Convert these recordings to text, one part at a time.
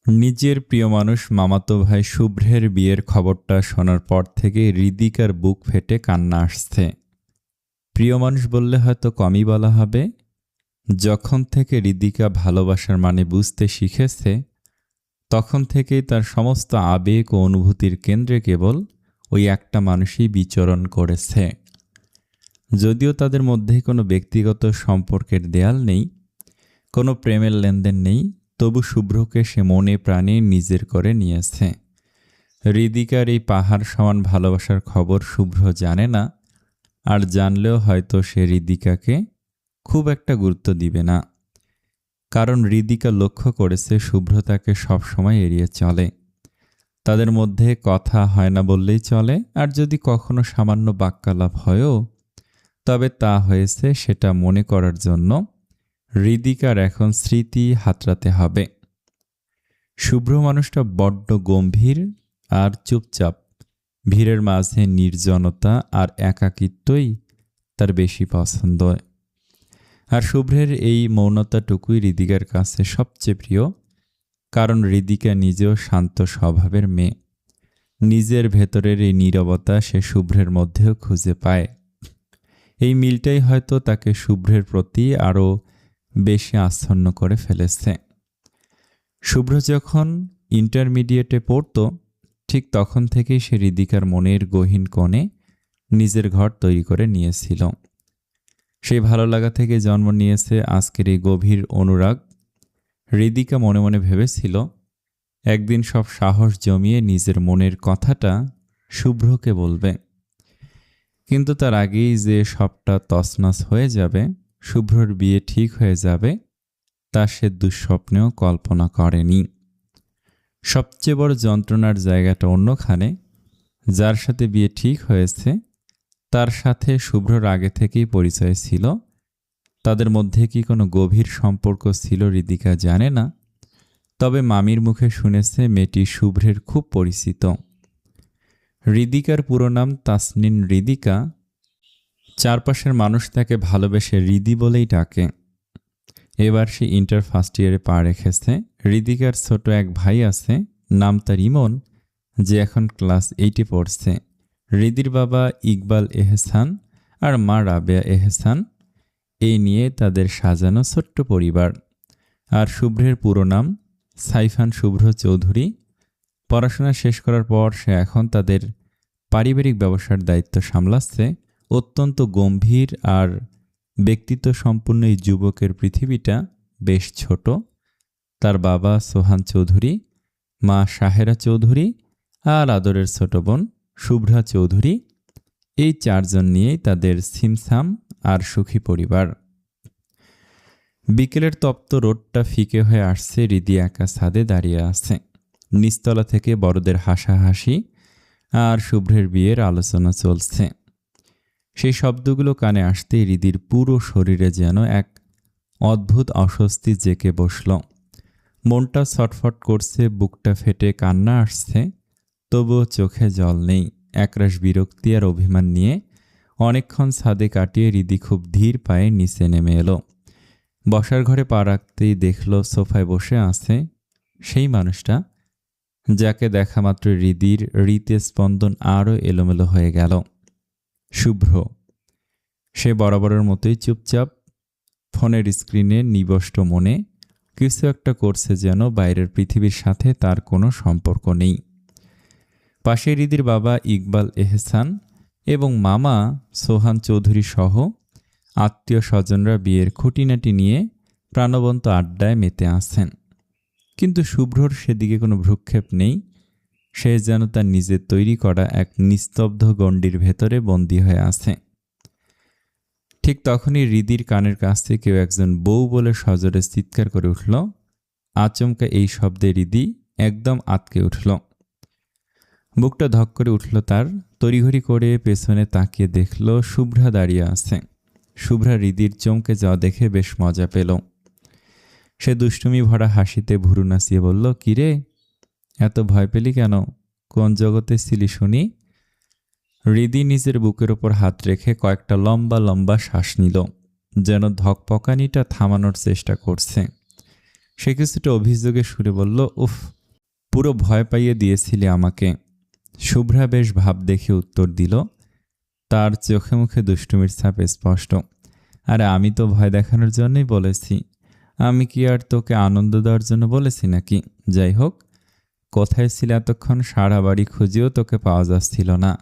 নিজের প্রিয় মানুষ মামাতো ভাই শুভ্রের বিয়ের খবরটা শোনার পর থেকে হৃদিকার বুক ফেটে কান্না আসছে। প্রিয় মানুষ বললে হয়তো কমই বলা হবে। যখন থেকে হৃদিকা ভালোবাসার মানে বুঝতে শিখেছে, তখন থেকেই তার সমস্ত আবেগ ও অনুভূতির কেন্দ্রে কেবল ওই একটা মানুষই বিচরণ করেছে। যদিও তাদের মধ্যে কোনো ব্যক্তিগত সম্পর্কের দেয়াল নেই, কোনো প্রেমের লেনদেন নেই, তবু শুভ্রকে সে মনে প্রাণে নিজের করে নিয়েছে। হৃদিকার এই পাহাড় সমান ভালোবাসার খবর শুভ্র জানে না, আর জানলেও হয়তো সে হৃদিকাকে খুব একটা গুরুত্ব দিবে না। কারণ হৃদিকা লক্ষ্য করেছে শুভ্র তাকে সবসময় এড়িয়ে চলে। তাদের মধ্যে কথা হয় না বললেই চলে, আর যদি কখনো সামান্য বাক্যালাপ হয়ও, তবে তা হয়েছে সেটা মনে করার জন্য। হৃদিকার এখন স্মৃতি হাতড়াতে হবে। শুভ্র মানুষটা বড্ড গম্ভীর আর চুপচাপ। ভিড়ের মাঝে নির্জনতা আর একাকিত্বই তার বেশি পছন্দ। আর শুভ্রের এই মৌনতাটুকুই হৃদিকার কাছে সবচেয়ে প্রিয়, কারণ হৃদিকা নিজেও শান্ত স্বভাবের মেয়ে। নিজের ভেতরের এই নীরবতা সে শুভ্রের মধ্যেও খুঁজে পায়। এই মিলটাই হয়তো তাকে শুভ্রের প্রতি আরও বেশি আচ্ছন্ন করে ফেলেছে। শুভ্র যখন ইন্টারমিডিয়েটে পড়ত, ঠিক তখন থেকেই সে হৃদিকার মনের গহীন কোণে নিজের ঘর তৈরি করে নিয়েছিল। সেই ভালো লাগা থেকে জন্ম নিয়েছে আজকের এই গভীর অনুরাগ। হৃদিকা মনে মনে ভেবেছিল একদিন সব সাহস জমিয়ে নিজের মনের কথাটা শুভ্রকে বলবে, কিন্তু তার আগেই যে সবটা তছনছ হয়ে যাবে, শুভ্রর বিয়ে ঠিক হয়ে যাবে, তা সে দুঃস্বপ্নেও কল্পনা করেনি। সবচেয়ে বড় যন্ত্রণার জায়গাটা অন্যখানে। যার সাথে বিয়ে ঠিক হয়েছে তার সাথে শুভ্রর আগে থেকেই পরিচয় ছিল। তাদের মধ্যে কি কোনো গভীর সম্পর্ক ছিল হৃদিকা জানে না, তবে মামির মুখে শুনেছে মেয়েটি শুভ্রের খুব পরিচিত। হৃদিকার পুরো নাম তাসনিন হৃদিকা। চারপাশের মানুষ তাকে ভালোবেসে হৃদি বলেই ডাকে। এবার সে ইন্টার ফার্স্ট ইয়ারে পা রেখেছে। হৃদিকার ছোট এক ভাই আছে, নাম তার ইমন, যে এখন ক্লাস 8-এ পড়ছে। হৃদির বাবা ইকবাল এহসান আর মা রাবেয়া এহসান। এই নিয়ে তাদের সাজানো ছোট্ট পরিবার। আর শুভ্রের পুরো নাম সাইফান শুভ্র চৌধুরী। পড়াশোনা শেষ করার পর সে এখন তাদের পারিবারিক ব্যবসার দায়িত্ব সামলাচ্ছে। অত্যন্ত গম্ভীর আর ব্যক্তিত্ব সম্পন্ন এই যুবকের পৃথিবীটা বেশ ছোট। তার বাবা সোহান চৌধুরী, মা শাহেরা চৌধুরী আর আদরের ছোট বোন শুভ্রা চৌধুরী। এই চারজন নিয়েই তাদের ছিমছাম আর সুখী পরিবার। বিকেলের তপ্ত রোদটা ফিকে হয়ে আসছে। হৃদি একা ছাদে দাঁড়িয়ে আছে। নিচতলা থেকে বড়দের হাসাহাসি আর শুভ্রের বিয়ের আলোচনা চলছে। সেই শব্দগুলো কানে আসতে হৃদির পুরো শরীরে যেন এক অদ্ভুত অস্বস্তি জেঁকে বসল। মনটা ছটফট করছে, বুকটা ফেটে কান্না আসছে, তবুও চোখে জল নেই। একরাশ বিরক্তি আর অভিমান নিয়ে অনেকক্ষণ ছাদে কাটিয়ে হৃদি খুব ধীর পায়ে নিচে নেমে এলো। বসার ঘরে পা রাখতেই দেখল সোফায় বসে আছে সেই মানুষটা, যাকে দেখা মাত্র হৃদির হৃতে স্পন্দন আরও এলোমেলো হয়ে গেল। শুভ্র। সে বরাবরের মতোই চুপচাপ, ফোনের স্ক্রিনে নিবষ্ট মনে কিছু একটা করছে, যেন বাইরের পৃথিবীর সাথে তার কোনো সম্পর্ক নেই। পাশে হৃদির বাবা ইকবাল এহসান এবং মামা সোহান চৌধুরী সহ আত্মীয় স্বজনরা বিয়ের খুঁটিনাটি নিয়ে প্রাণবন্ত আড্ডায় মেতে আছেন। কিন্তু শুভ্রর সেদিকে কোনো ভ্রুক্ষেপ নেই। সে যেন তার নিজের তৈরি করা এক নিস্তব্ধ গণ্ডির ভেতরে বন্দী হয়ে আছে। ঠিক তখনই হৃদির কানের কাছে কেউ একজন বউ বলে সজোরে চিৎকার করে উঠল। আচমকা এই শব্দে হৃদি একদম আঁতকে উঠল। বুকটা ধক করে উঠল তার। তড়িঘড়ি করে পেছনে তাকিয়ে দেখল শুভ্রা দাঁড়িয়ে আছে। শুভ্রা হৃদির চমকে যাওয়া দেখে বেশ মজা পেল। সে দুষ্টুমি ভরা হাসিতে ভুরু নাচিয়ে বলল, কিরে, এত ভয় পেলি কেন? কোন জগতে ছিলি শুনি? হৃদি নিজের বুকের ওপর হাত রেখে কয়েকটা লম্বা লম্বা শ্বাস নিল, যেন ধকপকানিটা থামানোর চেষ্টা করছে। সে কিছুটা অভিযোগের সুরে বলল, উফ, পুরো ভয় পাইয়ে দিয়েছিলে আমাকে। শুভ্রা বেশ ভাব দেখে উত্তর দিল, তার চোখে মুখে দুষ্টুমির ছাপ স্পষ্ট। আরে আমি তো ভয় দেখানোর জন্যই বলেছি, আমি কি আর তোকে আনন্দ দেওয়ার জন্য বলেছি নাকি? যাই হোক, কোথায় ছিল এতক্ষণ? সারা বাড়ি খুঁজেও তোকে পাওয়া যাচ্ছিল না।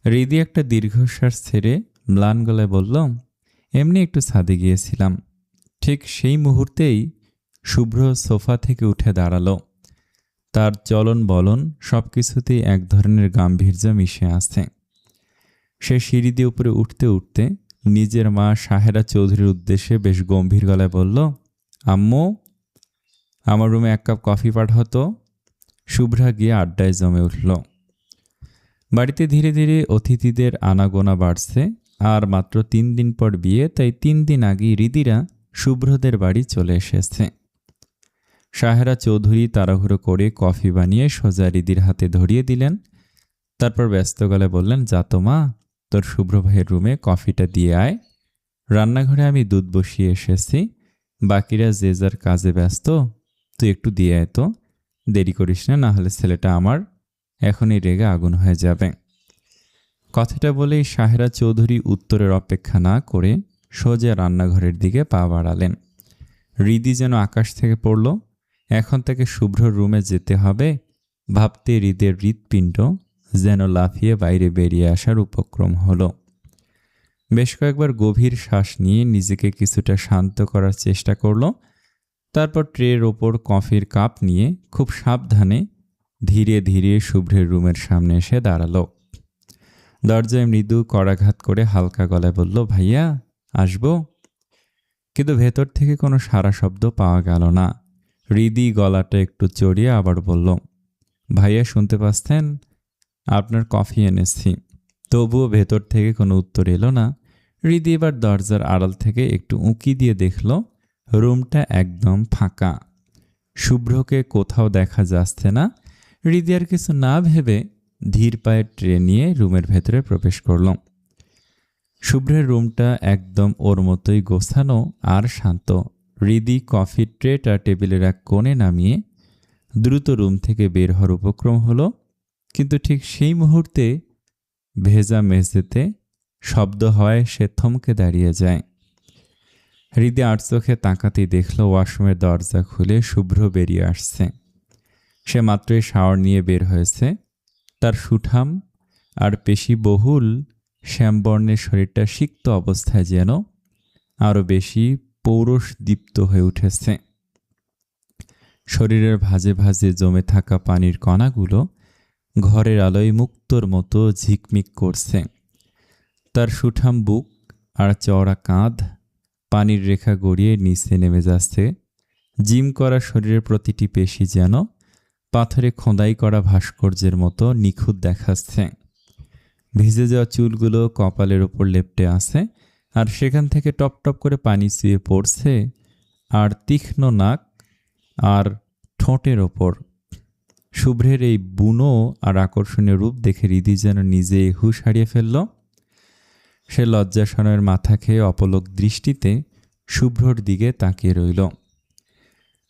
হৃদি একটা দীর্ঘশ্বাস ছেড়ে ম্লান গলায় বলল, এমনি একটু ছাদে গিয়েছিলাম। ঠিক সেই মুহূর্তেই শুভ্র সোফা থেকে উঠে দাঁড়ালো। তার চলন বলন সব কিছুতেই এক ধরনের গাম্ভীর্য মিশে আছে। সে সিঁড়ি দিয়ে উপরে উঠতে উঠতে নিজের মা সাহেরা চৌধুরীর উদ্দেশ্যে বেশ গম্ভীর গলায় বলল, আম্মু, আমার রুমে 1 কাপ কফি পাঠাতো। শুভ্রা গিয়ে আড্ডায় জমে উঠল। বাড়িতে ধীরে ধীরে অতিথিদের আনাগোনা বাড়ছে। আর মাত্র 3 দিন পর বিয়ে, তাই 3 দিন আগেই হৃদিরা শুভ্রদের বাড়ি চলে এসেছে। সাহেরা চৌধুরী তাড়াহুড়ো করে কফি বানিয়ে সোজা হৃদির হাতে ধরিয়ে দিলেন। তারপর ব্যস্ত গলায় বললেন, যা তো মা, তোর শুভ্র ভাইয়ের রুমে কফিটা দিয়ে আয়। রান্নাঘরে আমি দুধ বসিয়ে এসেছি, বাকিরা যে যার কাজে ব্যস্ত, তুই একটু দিয়ে আয় তো, দেরি করিস না, না হলে ছেলেটা আমার এখনই রেগে আগুন হয়ে যাবে। কথাটা বলেই সাহেরা চৌধুরী উত্তরের অপেক্ষা না করে সোজা রান্নাঘরের দিকে পা বাড়ালেন। হৃদি যেন আকাশ থেকে পড়ল। এখন তাকে শুভ্রর রুমে যেতে হবে ভাবতে হৃদের হৃৎপিণ্ড যেন লাফিয়ে বাইরে বেরিয়ে আসার উপক্রম হলো। বেশ কয়েকবার গভীর শ্বাস নিয়ে নিজেকে কিছুটা শান্ত করার চেষ্টা করল। তারপর ট্রের ওপর কফির কাপ নিয়ে খুব সাবধানে ধীরে ধীরে শুভ্রের রুমের সামনে এসে দাঁড়ালো। দরজায় মৃদু করাঘাত করে হালকা গলায় বলল, ভাইয়া, আসবো? কিন্তু ভেতর থেকে কোনো সাড়া শব্দ পাওয়া গেল না। হৃদি গলাটা একটু চড়িয়ে আবার বলল, ভাইয়া শুনতে পাচ্ছেন? আপনার কফি এনেছি। তবুও ভেতর থেকে কোনো উত্তর এলো না। হৃদি এবার দরজার আড়াল থেকে একটু উঁকি দিয়ে দেখল রুমটা একদম ফাঁকা। শুভ্রকে কোথাও দেখা যাচ্ছে না। হৃদি আর কিছু না ভেবে ধীর পায়ে ট্রে নিয়ে রুমের ভেতরে প্রবেশ করল। শুভ্রের রুমটা একদম ওর মতোই গোছানো আর শান্ত। হৃদি কফির ট্রেটা টেবিলের এক কোণে নামিয়ে দ্রুত রুম থেকে বের হওয়ার উপক্রম হলো। কিন্তু ঠিক সেই মুহূর্তে ভেজা মেঝেতে শব্দ হয়, সে থমকে দাঁড়িয়ে যায়। হৃদি আর চোখে তাকাতেই দেখল ওয়াশরুমের দরজা খুলে শুভ্র বেরিয়ে আসছে। সে মাত্রই শাওয়ার নিয়ে বের হয়েছে। তার সুঠাম আর পেশিবহুল শ্যামবর্ণের শরীরটা সিক্ত অবস্থায় যেন আরও বেশি পৌরুষদীপ্ত হয়ে উঠেছে। শরীরের ভাঁজে ভাঁজে জমে থাকা পানির কণাগুলো ঘরের আলোয় মুক্তোর মতো ঝিকমিক করছে। তার সুঠাম বুক আর চওড়া কাঁধ পানির রেখা গড়িয়ে নিচে নেমে যাচ্ছে। জিম করা শরীরের প্রতিটি পেশি যেন পাথরে খোদাই করা ভাস্কর্যের মতো নিখুঁত দেখাচ্ছে। ভিজে যাওয়া চুলগুলো কপালের ওপর লেপ্টে আছে, আর সেখান থেকে টপ টপ করে পানি চুয়ে পড়ছে। আর তীক্ষ্ণ নাক আর ঠোঁটের ওপর। শুভ্রের এই বুনো আর আকর্ষণীয় রূপ দেখে হৃদি যেন নিজে হুঁশ হারিয়ে ফেলল। সে লজ্জাসনের মাথা খেয়ে অপলক দৃষ্টিতে শুভ্রর দিকে তাকিয়ে রইল।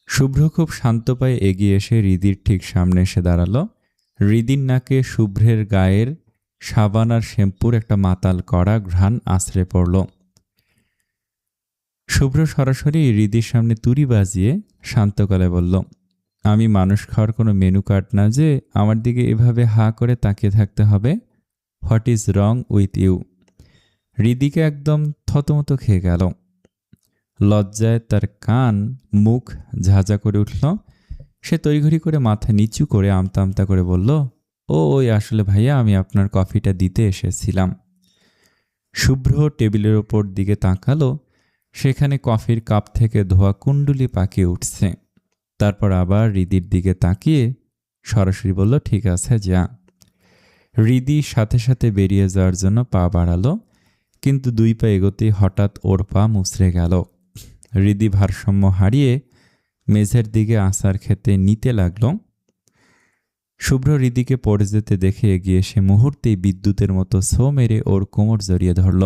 শুভ্র খুব শান্ত পায়ে এগিয়ে এসে হৃদির ঠিক সামনে এসে দাঁড়ালো। হৃদির নাকে শুভ্রের গায়ের সাবান আর শ্যাম্পুর একটা মাতাল করা ঘ্রাণ আছড়ে পড়ল। শুভ্র সরাসরি হৃদির সামনে তুড়ি বাজিয়ে শান্ত গলায় বলল, আমি মানুষ খাওয়ার কোনো মেনু কার্ড না যে আমার দিকে এভাবে হা করে তাকিয়ে থাকতে হবে। What is wrong with you? হৃদিকে একদম থতমত খেয়ে গেল। লজ্জায় তার কান মুখ ঝাঁঝা করে উঠল। সে তড়িঘড়ি করে মাথা নিচু করে আমতা আমতা করে বলল, ওই আসলে ভাইয়া, আমি আপনার কফিটা দিতে এসেছিলাম। শুভ্র টেবিলের ওপর দিকে তাকালো। সেখানে কফির কাপ থেকে ধোয়া কুণ্ডুলি পাকিয়ে উঠছে। তারপর আবার হৃদির দিকে তাকিয়ে সরাসরি বলল, ঠিক আছে, যা। হৃদি সাথে সাথে বেরিয়ে যাওয়ার জন্য পা বাড়ালো, কিন্তু 2 পা এগোতেই হঠাৎ ওর পা মুচড়ে গেল। হৃদি ভারসাম্য হারিয়ে মেঝের দিকে আছাড় খেতে নিতে লাগল। শুভ্র হৃদিকে পড়ে যেতে দেখে এগিয়ে এসে মুহূর্তেই বিদ্যুতের মতো ছো মেরে ওর কোমর জড়িয়ে ধরল।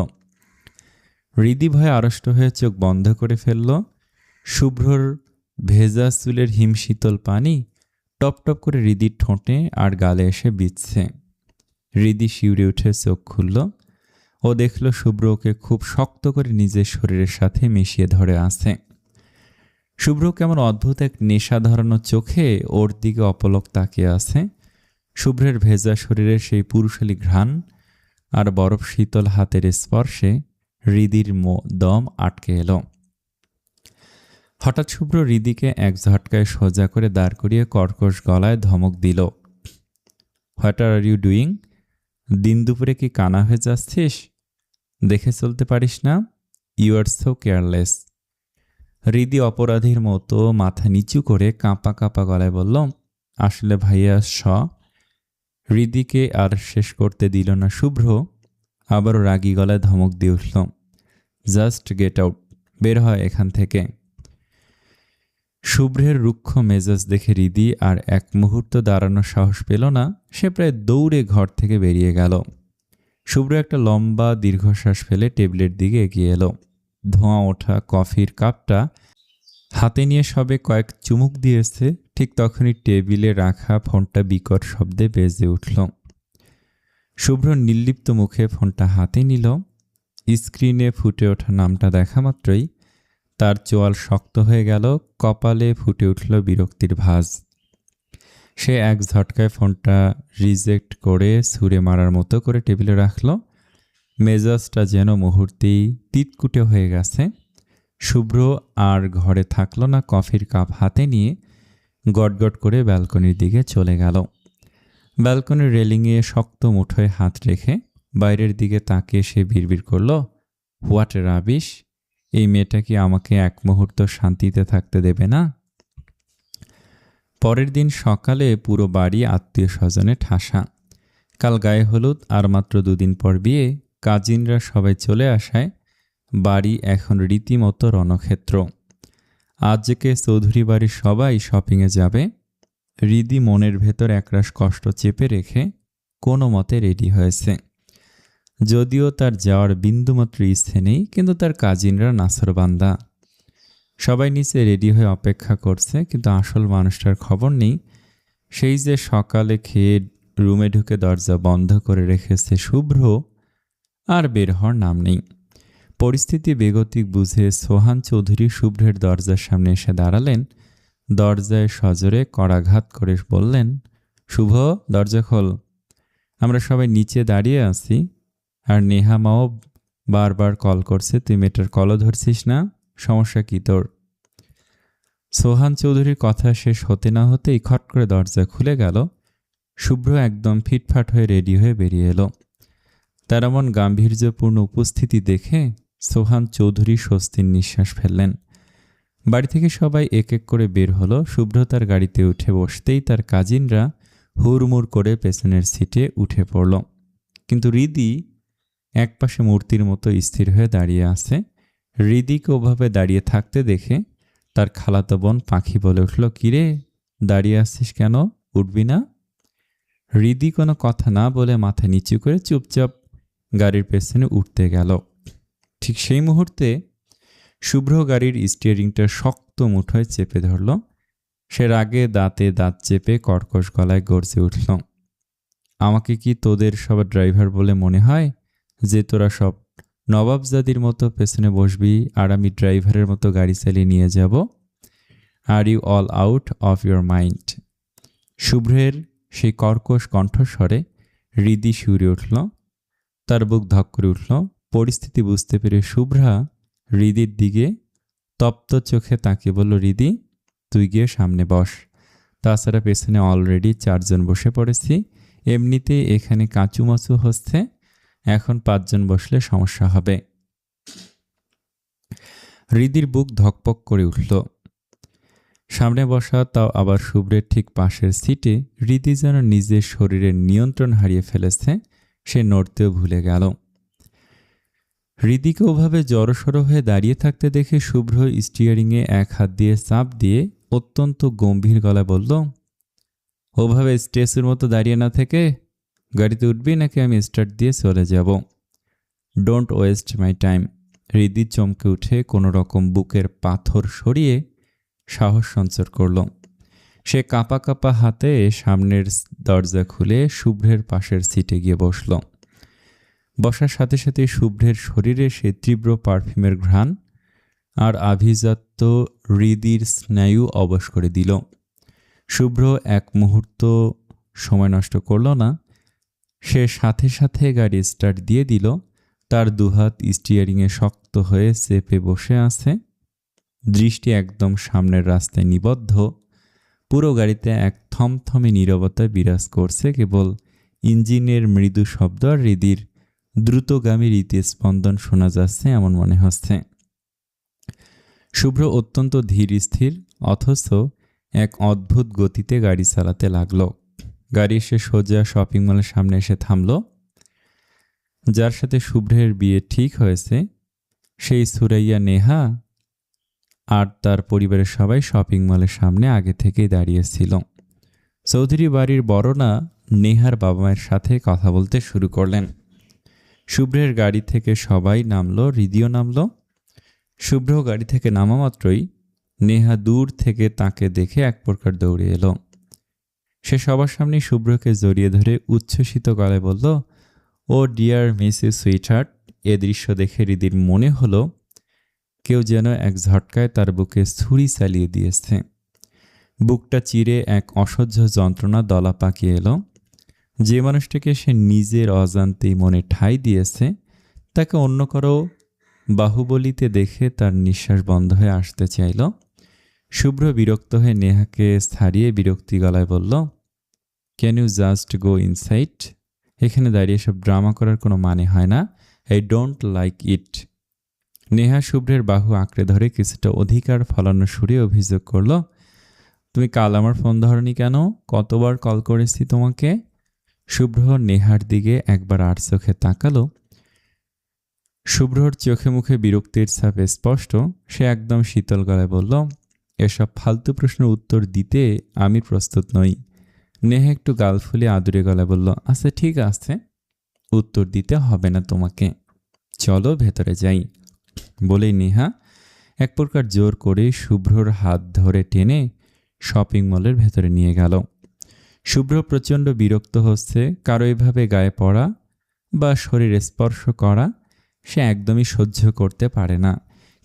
হৃদি ভয়ে আড়ষ্ট হয়ে চোখ বন্ধ করে ফেলল। শুভ্রর ভেজা চুলের হিমশীতল পানি টপ টপ করে হৃদির ঠোঁটে আর গালে এসে বিঁধছে। হৃদি শিউরে উঠে চোখ খুলল। ও দেখল শুভ্র ওকে খুব শক্ত করে নিজের শরীরের সাথে মিশিয়ে ধরে আছে। শুভ্র কেমন অদ্ভুত এক নেশা ধরানো চোখে ওর দিকে অপলক তাকিয়ে আছে। শুভ্রের ভেজা শরীরের সেই পুরুষালী ঘ্রাণ আর বরফ শীতল হাতের স্পর্শে হৃদির দম আটকে এলো। হঠাৎ শুভ্র হৃদিকে এক ঝটকায় সোজা করে দাঁড় করিয়ে কর্কশ গলায় ধমক দিল। What are you doing? দিন দুপুরে কি কানা হয়ে যাচ্ছিস? দেখে চলতে পারিস না? You are so careless. হৃদি অপরাধীর মতো মাথা নিচু করে কাঁপা কাঁপা গলায় বলল, আসলে ভাইয়া হৃদিকে আর শেষ করতে দিল না শুভ্র, আবারও রাগী গলায় ধমক দিয়ে উঠল, জাস্ট গেট আউট, বের হয় এখান থেকে। শুভ্রের রুক্ষ মেজাজ দেখে হৃদি আর এক মুহূর্ত দাঁড়ানোর সাহস পেল না। সে প্রায় দৌড়ে ঘর থেকে বেরিয়ে গেল। শুভ্র একটা লম্বা দীর্ঘশ্বাস ফেলে টেবিলের দিকে এগিয়ে এলো। ধোঁয়া ওঠা কফির কাপটা হাতে নিয়ে সবে কয়েক চুমুক দিয়েছে, ঠিক তখনই টেবিলে রাখা ফোনটা বিকট শব্দে বেজে উঠল। শুভ্র নির্লিপ্ত মুখে ফোনটা হাতে নিল। স্ক্রিনে ফুটে ওঠা নামটা দেখা মাত্রই তার চোয়াল শক্ত হয়ে গেল, কপালে ফুটে উঠল বিরক্তির ভাঁজ। সে এক ঝটকায় ফোনটা রিজেক্ট করে ছুঁড়ে মারার মতো করে টেবিলে রাখল। মেজাজটা যেন মুহূর্তেই তিতকুটে হয়ে গেছে। শুভ্র আর ঘরে থাকল না, কফির কাপ হাতে নিয়ে গটগট করে ব্যালকনির দিকে চলে গেল। ব্যালকনির রেলিংয়ে শক্ত মুঠোয় হাত রেখে বাইরের দিকে তাকিয়ে সে বিড়বিড় করল, হোয়াট রাবিশ! এই মেয়েটা কি আমাকে এক মুহূর্ত শান্তিতে থাকতে দেবে না? পরের দিন সকালে পুরো বাড়ি আত্মীয় স্বজনে ঠাসা। কাল গায়ে হলুদ আর মাত্র 2 দিন পর বিয়ে। কাজিনরা সবাই চলে আসায় বাড়ি এখন রীতিমতো রণক্ষেত্র। আজকে চৌধুরী বাড়ির সবাই শপিংয়ে যাবে। হৃদি মনের ভেতর একরাশ কষ্ট চেপে রেখে কোনো মতে রেডি হয়েছে। যদিও তার যাওয়ার বিন্দুমাত্র ইচ্ছে নেই, কিন্তু তার কাজিনরা নাছরবান্দা। সবাই নিচে রেডি হয়ে অপেক্ষা করছে, কিন্তু আসল মানুষটার খবর নেই। সেই যে সকালে খেয়ে রুমে ঢুকে দরজা বন্ধ করে রেখেছে শুভ্র, আর বের হওয়ার নাম নেই। পরিস্থিতি বেগতিক বুঝে সোহান চৌধুরী শুভ্রের দরজার সামনে এসে দাঁড়ালেন। দরজায় সজোরে করাঘাত করে বললেন, শুভ, দরজা খোল। আমরা সবাই নিচে দাঁড়িয়ে আছি, আর নেহা মাও বারবার কল করছে, তুই মেয়েটার কলও ধরছিস না, সমস্যা কি তোর? সোহান চৌধুরীর কথা শেষ হতে না হতেই খট করে দরজা খুলে গেল। শুভ্র একদম ফিটফাট হয়ে রেডি হয়ে বেরিয়ে এলো। তার এমন গাম্ভীর্যপূর্ণ উপস্থিতি দেখে সোহান চৌধুরী স্বস্তির নিঃশ্বাস ফেললেন। বাড়ি থেকে সবাই এক এক করে বের হলো। শুভ্র তার গাড়িতে উঠে বসতেই তার কাজিনরা হুড়মুড় করে পেছনের সিটে উঠে পড়ল। কিন্তু হৃদি একপাশে মূর্তির মতো স্থির হয়ে দাঁড়িয়ে আছে। হৃদিকে ওভাবে দাঁড়িয়ে থাকতে দেখে তার খালাতো বোন পাখি বলে উঠল, কিরে, দাঁড়িয়ে আসছিস কেন, উঠবি না? হৃদি কোনো কথা না বলে মাথা নিচু করে চুপচাপ গাড়ির পেছনে উঠতে গেল। ঠিক সেই মুহূর্তে শুভ্র গাড়ির স্টিয়ারিংটা শক্ত মুঠোয় চেপে ধরল। সে রাগে দাঁতে দাঁত চেপে কর্কশ গলায় গর্জে উঠল, আমাকে কি তোদের সবার ড্রাইভার বলে মনে হয় যে তোরা সব নবাবজাদির মতো পেছনে বসবি আর আমি ড্রাইভারের মতো গাড়ি চালিয়ে নিয়ে যাব? Are you all out of your mind? শুভ্রের সেই কর্কশ কণ্ঠস্বরে হৃদি শিউরে উঠল। তার বুক ধক করে উঠল। পরিস্থিতি বুঝতে পেরে শুভ্রা হৃদির দিকে তপ্ত চোখে তাকিয়ে বলল, হৃদি, তুই গিয়ে সামনে বস। তাছাড়া পেছনে অলরেডি 4 জন বসে পড়েছি, এমনিতেই এখানে কাঁচুমাচু হচ্ছে, এখন 5 জন বসলে সমস্যা হবে। হৃদির বুক ধকপক করে উঠল। সামনে বসা, তাও আবার শুভ্রের ঠিক পাশের সিটে। হৃদি যেন নিজের শরীরের নিয়ন্ত্রণ হারিয়ে ফেলেছে, সে নড়তেও ভুলে গেল। হৃদিকে ওভাবে জড়সড় হয়ে দাঁড়িয়ে থাকতে দেখে শুভ্র স্টিয়ারিংয়ে এক হাত দিয়ে চাপ দিয়ে অত্যন্ত গম্ভীর গলায় বলল, ওভাবে স্টেজের মতো দাঁড়িয়ে না থেকে গাড়িতে উঠবি নাকি আমি স্টার্ট দিয়ে চলে যাব? Don't waste my time. হৃদি চমকে উঠে কোনো রকম বুকের পাথর সরিয়ে সাহস সঞ্চার করল। সে কাঁপা কাঁপা হাতে সামনের দরজা খুলে শুভ্রের পাশের সিটে গিয়ে বসল। বসার সাথে সাথে শুভ্রের শরীরে সে তীব্র পারফিউমের ঘ্রাণ আর আভিজাত্য হৃদির স্নায়ু অবশ করে দিল। শুভ্র এক মুহূর্ত সময় নষ্ট করল না। সে সাথে সাথে গাড়ি স্টার্ট দিয়ে দিল। তার দুহাত স্টিয়ারিংয়ে শক্ত হয়ে চেপে বসে আছে, দৃষ্টি একদম সামনের রাস্তায় নিবদ্ধ। পুরো গাড়িতে এক থমথমে নীরবতা বিরাজ করছে, কেবল ইঞ্জিনের মৃদু শব্দ আর হৃদির দ্রুতগামী হৃদস্পন্দন শোনা যাচ্ছে এমন মনে হচ্ছে। শুভ্র অত্যন্ত ধীর স্থির অথচ এক অদ্ভুত গতিতে গাড়ি চালাতে লাগল। গাড়ি এসে সোজা শপিং মলের সামনে এসে থামল। যার সাথে শুভ্রের বিয়ে ঠিক হয়েছে সেই সুরাইয়া নেহা আর তার পরিবারের সবাই শপিং মলের সামনে আগে থেকেই দাঁড়িয়েছিল। চৌধুরী বাড়ির বড়রা নেহার বাবা মায়ের সাথে কথা বলতে শুরু করলেন। শুভ্রের গাড়ি থেকে সবাই নামলো, হৃদিও নামল। শুভ্র গাড়ি থেকে নামা মাত্রই নেহা দূর থেকে তাকে দেখে এক প্রকার দৌড়ে এলো। সে সবার সামনে শুভ্রকে জড়িয়ে ধরে উচ্ছ্বসিত গলায় বলল, ও ডিয়ার মিসেস সুইটহার্ট। এ দৃশ্য দেখে হৃদির মনে হলো কেউ যেন এক ঝটকায় তার বুকে ছুরি চালিয়ে দিয়েছে। বুকটা চিরে এক অসহ্য যন্ত্রণা দলা পাকিয়ে এলো। যে মানুষটাকে সে নিজের অজান্তেই মনে ঠাঁই দিয়েছে তাকে অন্য কারো বাহুবলিতে দেখে তার নিঃশ্বাস বন্ধ হয়ে আসতে চাইল। শুভ্র বিরক্ত হয়ে নেহাকে ছাড়িয়ে বিরক্তি গলায় বলল, can you just go inside? এখানে দাঁড়িয়ে সব ড্রামা করার কোনো মানে হয় না। I don't like it. নেহা শুভ্রের বাহু আঁকড়ে ধরে কিছুটা অধিকার ফলানো সুরে অভিযোগ করল, তুমি কাল আমার ফোন ধরনি কেন? কতবার কল করেছি তোমাকে? শুভ্র নেহার দিকে একবার আর চোখে তাকালো। শুভ্রর চোখে মুখে বিরক্তির ছাপ স্পষ্ট। সে একদম শীতল গলায় বলল, এসব ফালতু প্রশ্নের উত্তর দিতে আমি প্রস্তুত নই। নেহা একটু গাল ফুলে আদুরে গলায় বলল, আচ্ছা ঠিক আছে, উত্তর দিতে হবে না তোমাকে, চলো ভেতরে যাই। বলেই নেহা এক প্রকার জোর করে শুভ্রর হাত ধরে টেনে শপিং মলের ভেতরে নিয়ে গেল। শুভ্র প্রচণ্ড বিরক্ত হচ্ছে। কারো এভাবে গায়ে পড়া বা শরীর স্পর্শ করা সে একদমই সহ্য করতে পারে না,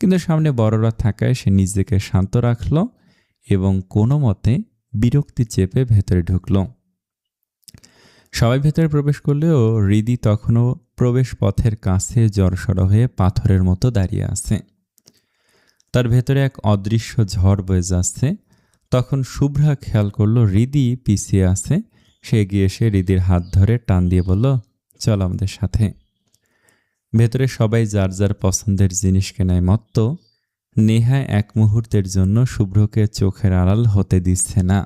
কিন্তু সামনে বড়রা থাকায় সে নিজেকে শান্ত রাখল এবং কোনো মতে বিরক্তি চেপে ভেতরে ঢুকল। সবাই ভেতরে প্রবেশ করলেও হৃদি তখনও প্রবেশ পথের কাছে জড়সড় হয়ে পাথরের মতো দাঁড়িয়ে আছে। তার ভেতরে এক অদৃশ্য ঝড় বয়ে যাচ্ছে। তখন শুভ্রা খেয়াল করলো হৃদি পিছিয়ে আছে। সে এগিয়ে এসে হৃদির হাত ধরে টান দিয়ে বলল, চল আমাদের সাথে। ভেতরে সবাই যার যার পছন্দের জিনিস কেনায় মত্ত। নেহা এক মুহূর্তের জন্য শুভ্রকে চোখের আড়াল হতে দিচ্ছে না।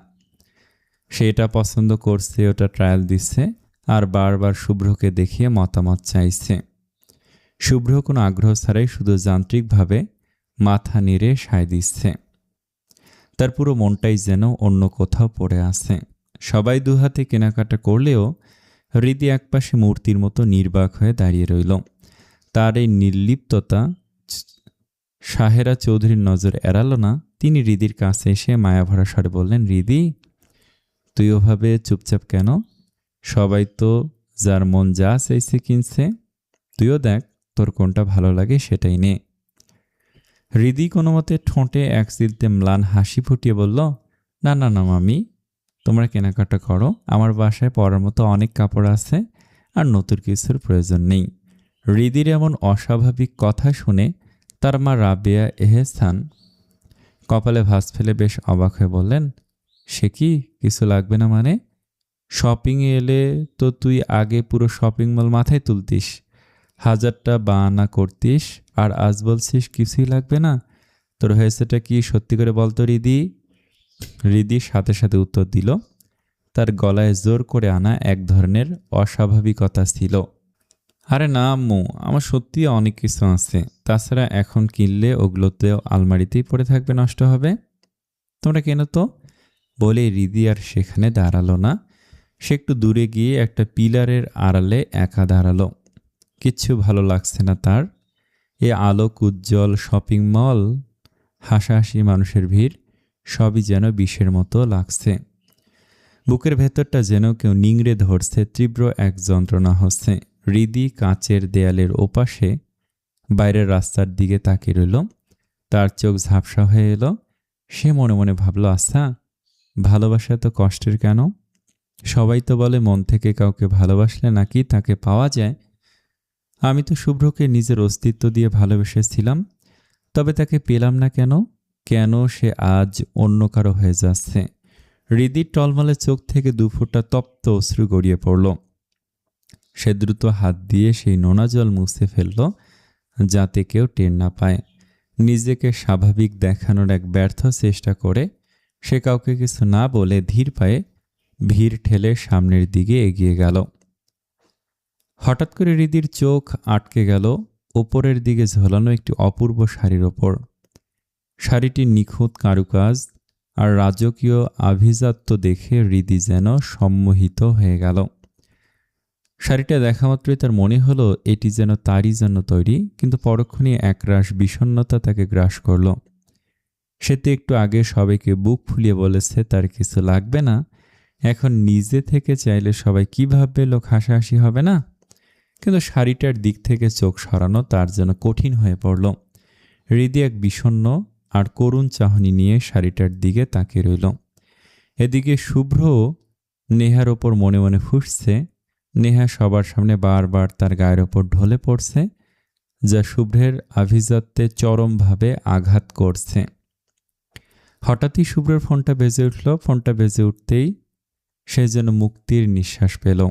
সে এটা পছন্দ করছে, ওটা ট্রায়াল দিচ্ছে আর বারবার শুভ্রকে দেখিয়ে মতামত চাইছে। শুভ্র কোনো আগ্রহ ছাড়াই শুধু যান্ত্রিকভাবে মাথা নেড়ে সায় দিচ্ছে। তার পুরো মনটাই যেন অন্য কোথাও পড়ে আছে। সবাই দুহাতে কেনাকাটা করলেও হৃদি একপাশে মূর্তির মতো নির্বাক হয়ে দাঁড়িয়ে রইল। তার এই নির্লিপ্ততা সাহেরা চৌধুরীর নজর এড়ালো না। তিনি হৃদির কাছে এসে মায়াভরা স্বরে বললেন, হৃদি, তুই ওভাবে চুপচাপ কেন? সবাই তো যার মন যা চাইছে কিনছে, তুইও দেখ তোর কোনটা ভালো লাগে সেটাই নে। হৃদি কোনো মতে ঠোঁটে এক চিলতে ম্লান হাসি ফুটিয়ে বলল, না না না মামি, তোমরা কেনাকাটা করো, আমার বাসায় পরার মতো অনেক কাপড় আছে আর নতুন কিছুর প্রয়োজন নেই। হৃদির এমন অস্বাভাবিক কথা শুনে তার মা রাবেয়া এহসান কপালে ভাঁজ ফেলে বেশ অবাক হয়ে বললেন, সে কি, কিছু লাগবে না মানে? শপিংয়ে এলে তো তুই আগে পুরো শপিং মল মাথায় তুলতিস, 1000টা বাহানা করতিস, আর আজ বলছিস কিছুই লাগবে না। তোর হয়েছেটা কি সত্যি করে বলতো হৃদি? হৃদি সাথে সাথে উত্তর দিল। তার গলায় জোর করে আনা এক ধরনের অস্বাভাবিকতা ছিল। আরে না আম্মু, আমার সত্যি অনেক কিছু আছে, তাছাড়া এখন কিনলে ওগুলোতেও আলমারিতেই পড়ে থাকবে, নষ্ট হবে। তোমরা কেন তো? বলে হৃদি আর সেখানে দাঁড়ালো না। সে একটু দূরে গিয়ে একটা পিলারের আড়ালে একা দাঁড়ালো। কিচ্ছু ভালো লাগছে না তার। এ আলোক উজ্জ্বল শপিং মল, হাসাহাসি মানুষের ভিড়, সবই যেন বিষের মতো লাগছে। বুকের ভেতরটা যেন কেউ নিংড়ে ধরছে, তীব্র এক যন্ত্রণা হচ্ছে। হৃদি কাঁচের দেয়ালের ওপাশে বাইরের রাস্তার দিকে তাকিয়ে রইল। তার চোখ ঝাপসা হয়ে এলো। সে মনে মনে ভাবল, আচ্ছা, ভালোবাসা তো কষ্টের কেন? সবাই তো বলে মন থেকে কাউকে ভালোবাসলে নাকি তাকে পাওয়া যায়। আমি তো শুভ্রকে নিজের অস্তিত্ব দিয়ে ভালোবেসেছিলাম, তবে তাকে পেলাম না কেন? কেন সে আজ অন্য কারো হয়ে যাচ্ছে? হৃদির টলমলে চোখ থেকে দুফোঁটা তপ্ত অশ্রু গড়িয়ে পড়ল। সে দ্রুত হাত দিয়ে সেই নোনা জল মুছে ফেলল, যাতে কেউ টের না পায়। নিজেকে স্বাভাবিক দেখানোর এক ব্যর্থ চেষ্টা করে সে কাউকে কিছু না বলে ধীর পায়ে ভিড় ঠেলে সামনের দিকে এগিয়ে গেল। হঠাৎ করে হৃদির চোখ আটকে গেল ওপরের দিকে ঝোলানো একটি অপূর্ব শাড়ির ওপর। শাড়িটির নিখুঁত কারুকাজ আর রাজকীয় আভিজাত্য দেখে হৃদি যেন সম্মোহিত হয়ে গেল। শাড়িটা দেখা মাত্রই তার মনে হলো এটি যেন তারই জন্য তৈরি, কিন্তু পরক্ষণে একরাশ বিষণ্ণতা তাকে গ্রাস করল। সে তো একটু আগে সবাইকে বুক ফুলিয়ে বলেছে তার কিছু লাগবে না, এখন নিজে থেকে চাইলে সবাই কি ভাববে, লোক হাসাহাসি হবে না? কিন্তু শাড়িটার দিক থেকে চোখ সরানো তার যেন কঠিন হয়ে পড়ল। হৃদি এক বিষণ্ণ আর করুণ চাহনি নিয়ে শাড়িটার দিকে তাকিয়ে রইল। এদিকে শুভ্র নেহার ওপর মনে মনে ফুঁসছে। নেহা সবার সামনে বারবার তার গায়ের ওপর ঢলে পড়ছে, যা শুভ্রের আভিজাত্যে চরমভাবে আঘাত করছে। হঠাৎই শুভ্রের ফোনটা বেজে উঠল। ফোনটা বেজে উঠতেই সে যেন মুক্তির নিঃশ্বাস পেল।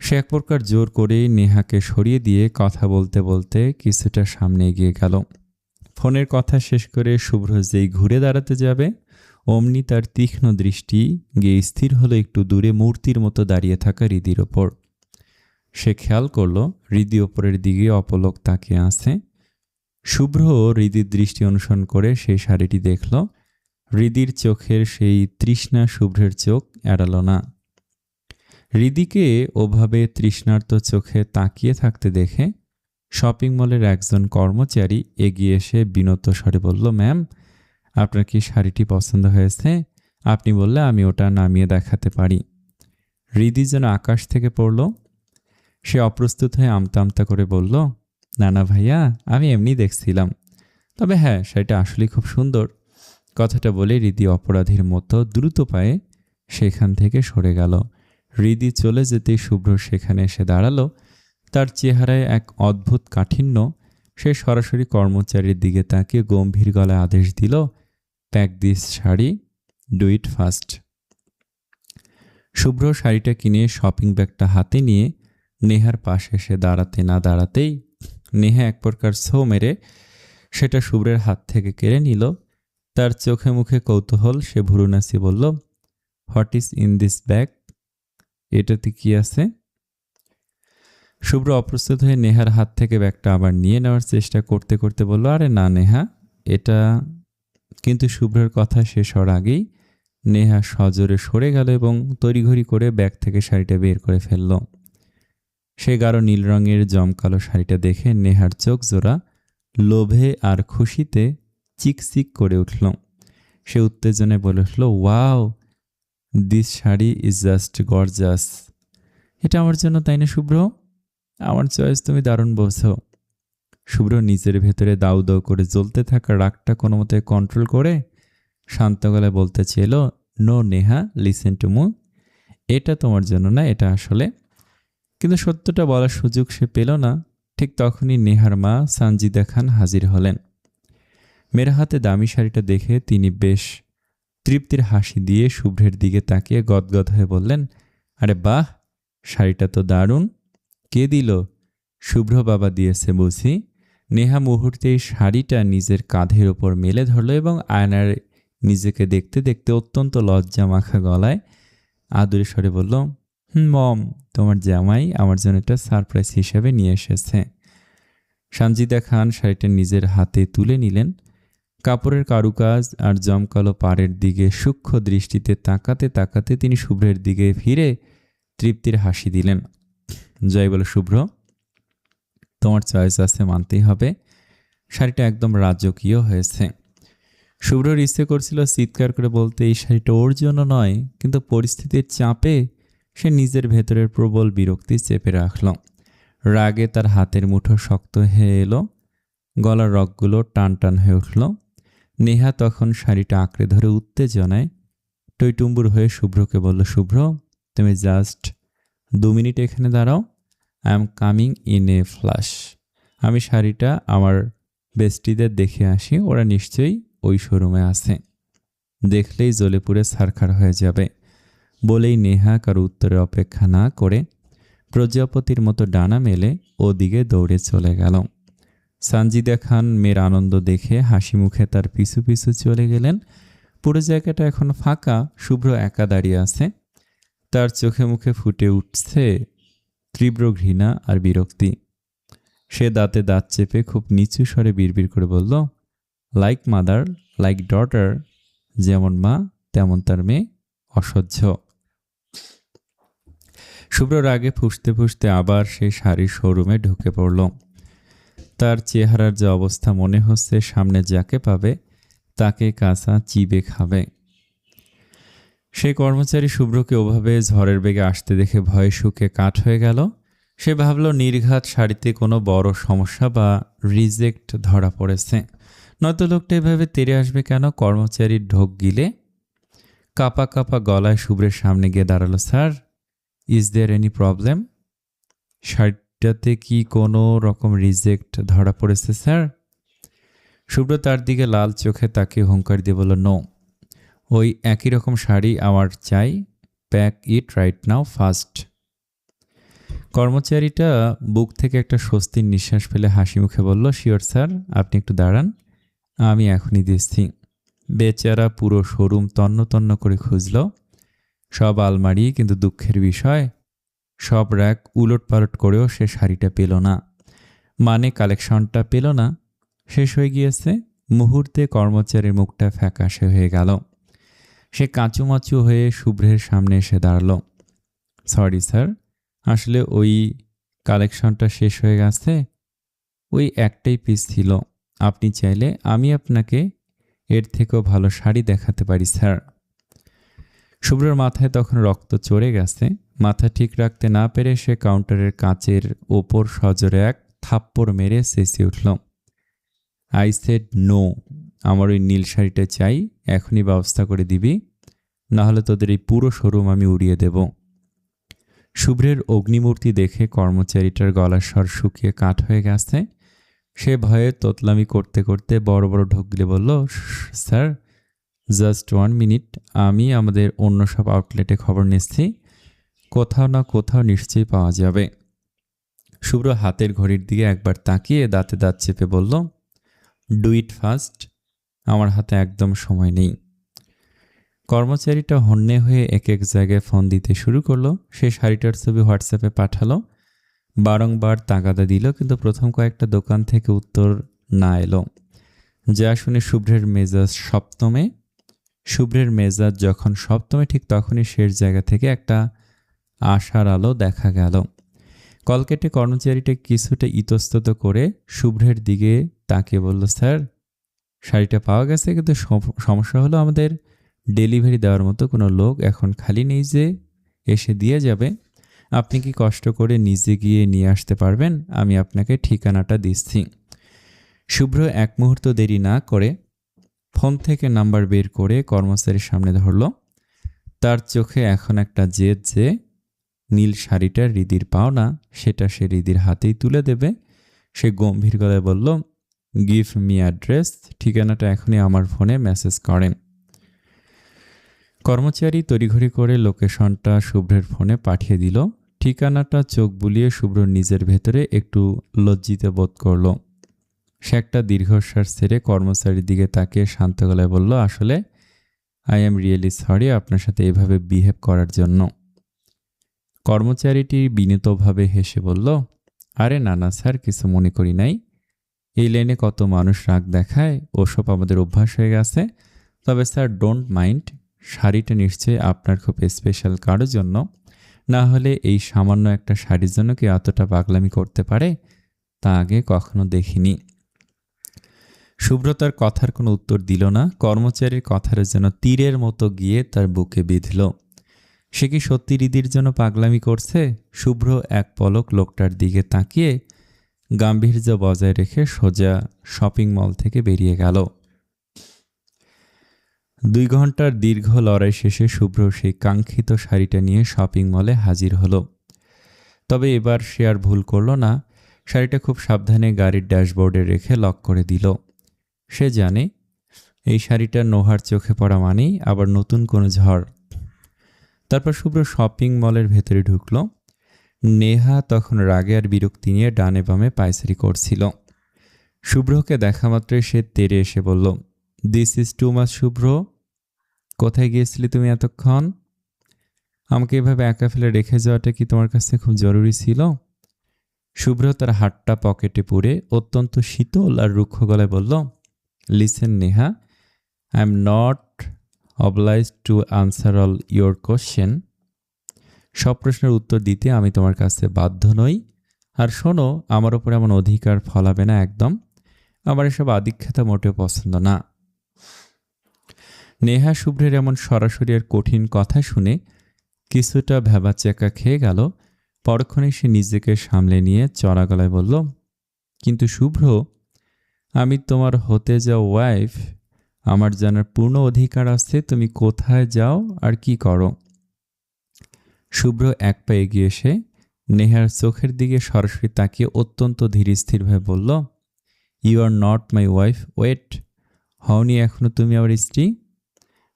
সে এক প্রকার জোর করেই নেহাকে সরিয়ে দিয়ে কথা বলতে বলতে কিছুটা সামনে এগিয়ে গেল। ফোনের কথা শেষ করে শুভ্র যেই ঘুরে দাঁড়াতে যাবে, অমনি তার তীক্ষ্ণ দৃষ্টি গিয়ে স্থির হলো একটু দূরে মূর্তির মতো দাঁড়িয়ে থাকা হৃদির ওপর। সে খেয়াল করল হৃদি ওপরের দিকে অপলক তাকিয়ে আছে। শুভ্র হৃদির দৃষ্টি অনুসরণ করে সেই শাড়িটি দেখল। হৃদির চোখের সেই তৃষ্ণা শুভ্রের চোখ এড়াল না। হৃদিকে ওভাবে তৃষ্ণার্ত চোখে তাকিয়ে থাকতে দেখে শপিং মলের একজন কর্মচারী এগিয়ে এসে বিনত স্বরে বলল, ম্যাম, আপনার কি শাড়িটি পছন্দ হয়েছে? আপনি বললে আমি ওটা নামিয়ে দেখাতে পারি। হৃদি যেন আকাশ থেকে পড়ল। সে অপ্রস্তুত হয়ে আমতা আমতা করে বলল, না না ভাইয়া, আমি এমনি দেখছিলাম, তবে হ্যাঁ, শাড়িটা আসলে খুব সুন্দর। কথাটা বলে হৃদি অপরাধীর মতো দ্রুত পায়ে সেখান থেকে সরে গেল। হৃদি চলে যেতেই শুভ্র সেখানে এসে দাঁড়ালো। তার চেহারায় এক অদ্ভুত কাঠিন্য। সে সরাসরি কর্মচারীর দিকে তাকিয়ে গম্ভীর গলায় আদেশ দিল, pack this sari, do it fast. শুভ্র শাড়িটা কিনে শপিং ব্যাগটা হাতে নিয়ে নেহার পাশে এসে দাঁড়াতে না দাঁড়াতেই নেহা এক প্রকার ছো মেরে সেটা শুভ্রের হাত থেকে কেড়ে নিল। তার চোখে মুখে কৌতূহল। সে ভুরু নাচিয়ে বলল, what is in this bag? এটাতে কি আছে? শুভ্র অপ্রস্তুত হয়ে নেহার হাত থেকে ব্যাগটা আবার নিয়ে নেওয়ার চেষ্টা করতে করতে বলল, আরে না নেহা, এটা। কিন্তু শুভ্রের কথা শেষ হওয়ার আগেই নেহা সজোরে সরে গেল এবং তড়িঘড়ি করে ব্যাগ থেকে শাড়িটা বের করে ফেলল। সে গাঢ় নীল রঙের জমকালো শাড়িটা দেখে নেহার চোখ জোড়া লোভে আর খুশিতে চিকচিক করে উঠল। সে উত্তেজনায় বলে উঠল, wow, this sari is just gorgeous. এটা আমার জন্য, তাই না শুভ্র? আমার চয়েস তুমি দারুণ বোঝো। শুভ্র নিজের ভেতরে দাউ দাউ করে জ্বলতে থাকা রাগটা কোনো মতে কন্ট্রোল করে শান্ত গলায় বলতে চেয়েল, no Neha, listen to me, এটা তোমার জন্য না, এটা আসলে। কিন্তু সত্যটা বলার সুযোগ সে পেল না। ঠিক তখনই নেহার মা সানজিদা খান হাজির হলেন। মেয়ের হাতে দামি শাড়িটা দেখে তিনি বেশ তৃপ্তির হাসি দিয়ে শুভ্রের দিকে তাকিয়ে গদগদ হয়ে বললেন, আরে বাহ, শাড়িটা তো দারুণ। কে দিল? শুভ্র বাবা দিয়েছে বুঝি। নেহা মুহূর্তেই শাড়িটা নিজের কাঁধের ওপর মেলে ধরল এবং আয়নার নিজেকে দেখতে দেখতে অত্যন্ত লজ্জা মাখা গলায় আদুরে স্বরে বলল, মম, তোমার জামাই আমার জন্য একটা সারপ্রাইজ হিসেবে নিয়ে এসেছে। সানজিদা খান শাড়িটা নিজের হাতে তুলে নিলেন। কাপড়ের কারুকাজ আর জমকালো পাড়ের দিকে সূক্ষ্ম দৃষ্টিতে তাকাতে তাকাতে তিনি শুভ্রের দিকে ফিরে তৃপ্তির হাসি দিলেন। জয় বলো শুভ্র, তোমার চয়েস আছে, মানতেই হবে। শাড়িটা একদম রাজকীয় হয়েছে। শুভ্রর ইচ্ছে করছিল চিৎকার করে বলতে এই শাড়িটা ওর জন্য নয়, কিন্তু পরিস্থিতির চাপে সে নিজের ভেতরের প্রবল বিরক্তি চেপে রাখল। রাগে তার হাতের মুঠো শক্ত হয়ে এলো, গলার রগগুলো টান টান হয়ে উঠল। নেহা তখন শাড়িটা আঁকড়ে ধরে উত্তেজনায় টইটুম্বুর হয়ে শুভ্রকে বলল, শুভ্র, তুমি জাস্ট 2 মিনিট এখানে দাঁড়াও, I am coming in a flash. আমি শাড়িটা আমার বেস্টিদের দেখে আসি, ওরা নিশ্চয়ই ওই শোরুমে আছে, দেখলেই জ্বলে পুড়ে ছারখার হয়ে যাবে। বলেই নেহা কারো উত্তরের অপেক্ষা না করে প্রজাপতির মতো ডানা মেলে ওদিকে দৌড়ে চলে গেল। সানজিদা খান মেয়ের আনন্দ দেখে হাসি মুখে তার পিছু পিছু চলে গেলেন। পুরো জায়গাটা এখন ফাঁকা, শুভ্র একা দাঁড়িয়ে আছে। তার চোখে মুখে ফুটে উঠছে তীব্র ঘৃণা আর বিরক্তি। সে দাঁতে দাঁত চেপে খুব নিচু স্বরে বিড়বিড় করে বলল, লাইক মাদার লাইক ডটার, যেমন মা তেমন তার মেয়ে, অসহ্য। শুভ্র রাগে ফুঁসতে ফুঁসতে আবার সেই শাড়ির শোরুমে ঢুকে পড়ল। তার চেহারার যে অবস্থা, মনে হচ্ছে সামনে যাকে পাবে তাকে কাঁচা চিবে খাবে। সেই কর্মচারী শুভ্রকে ওভাবে ঝড়ের বেগে আসতে দেখে ভয়ে শুকে কাঠ হয়ে গেল। সে ভাবল নির্ঘাত শাড়িতে কোনো বড় সমস্যা বা রিজেক্ট ধরা পড়েছে, নয়তো লোকটা এভাবে তেড়ে আসবে কেন। কর্মচারীর ঢোক গিলে কাপা কাপা গলায় শুভ্রের সামনে গিয়ে দাঁড়ালো, sir, is there any problem? শাড়িটাতে কি কোনো রকম রিজেক্ট ধরা পড়েছে স্যার? শুভ্র তার দিকে লাল চোখে তাকে হুঙ্কার দিয়ে বলল, নো, ওই একই রকম শাড়ি আমার চাই, pack it right now fast. কর্মচারীটা বুক থেকে একটা স্বস্তির নিঃশ্বাস ফেলে হাসি মুখে বলল, শিওর স্যার, আপনি একটু দাঁড়ান, আমি এখনই দিচ্ছি। বেচারা পুরো শোরুম তন্ন তন্ন করে খুঁজল, সব আলমারি, কিন্তু দুঃখের বিষয় সব র্যাক উলট পালট করেও সে শাড়িটা পেল না। মানে কালেকশনটা পেল না, শেষ হয়ে গিয়েছে। মুহূর্তে কর্মচারীর মুখটা ফ্যাকাশে হয়ে গেল। সে কাঁচুমাচু হয়ে শুভ্রের সামনে এসে দাঁড়ালো। সরি স্যার, আসলে ওই কালেকশনটা শেষ হয়ে গেছে, ওই একটাই পিস ছিল। আপনি চাইলে আমি আপনাকে এর থেকেও ভালো শাড়ি দেখাতে পারি স্যার। শুভ্রর মাথায় তখন রক্ত চড়ে গেছে। মাথা ঠিক রাখতে না পেরে সে কাউন্টারের কাচের ওপর সজোরে এক থাপ্পড় মেরে চেঁচিয়ে উঠল, আই সেড নো, আমার ওই নীল শাড়িটা চাই, এখনই ব্যবস্থা করে দিবি, নাহলে তোদের এই পুরো শোরুম আমি উড়িয়ে দেব। শুভ্রের অগ্নিমূর্তি দেখে কর্মচারীটার গলার স্বর শুকিয়ে কাঠ হয়ে গেছে। সে ভয়ে তোতলামি করতে করতে বড় বড় ঢোক গিলে বলল, স্যার, জাস্ট 1 মিনিট, আমি আমাদের অন্য সব আউটলেটে খবর নিচ্ছি, কোথাও না কোথাও নিশ্চয়ই পাওয়া যাবে। শুভ্র হাতের ঘড়ির দিকে একবার তাকিয়ে দাঁতে দাঁত চেপে বলল, ডু ইট ফাস্ট, আমার হাতে একদম সময় নেই। কর্মচারীটা হন্যে হয়ে এক এক জায়গায় ফোন দিতে শুরু করলো। সে শাড়িটার ছবি হোয়াটসঅ্যাপে পাঠালো, বারংবার তাগাদা দিল, কিন্তু প্রথম কয়েকটা দোকান থেকে উত্তর না এলো। যা শুনে শুভ্রের মেজাজ যখন সপ্তমে ঠিক তখনই শেষ জায়গা থেকে একটা আশার আলো দেখা গেল। কল কেটে কর্মচারীটা কিছুটা ইতস্তত করে শুভ্রের দিকে তাকিয়ে বলল, স্যার, শাড়িটা পাওয়া গেছে, কিন্তু সমস্যা হলো আমাদের ডেলিভারি দেওয়ার মতো কোনো লোক এখন খালি নেই যে এসে দিয়ে যাবে। আপনি কি কষ্ট করে নিজে গিয়ে নিয়ে আসতে পারবেন? আমি আপনাকে ঠিকানাটা দিচ্ছি। শুভ্র এক মুহূর্ত দেরি না করে ফোন থেকে নাম্বার বের করে কর্মচারীর সামনে ধরল। তার চোখে এখন একটা জেদ যে নীল শাড়িটা রিদির পাওনা, সেটা সে রিদির হাতেই তুলে দেবে। সে গম্ভীর গলায় বলল, গিভ মি অ্যাড্রেস, ঠিকানাটা এখনই আমার ফোনে মেসেজ করেন। কর্মচারী তড়িঘড়ি করে লোকেশনটা শুভ্রের ফোনে পাঠিয়ে দিল। ঠিকানাটা চোখ বুলিয়ে শুভ্র নিজের ভেতরে একটু লজ্জিত বোধ করল। সে একটা দীর্ঘশ্বাস ছেড়ে কর্মচারীর দিকে তাকিয়ে শান্ত গলায় বলল, আসলে আই এম রিয়েলি সরি আপনার সাথে এভাবে বিহেভ করার জন্য। কর্মচারীটি বিনীতভাবে হেসে বলল, আরে না না স্যার, কিছু মনে করি নাই। এই লাইনে কত মানুষ রাগ দেখায়, ওসব আমাদের অভ্যাস হয়ে গেছে। তবে স্যার, ডোন্ট মাইন্ড, শাড়িটা নিশ্চয়ই আপনার খুব স্পেশাল কারোর জন্য, না হলে এই সামান্য একটা শাড়ির জন্য কি এতটা পাগলামি করতে পারে, তা আগে কখনো দেখিনি। শুভ্র তার কথার কোনো উত্তর দিল না। কর্মচারীর কথাটা যেন তীরের মতো গিয়ে তার বুকে বিঁধল। সে কি সত্যি হৃদির জন্য পাগলামি করছে? শুভ্র এক পলক লোকটার দিকে তাকিয়ে গাম্ভীর্য বজায় রেখে সোজা শপিং মল থেকে বেরিয়ে গেল। 2 ঘন্টার দীর্ঘ লড়াই শেষে শুভ্র সেই কাঙ্ক্ষিত শাড়িটা নিয়ে শপিং মলে হাজির হলো। তবে এবার সে আর ভুল করল না। শাড়িটা খুব সাবধানে গাড়ির ড্যাশবোর্ডে রেখে লক করে দিল। সে জানে এই শাড়িটা নোহার চোখে পড়া মানেই আবার নতুন কোনো ঝড়। তারপর শুভ্র শপিং মলের ভেতরে ঢুকল। নেহা তখন রাগে আর বিরক্তি নিয়ে ডানে বামে পায়চারি করছিল। শুভ্রকে দেখা মাত্রই সে তেড়ে এসে বলল, দিস ইজ টু মাচ শুভ্র। কোথায় গিয়েছিলে তুমি এতক্ষণ? আমাকে এভাবে একা ফেলে রেখে যাওয়াটা কি তোমার কাছে খুব জরুরি ছিল? শুভ্র তার হাতটা পকেটে পুরে অত্যন্ত শীতল আর রুক্ষ গলায় বলল, listen Neha, I am not obliged to answer all your question. সব প্রশ্নের উত্তর দিতে আমি তোমার কাছে বাধ্য নই। আর শোনো, আমার ওপর এমন অধিকার ফলাবে না একদম। আমার এসব আদিক্ষেতা মোটেও পছন্দ না। নেহা শুভ্রের এমন সরাসরি আর কঠিন কথা শুনে কিছুটা ভ্যাবাচ্যাকা খেয়ে গেল। পরক্ষণে সে নিজেকে সামলে নিয়ে চড়া গলায় বলল, কিন্তু শুভ্র, আমি তোমার হতে যাও ওয়াইফ। আমার জানার পূর্ণ অধিকার আছে তুমি কোথায় যাও আর কি করো। শুভ্র এক পা এগিয়ে এসে নেহার চোখের দিকে সরাসরি তাকিয়ে অত্যন্ত ধীরস্থিরভাবে বলল, you are not my wife. Wait, হওনি এখনো তুমি আমার স্ত্রী?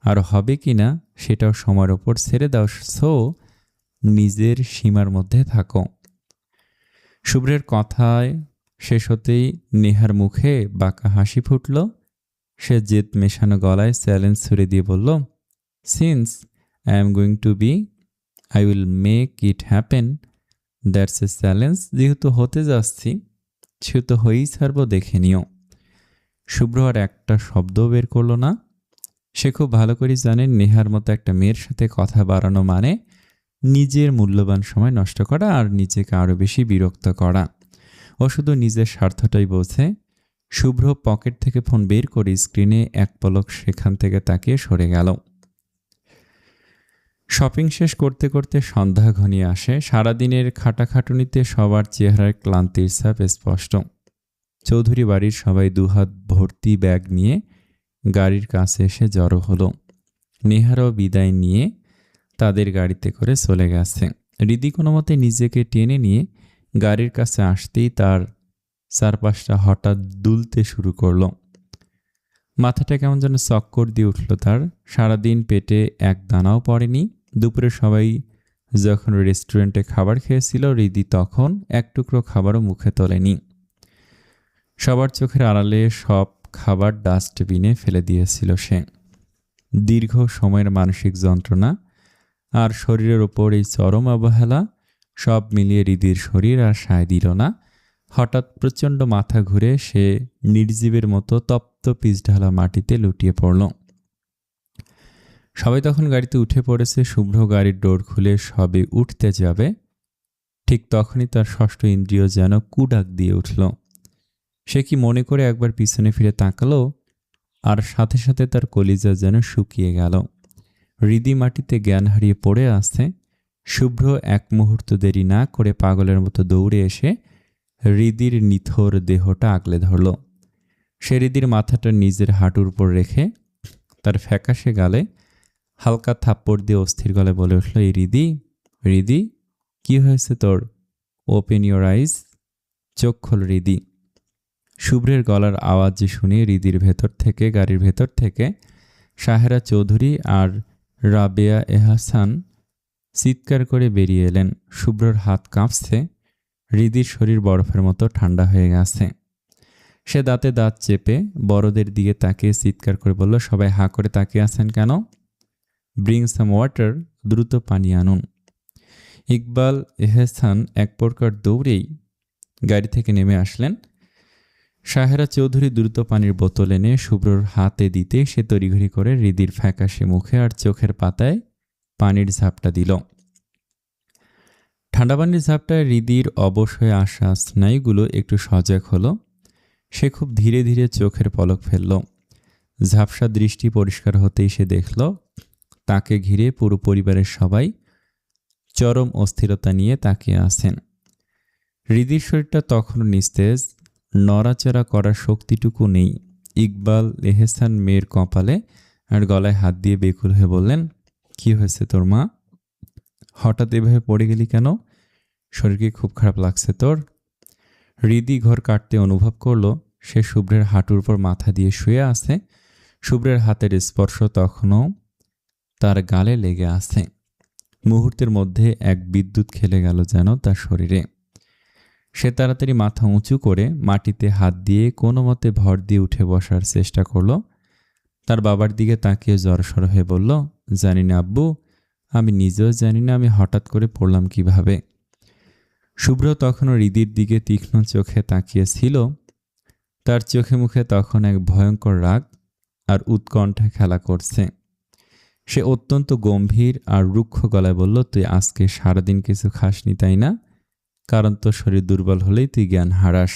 আর হবে কি না সেটাও সময়ের ওপর ছেড়ে দাও। সো নিজের সীমার মধ্যে থাকো। শুভ্রের কথায় শেষ হতেই নেহার মুখে বাঁকা হাসি ফুটল। সে জেদ মেশানো গলায় চ্যালেঞ্জ ছুড়ে দিয়ে বলল, since I am going to be, I will make it happen. That's a challenge. যেহেতু হতে যাচ্ছি সেহেতু হয়েই ছাড়বো, দেখে নিও। শুভ্র আর একটা শব্দও বের করল না। সে খুব ভালো করে জানে নেহার মতো একটা মেয়ের সাথে কথা বাড়ানো মানে নিজের মূল্যবান সময় নষ্ট করা আর নিজেকে আরও বেশি বিরক্ত করা। ও শুধু নিজের স্বার্থটাই বোঝে। শুভ্র পকেট থেকে ফোন বের করে স্ক্রিনে এক পলক সেখান থেকে তাকিয়ে সরে গেল। শপিং শেষ করতে করতে সন্ধ্যা ঘনিয়ে আসে। সারাদিনের খাটাখাটুনিতে সবার চেহারায় ক্লান্তির ছাপ স্পষ্ট। চৌধুরী বাড়ির সবাই দুহাত ভর্তি ব্যাগ নিয়ে গাড়ির কাছে এসে জড়ো হলো। নেহারও বিদায় নিয়ে তাদের গাড়িতে করে চলে গেছে। হৃদি কোনো মতে নিজেকে টেনে নিয়ে গাড়ির কাছে আসতেই তার চারপাশটা হঠাৎ দুলতে শুরু করলো। মাথাটা কেমন যেন চক্কর দিয়ে উঠল তার। সারাদিন পেটে এক দানাও পড়েনি। দুপুরে সবাই যখন রেস্টুরেন্টে খাবার খেয়েছিল, হৃদি তখন এক টুকরো খাবারও মুখে তোলেনি। সবার চোখের আড়ালে সব খাবার ডাস্টবিনে ফেলে দিয়েছিল সে। দীর্ঘ সময়ের মানসিক যন্ত্রণা আর শরীরের ওপর এই চরম অবহেলা সব মিলিয়ে হৃদির শরীর আর সায় দিল না। হঠাৎ প্রচণ্ড মাথা ঘুরে সে নির্জীবের মতো তপ্ত পিচঢালা মাটিতে লুটিয়ে পড়ল। সবাই তখন গাড়িতে উঠে পড়েছে। শুভ্র গাড়ির ডোর খুলে সবে উঠতে যাবে, ঠিক তখনই তার ষষ্ঠ ইন্দ্রিয় যেন কুডাক দিয়ে উঠল। সে কি মনে করে একবার পিছনে ফিরে তাকালো, আর সাথে সাথে তার কলিজা যেন শুকিয়ে গেল। হৃদি মাটিতে জ্ঞান হারিয়ে পড়ে আছে। শুভ্র এক মুহূর্ত দেরি না করে পাগলের মতো দৌড়ে এসে হৃদির নিথর দেহটা আগলে ধরল। সে হৃদির মাথাটা নিজের হাঁটুর উপর রেখে তার ফ্যাকাশে গালে হালকা থাপ্পড় দিয়ে অস্থির গলায় বলে উঠল, এই হৃদি, হৃদি, কি হয়েছে তোর? ওপেন ইয়োর আইজ, চোখ খোল হৃদি। শুভ্রের গলার আওয়াজ শুনে হৃদির ভেতর থেকে, গাড়ির ভেতর থেকে সাহেরা চৌধুরী আর রাবেয়া এহসান চিৎকার করে বেরিয়ে এলেন। শুভ্রর হাত কাঁপছে। হৃদির শরীর বরফের মতো ঠান্ডা হয়ে গেছে। সে দাঁতে দাঁত চেপে বড়দের দিকে তাকিয়ে চিৎকার করে বলল, সবাই হাঁ করে তাকিয়ে আছেন কেন? ব্রিং সাম ওয়াটার, দ্রুত পানি আনুন। ইকবাল এহসান এক প্রকার দৌড়েই গাড়ি থেকে নেমে আসলেন। সাহেরা চৌধুরী দ্রুত পানির বোতল এনে শুভ্রর হাতে দিতে সে তড়িঘড়ি করে হৃদির ফ্যাকাশে মুখে আর চোখের পাতায় পানির ঝাপটা দিল। ঠান্ডা পানির ঝাপটায় হৃদির অবশ হয়ে আসা স্নায়ুগুলো একটু সজাগ হলো। সে খুব ধীরে ধীরে চোখের পলক ফেলল। ঝাপসা দৃষ্টি পরিষ্কার হতেই সে দেখল তাকে ঘিরে পুরো পরিবারের সবাই চরম অস্থিরতা নিয়ে তাকিয়ে আছেন। হৃদির শরীরটা তখনও নিস্তেজ, নড়াচড়া করার শক্তিটুকু নেই। ইকবাল এহসান মেয়ের কপালে আর গলায় হাত দিয়ে বেকুল হয়ে বললেন, কি হয়েছে তোর মা? হঠাৎ এভাবে পড়ে গেলি কেন? শরীর কি খুব খারাপ লাগছে তোর? হৃদি ঘর কাটতে অনুভব করল সে শুভ্রের হাঁটুর উপর মাথা দিয়ে শুয়ে আছে। শুভ্রের হাতের স্পর্শ তখনও তার গালে লেগে আছে। মুহূর্তের মধ্যে এক বিদ্যুৎ খেলে গেল যেন তার শরীরে। সে তাড়াতাড়ি মাথা উঁচু করে মাটিতে হাত দিয়ে কোনো মতে ভর দিয়ে উঠে বসার চেষ্টা করল। তার বাবার দিকে তাকিয়ে জড়সড় হয়ে বলল, জানি না আব্বু, আমি নিজেও জানি না আমি হঠাৎ করে পড়লাম কিভাবে। শুভ্র তখনও হৃদির দিকে তীক্ষ্ণ চোখে তাকিয়েছিল। তার চোখে মুখে তখন এক ভয়ঙ্কর রাগ আর উৎকণ্ঠা খেলা করছে। সে অত্যন্ত গম্ভীর আর রুক্ষ গলায় বলল, তুই আজকে সারাদিন কিছু খাসনি তাই না? কারণ তোর শরীর দুর্বল হলেই তুই জ্ঞান হারাস।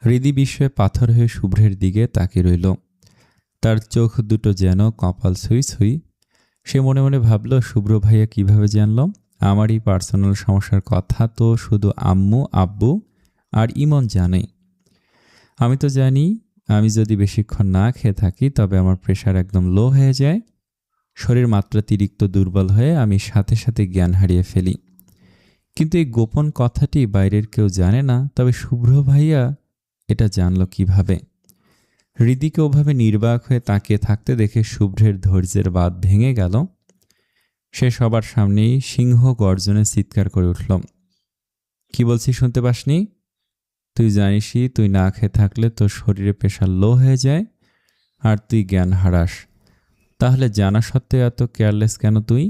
হৃদি বিস্ময়ে পাথর হয়ে শুভ্রের দিকে তাকিয়ে রইল। তার চোখ দুটো যেন কপাল ছুঁই ছুঁই। সে মনে মনে ভাবল, শুভ্র ভাইয়া কিভাবে জানল আমার এই পার্সোনাল সমস্যার কথা? তো শুধু আম্মু, আব্বু আর ইমন জানে। আমি তো জানি আমি যদি বেশিক্ষণ না খেয়ে থাকি তবে আমার প্রেশার একদম লো হয়ে যায়, শরীর মাত্রাতিরিক্ত দুর্বল হয়ে আমি সাথে সাথে জ্ঞান হারিয়ে ফেলি। কিন্তু এই গোপন কথাটি বাইরের কেউ জানে না। তবে শুভ্র ভাইয়া এটা জানলো কিভাবে? হৃদিকে ওভাবে নির্বাক হয়ে তাকিয়ে থাকতে দেখে শুভ্রের ধৈর্যের বাঁধ ভেঙে গেল। সে সবার সামনেই সিংহ গর্জনে চিৎকার করে উঠল, কি বলছি শুনতে পাসনি? তুই জানিসই তুই না খেয়ে থাকলে তোর শরীরে প্রেশার লো হয়ে যায় আর তুই জ্ঞান হারাস। তাহলে জানা সত্ত্বেও এত কেয়ারলেস কেন তুই?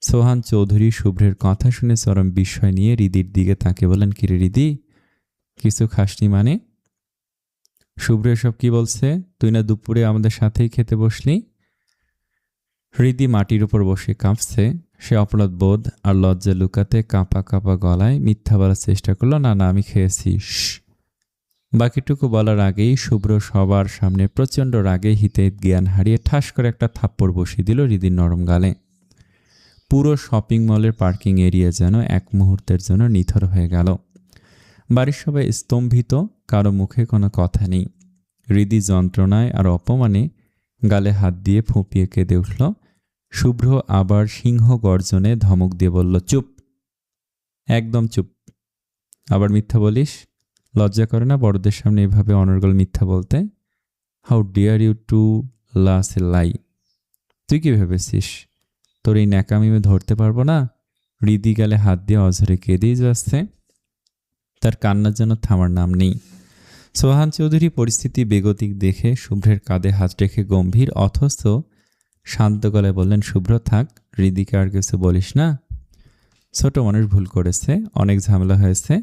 সোহান চৌধুরী শুভ্রের কথা শুনে চরম বিস্ময় নিয়ে হৃদির দিকে তাকে বলেন, কিরে হৃদি, কিছু খাসনি মানে? শুভ্র এসব কি বলছে? তুই না দুপুরে আমাদের সাথেই খেতে বসলি? হৃদি মাটির উপর বসে কাঁপছে। সে অপরাধ বোধ আর লজ্জা লুকাতে কাঁপা কাঁপা গলায় মিথ্যা বলার চেষ্টা করলো, না না আমি খেয়েছি। বাকিটুকু বলার আগেই শুভ্র সবার সামনে প্রচণ্ড রাগে হিতে জ্ঞান হারিয়ে ঠাস করে একটা থাপ্পড় বসিয়ে দিল হৃদির নরম গালে। পুরো শপিং মলের পার্কিং এরিয়া যেন এক মুহূর্তের জন্য নিথর হয়ে গেল। বাড়ির সবাই স্তম্ভিত, কারো মুখে কোনো কথা নেই। হৃদি যন্ত্রণায় আর অপমানে গালে হাত দিয়ে ফুঁপিয়ে কেঁদে উঠল। শুভ্র আবার সিংহ গর্জনে ধমক দিয়ে বলল, চুপ, একদম চুপ। আবার মিথ্যা বলিস? লজ্জা করে না বড়দের সামনে এভাবে অনর্গল মিথ্যা বলতে? হাউ ডিয়ার ইউ টু লাস এ লাই? তুই কি ভেবেছিস তোর এই ন্যাকামি আমি ধরতে পারবো না? হৃদি গালে হাত দিয়ে অঝরে কেঁদেই যাচ্ছে। তার কান্নার যেন থামার নাম নেই। সোহান চৌধুরী পরিস্থিতি বেগতিক দেখে শুভ্রের কাঁধে হাত রেখে গম্ভীর অথচ শান্ত গলায় বললেন, শুভ্র থাক, হৃদিকে আর কিছু বলিস না। ছোট মানুষ ভুল করেছে, অনেক ঝামেলা হয়েছে,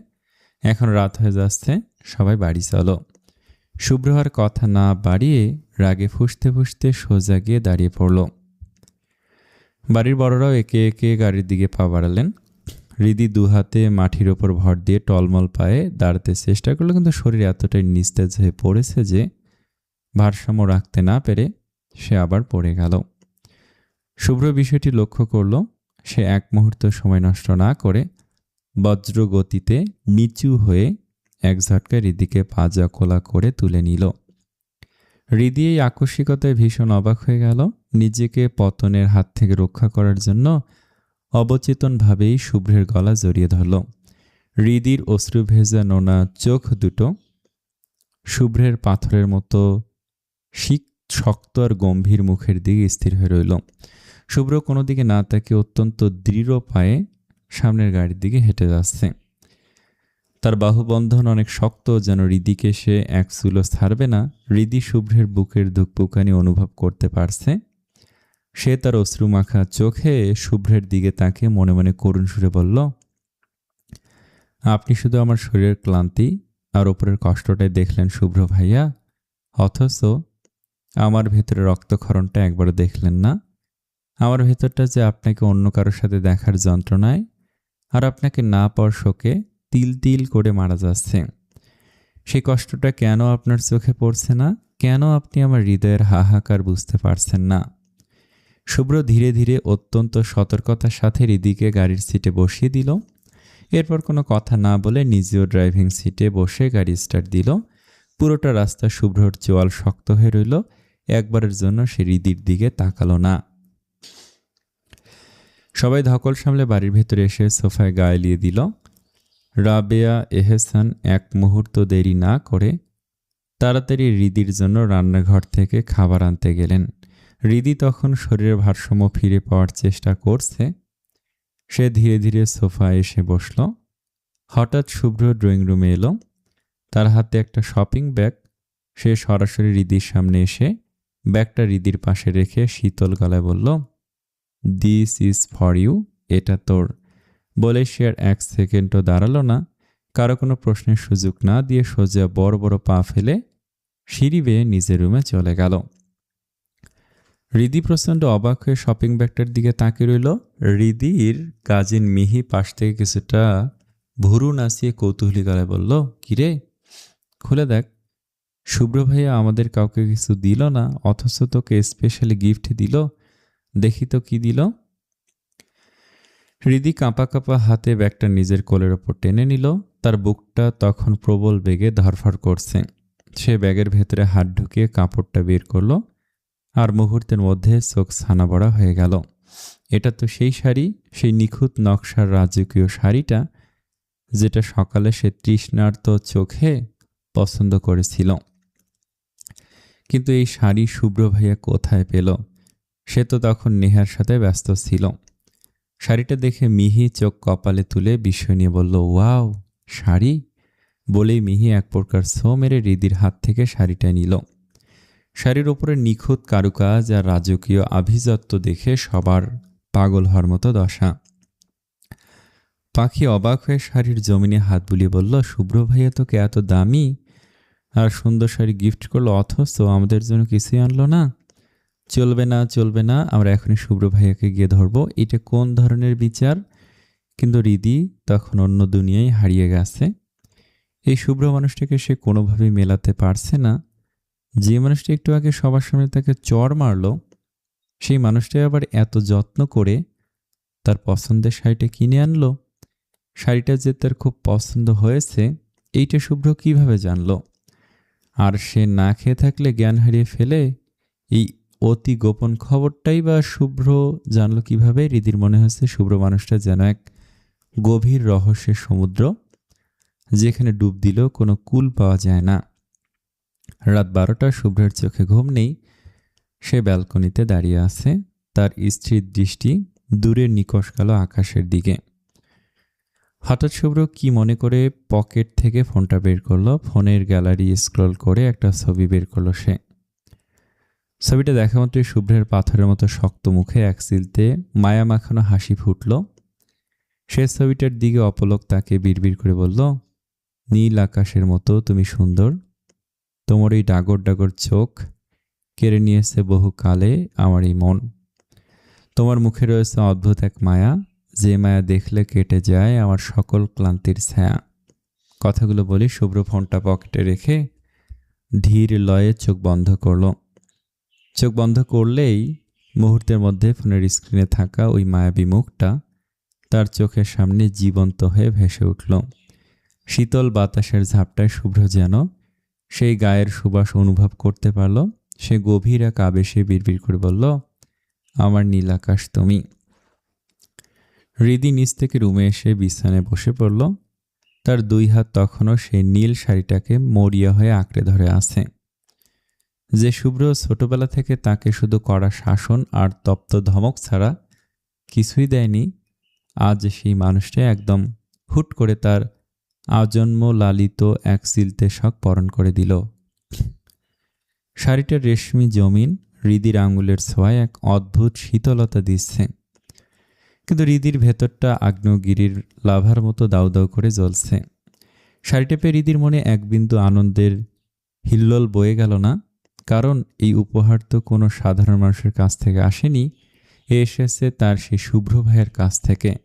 এখন রাত হয়ে যাচ্ছে, সবাই বাড়ি চলো। শুভ্র আর কথা না বাড়িয়ে রাগে ফুঁসতে ফুঁসতে সোজা গিয়ে দাঁড়িয়ে পড়ল। বাড়ির বড়রাও একে একে গাড়ির দিকে পা বাড়ালেন। হৃদি দুহাতে মাটির ওপর ভর দিয়ে টলমল পায়ে দাঁড়াতে চেষ্টা করলো, কিন্তু শরীর এতটাই নিস্তেজ হয়ে পড়েছে যে ভারসাম্য রাখতে না পেরে সে আবার পড়ে গেল। শুভ্র বিষয়টি লক্ষ্য করল। সে এক মুহূর্ত সময় নষ্ট না করে বজ্র গতিতে নিচু হয়ে এক ঝটকায় হৃদিকে পাজা কোলা করে তুলে নিল। হৃদি এই আকস্মিকতায় ভীষণ অবাক হয়ে গেল। নিজেকে পতনের হাত থেকে রক্ষা করার জন্য অবচেতনভাবেই শুভ্রের গলা জড়িয়ে ধরল। হৃদির অশ্রুভেজা নোনা চোখ দুটো শুভ্রের পাথরের মতো শক্ত আর গম্ভীর মুখের দিকে স্থির হয়ে রইল। শুভ্র কোনো দিকে না তাকিয়ে অত্যন্ত দৃঢ় পায়ে সামনের গাড়ির দিকে হেঁটে যাচ্ছে। তার বাহুবন্ধন অনেক শক্ত, যেন হৃদিকে সে এক চুলো ছাড়বে না। হৃদি শুভ্রের বুকের ধুকপুকানি অনুভব করতে পারছে। সে তার অশ্রুমাখা চোখে শুভ্রের দিকে তাকিয়ে মনে মনে করুণ সুরে বলল, আপনি শুধু আমার শরীরের ক্লান্তি আর ওপরের কষ্টটাই দেখলেন শুভ্র ভাইয়া, অথচ আমার ভেতরে রক্তক্ষরণটা একবারও দেখলেন না। আমার ভেতরটা যে আপনাকে অন্য কারোর সাথে দেখার যন্ত্রণায় আর আপনাকে না পাওয়ার শোকে তিল তিল করে মারা যাচ্ছে। সেই কষ্টটা কেন আপনার চোখে পড়ছে না? কেন আপনি আমার হৃদয়ের হাহাকার বুঝতে পারছেন না? শুভ্র ধীরে ধীরে অত্যন্ত সতর্কতার সাথে রিদিকে গাড়ির সিটে বসিয়ে দিল। এরপর কোনো কথা না বলে নিজেও ড্রাইভিং সিটে বসে গাড়ি স্টার্ট দিল। পুরোটা রাস্তা শুভ্রর চোয়াল শক্ত হয়ে রইল। একবারের জন্য সে রিদির দিকে তাকালো না। সবাই ধকল সামলে বাড়ির ভেতরে এসে সোফায় গা এলিয়ে দিল। রাবেয়া এহসান এক মুহূর্ত দেরি না করে তাড়াতাড়ি রিদির জন্য রান্নাঘর থেকে খাবার আনতে গেলেন। রিদি তখন শরীরের ভারসাম্য ফিরে পাওয়ার চেষ্টা করছে। সে ধীরে ধীরে সোফায় এসে বসল। হঠাৎ শুভ্র ড্রয়িং রুমে এলো। তার হাতে একটা শপিং ব্যাগ। সে সরাসরি রিদির সামনে এসে ব্যাগটা রিদির পাশে রেখে শীতল গলায় বলল, দিস ইজ ফর ইউ, এটা তোর। বলে সে আর এক সেকেন্ডও দাঁড়ালো না। কারো কোনো প্রশ্নের সুযোগ না দিয়ে সোজা বড় বড় পা ফেলে সিঁড়ি বেয়ে নিজের রুমে চলে গেল। রিদি প্রচণ্ড অবাক হয়ে শপিং ব্যাগটার দিকে তাকিয়ে রইল। রিদির কাজিন মিহি পাশ থেকে কিছুটা ভুরু নাচিয়ে কৌতূহলী গলায় বলল, কিরে, খুলে দেখ। শুভ্র ভাইয়া আমাদের কাউকে কিছু দিল না, অথচ তোকে স্পেশালি গিফট দিল। দেখি তো কি দিল। রিদি কাঁপা কাঁপা হাতে ব্যাগটা নিজের কোলের ওপর টেনে নিল। তার বুকটা তখন প্রবল বেগে ধরফর করছে। সে ব্যাগের ভেতরে হাত ঢুকিয়ে কাপড়টা বের করলো। আর মুহূর্তের মধ্যে চোখ ছানাবড়া হয়ে গেল। এটা তো সেই শাড়ি, সেই নিখুঁত নকশার রাজকীয় শাড়িটা যেটা সকালে সে তৃষ্ণার্ত চোখে পছন্দ করেছিল। কিন্তু এই শাড়ি শুভ্র ভাইয়া কোথায় পেল? সে তো তখন নেহার সাথে ব্যস্ত ছিল। শাড়িটা দেখে মিহি চোখ কপালে তুলে বিস্ময় নিয়ে বলল, ওয়াও, শাড়ি! বলেই মিহি এক প্রকার ছো মেরে রিদির হাত থেকে শাড়িটা নিল। শাড়ির ওপরে নিখুঁত কারুকাজ আর রাজকীয় আভিজাত্য দেখে সবার পাগল হওয়ার মতো দশা। পাখি অবাক হয়ে শাড়ির জমিনে হাত বুলিয়ে বলল, শুভ্র ভাইয়া তোকে এত দামি আর সুন্দর শাড়ি গিফট করলো, অথচ আমাদের জন্য কিছুই আনলো না। চলবে না, চলবে না, আমরা এখনই শুভ্র ভাইয়াকে গিয়ে ধরবো। এটা কোন ধরনের বিচার? কিন্তু রিদি তখন অন্য দুনিয়ায় হারিয়ে গেছে। এই শুভ্র মানুষটাকে সে কোনোভাবেই মেলাতে পারছে না। যে মানুষটা একটু আগে সবার সামনে তাকে চড় মারল, সেই মানুষটাই আবার এত যত্ন করে তার পছন্দের শাড়িটা কিনে আনলো। শাড়িটা যে তার খুব পছন্দ হয়েছে এইটা শুভ্র কিভাবে জানলো? আর সে না খেয়ে থাকলে জ্ঞান হারিয়ে ফেলে এই অতি গোপন খবরটাই বা শুভ্র জানলো কিভাবে? রিদির মনে হচ্ছে শুভ্র মানুষটা যেন এক গভীর রহস্যের সমুদ্র, যেখানে ডুব দিলেও কোনো কূল পাওয়া যায় না। রাত 12টা, শুভ্রের চোখে ঘুম নেই। সে ব্যালকনিতে দাঁড়িয়ে আছে। তার স্ত্রীর দৃষ্টি দূরের নিকষ কালো আকাশের দিকে। হঠাৎ শুভ্র কি মনে করে পকেট থেকে ফোনটা বের করলো। ফোনের গ্যালারি স্ক্রল করে একটা ছবি বের করলো সে। ছবিটা দেখা মাত্রই শুভ্রের পাথরের মতো শক্ত মুখে এক চিলতে মায়া মাখানো হাসি ফুটল। সে ছবিটার দিকে অপলক তাকে বিড়বিড় করে বলল, নীল আকাশের মতো তুমি সুন্দর। তোমার এই ডাগর ডাগর চোখ কেড়ে নিয়েছে বহু কালে আমার এই মন। তোমার মুখে রয়েছে অদ্ভুত এক মায়া, যে মায়া দেখলে কেটে যায় আমার সকল ক্লান্তির ছায়া। কথাগুলো বলি শুভ্র ফোনটা পকেটে রেখে ধীর লয়ে চোখ বন্ধ করল। চোখ বন্ধ করলেই মুহূর্তের মধ্যে ফোনের স্ক্রিনে থাকা ওই মায়াবী মুখটা তার চোখের সামনে জীবন্ত হয়ে ভেসে উঠল। শীতল বাতাসের ঝাপটায় শুভ্র যেন সেই গায়ের সুবাস অনুভব করতে পারল। সে গভীর এক আবেশে বিড়বিড় করে বলল, আমার নীল আকাশ তুমি। রিদি নিচ থেকে রুমে এসে বিছানায় বসে পড়ল। তার দুই হাত তখনও সেই নীল শাড়িটাকে মরিয়া হয়ে আঁকড়ে ধরে আছে। যে শুভ্র ছোটবেলা থেকে তাকে শুধু কড়া শাসন আর তপ্ত ধমক ছাড়া কিছুই দেয়নি, আজ সেই মানুষটা একদম হুট করে তার আজন্ম লালিত এক চিলতে শখ পরণ করে দিল। শাড়িটার রেশমি জমিন রিদির আঙুলের ছোঁয়ায় এক অদ্ভুত শীতলতা দিচ্ছে। কিন্তু রিদির ভেতরটা আগ্নেয়গিরির লাভার মতো দাউ দাউ করে জ্বলছে। শাড়িটা পেয়ে রিদির মনে এক বিন্দু আনন্দের হিল্লোল বয়ে গেল না। কারণ এই উপহার তো কোনো সাধারণ মানুষের কাছ থেকে আসেনি, এসেছে তার সেই শুভ্র ভাইয়ের কাছ থেকে,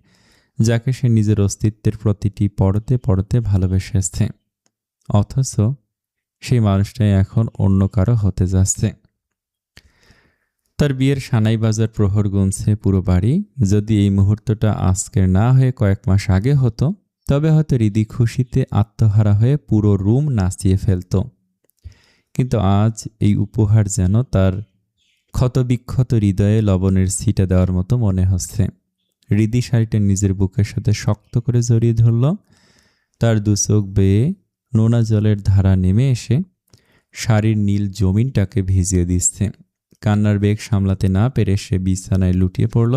যাকে সে নিজের অস্তিত্বের প্রতিটি পরতে পরতে ভালোবেসেছে। অথচ সেই মানুষটাই এখন অন্য কারো হতে যাচ্ছে। তার বিয়ের সানাই বাজার প্রহর গুনছে পুরো বাড়ি। যদি এই মুহূর্তটা আজকের না হয়ে কয়েক মাস আগে হতো, তবে হয়তো হৃদি খুশিতে আত্মহারা হয়ে পুরো রুম নাচিয়ে ফেলত। কিন্তু আজ এই উপহার যেন তার ক্ষতবিক্ষত হৃদয়ে লবণের ছিটা দেওয়ার মতো মনে হচ্ছে। হৃদি শাড়িটা নিজের বুকের সাথে শক্ত করে জড়িয়ে ধরল। তার দু চোখ বেয়ে নোনা জলের ধারা নেমে এসে শাড়ির নীল জমিনটাকে ভিজিয়ে দিচ্ছে। কান্নার বেগ সামলাতে না পেরে সে বিছানায় লুটিয়ে পড়ল।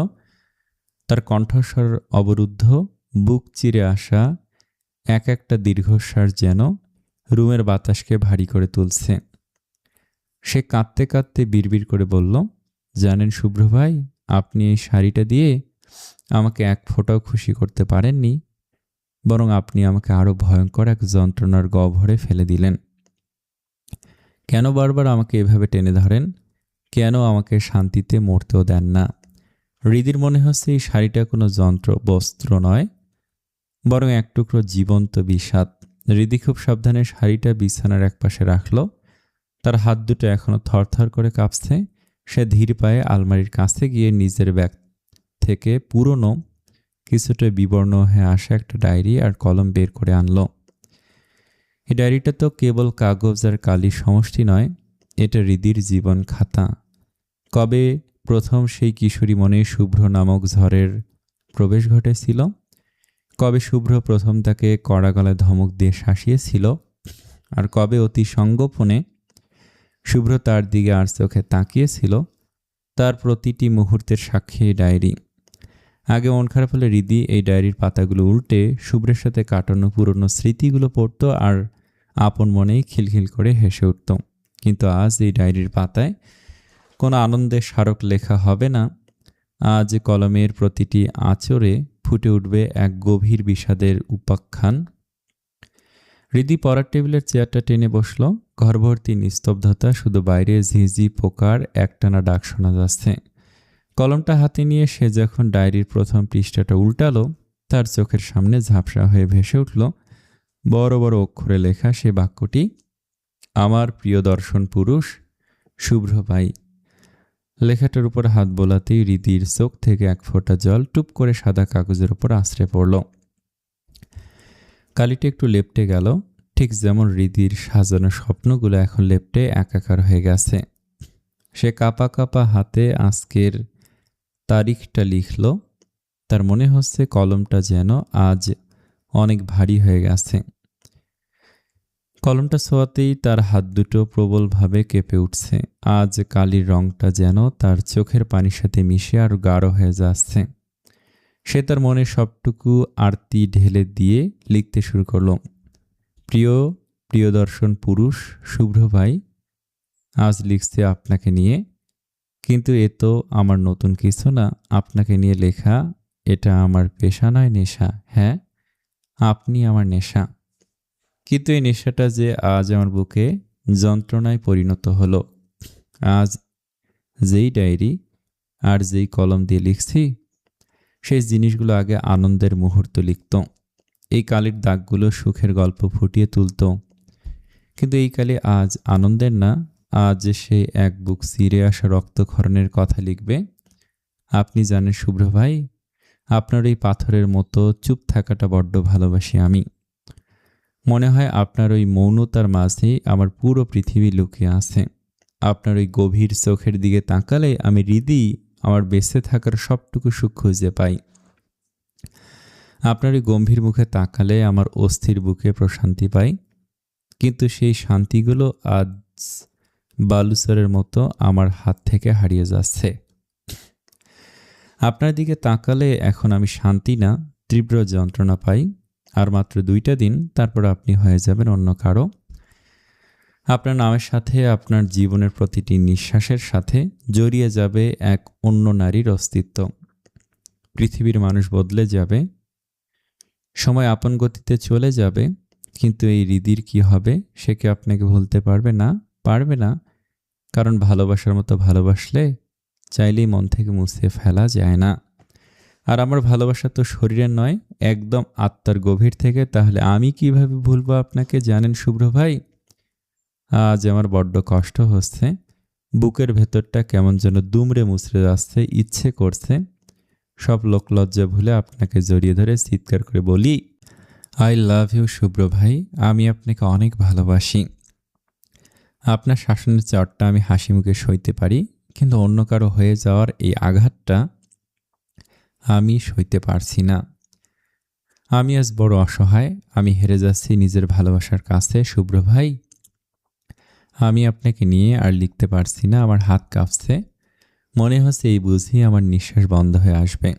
তার কণ্ঠস্বর অবরুদ্ধ, বুক চিরে আসা এক একটা দীর্ঘশ্বাস যেন রুমের বাতাসকে ভারী করে তুলছে। সে কাঁদতে কাঁদতে বিড়বিড় করে বলল, জানেন শুভ্র ভাই, আপনি এই শাড়িটা দিয়ে আমাকে এক ফোঁটাও খুশি করতে পারেননি, বরং আপনি আমাকে আরও ভয়ঙ্কর এক যন্ত্রণার গহ্বরে ফেলে দিলেন। কেন বারবার আমাকে এভাবে টেনে ধরেন? কেন আমাকে শান্তিতে মরতেও দেন না? হৃদির মনে হচ্ছে এই শাড়িটা কোনো যন্ত্র বস্ত্র নয়, বরং এক টুকরো জীবন্ত বিষাদ। হৃদি খুব সাবধানে শাড়িটা বিছানার একপাশে রাখল। তার হাত দুটো এখনো থরথর করে কাঁপছে। সে ধীর পায়ে আলমারির কাছে গিয়ে নিজের ব্যাগ থেকে পুরনো, কিছুটা বিবর্ণ হয়ে আসা একটা ডায়েরি আর কলম বের করে আনলো। এই ডায়েরিটা তো কেবল কাগজ আর কালির সমষ্টি নয়, এটা হৃদির জীবন খাতা। কবে প্রথম সেই কিশোরী মনে শুভ্র নামক ঝড়ের প্রবেশ ঘটেছিল, কবে শুভ্র প্রথম তাকে কড়া গলায় ধমক দিয়ে শাসিয়েছিল, আর কবে অতি সঙ্গোপনে শুভ্র তার দিকে আর চোখে তাকিয়েছিল, তার প্রতিটি মুহূর্তের সাক্ষী এই ডায়েরি। আগে মন খারাপ হলে হৃদি এই ডায়েরির পাতাগুলো উল্টে শুভ্রের সাথে কাটানো পুরনো স্মৃতিগুলো পড়তো আর আপন মনেই খিলখিল করে হেসে উঠত। কিন্তু আজ এই ডায়েরির পাতায় কোনো আনন্দের স্মারক লেখা হবে না। আজ কলমের প্রতিটি আঁচড়ে ফুটে উঠবে এক গভীর বিষাদের উপাখ্যান। হৃদি পড়ার টেবিলের চেয়ারটা টেনে বসল। ঘরভর্তি নিস্তব্ধতা, শুধু বাইরে ঝিঝি পোকার একটানা ডাক শোনা যাচ্ছে। কলমটা হাতে নিয়ে সে যখন ডায়েরির প্রথম পৃষ্ঠাটা উল্টালো, তার চোখের সামনে ঝাপসা হয়ে ভেসে উঠল বড় বড় অক্ষরে লেখা সে বাক্যটি, আমার প্রিয় দর্শন পুরুষ শুভ্র ভাই। লেখাটার উপর হাত বোলাতেই হৃদির চোখ থেকে এক ফোঁটা জল টুপ করে সাদা কাগজের উপর আছড়ে পড়ল। কালিটা একটু লেপ্টে গেল, ঠিক যেমন হৃদির সাজানো স্বপ্নগুলো এখন লেপ্টে একাকার হয়ে গেছে। সে কাঁপা কাঁপা হাতে আজকের তারিখটা লিখল। তার মনে হচ্ছে কলমটা যেন আজ অনেক ভারী হয়ে গেছে। কলমটা ছোঁয়াতেই তার হাত দুটো প্রবলভাবে কেঁপে উঠছে। আজ কালির রংটা যেন তার চোখের পানির সাথে মিশে আর গাঢ় হয়ে যাচ্ছে। সে তার মনে সবটুকু আরতি ঢেলে দিয়ে লিখতে শুরু করল, প্রিয় প্রিয়দর্শন পুরুষ শুভ্র ভাই, আজ লিখছে আপনাকে নিয়ে। কিন্তু এ তো আমার নতুন কিছু না। আপনাকে নিয়ে লেখা এটা আমার পেশা নয়, নেশা। হ্যাঁ, আপনি আমার নেশা। কিন্তু এই নেশাটা যে আজ আমার বুকে যন্ত্রণায় পরিণত হলো। আজ যেই ডায়েরি আর যেই কলম দিয়ে লিখছি, সেই জিনিসগুলো আগে আনন্দের মুহূর্ত লিখত। এই কালির দাগগুলো সুখের গল্প ফুটিয়ে তুলত। কিন্তু এই কালি আজ আনন্দের না, আজ সে এক বুক চিরে আসা রক্তক্ষরণের কথা লিখবে। আপনি জানেন শুভ্র ভাই, আপনার এই পাথরের মতো চুপ থাকাটা বড্ড ভালোবাসি আমি। মনে হয় আপনার ওই মৌনতার মাঝেই আমার পুরো পৃথিবী লুকিয়ে আছে। আপনার ওই গভীর চোখের দিকে তাকালে আমি হৃদি আমার বেঁচে থাকার সবটুকু সুখ খুঁজে পাই। আপনার ওই গম্ভীর মুখে তাকালে আমার অস্থির বুকে প্রশান্তি পাই। কিন্তু সেই শান্তিগুলো আজ বালুচরের মতো আমার হাত থেকে হারিয়ে যাচ্ছে। আপনার দিকে তাকালে এখন আমি শান্তি না, তীব্র যন্ত্রণা পাই। আর মাত্র 2টা দিন, তারপর আপনি হয়ে যাবেন অন্য কারো। আপনার নামের সাথে, আপনার জীবনের প্রতিটি নিঃশ্বাসের সাথে জড়িয়ে যাবে এক অন্য নারীর অস্তিত্ব। পৃথিবীর মানুষ বদলে যাবে, সময় আপন গতিতে চলে যাবে, কিন্তু এই হৃদির কি হবে? সে কি আপনাকে ভুলতে পারবে না? পারবে না, কারণ ভালোবাসার মতো ভালোবাসলে চাইলেই মন থেকে মুছে ফেলা যায় না। আর আমার ভালোবাসা তো শরীরের নয়, একদম আত্মার গভীর থেকে। তাহলে আমি কিভাবে ভুলবো আপনাকে জানেন শুভ্র ভাই? আজ আমার বড্ড কষ্ট হচ্ছে। বুকের ভেতরটা কেমন যেন দুমড়ে মুচড়ে যাচ্ছে, ইচ্ছে করছে সব লোকলজ্জা ভুলে আপনাকে জড়িয়ে ধরে চিৎকার করে বলি, আই লাভ ইউ শুভ্র ভাই, আমি আপনাকে অনেক ভালোবাসি। আপনার শাসনের চটটা আমি হাসি মুখে সইতে পারি, কিন্তু অন্য কারো হয়ে যাওয়ার এই আঘাতটা আমি সইতে পারছি না। আমি আজ বড় অসহায়, আমি হেরে যাচ্ছি নিজের ভালোবাসার কাছে শুভ্র ভাই। আমি আপনাকে নিয়ে আর লিখতে পারছি না, আমার হাত কাঁপছে, মনে হচ্ছে এই বুঝি আমার নিঃশ্বাস বন্ধ হয়ে আসবে।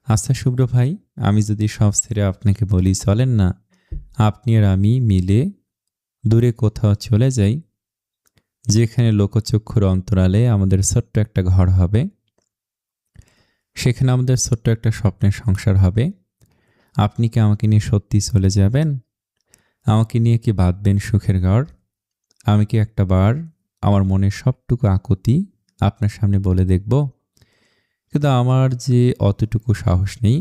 আচ্ছা শুভ্র ভাই, আমি যদি সব ছেড়ে আপনাকে বলি চলেন না, আপনি আর আমি মিলে দূরে কোথাও চলে যাই, যেখানে লোকচক্ষুর অন্তরালে আমাদের ছোট্ট একটা ঘর হবে, সেখানে আমাদের ছোট্ট একটা স্বপ্নের সংসার হবে। আপনি কি আমাকে নিয়ে সত্যি চলে যাবেন? আমাকে নিয়ে কি বাঁধবেন সুখের ঘর? আমি কি একটা বার আমার মনের সবটুকু আকুতি আপনার সামনে বলে দেখব? কিন্তু আমার যে অতটুকু সাহস নেই।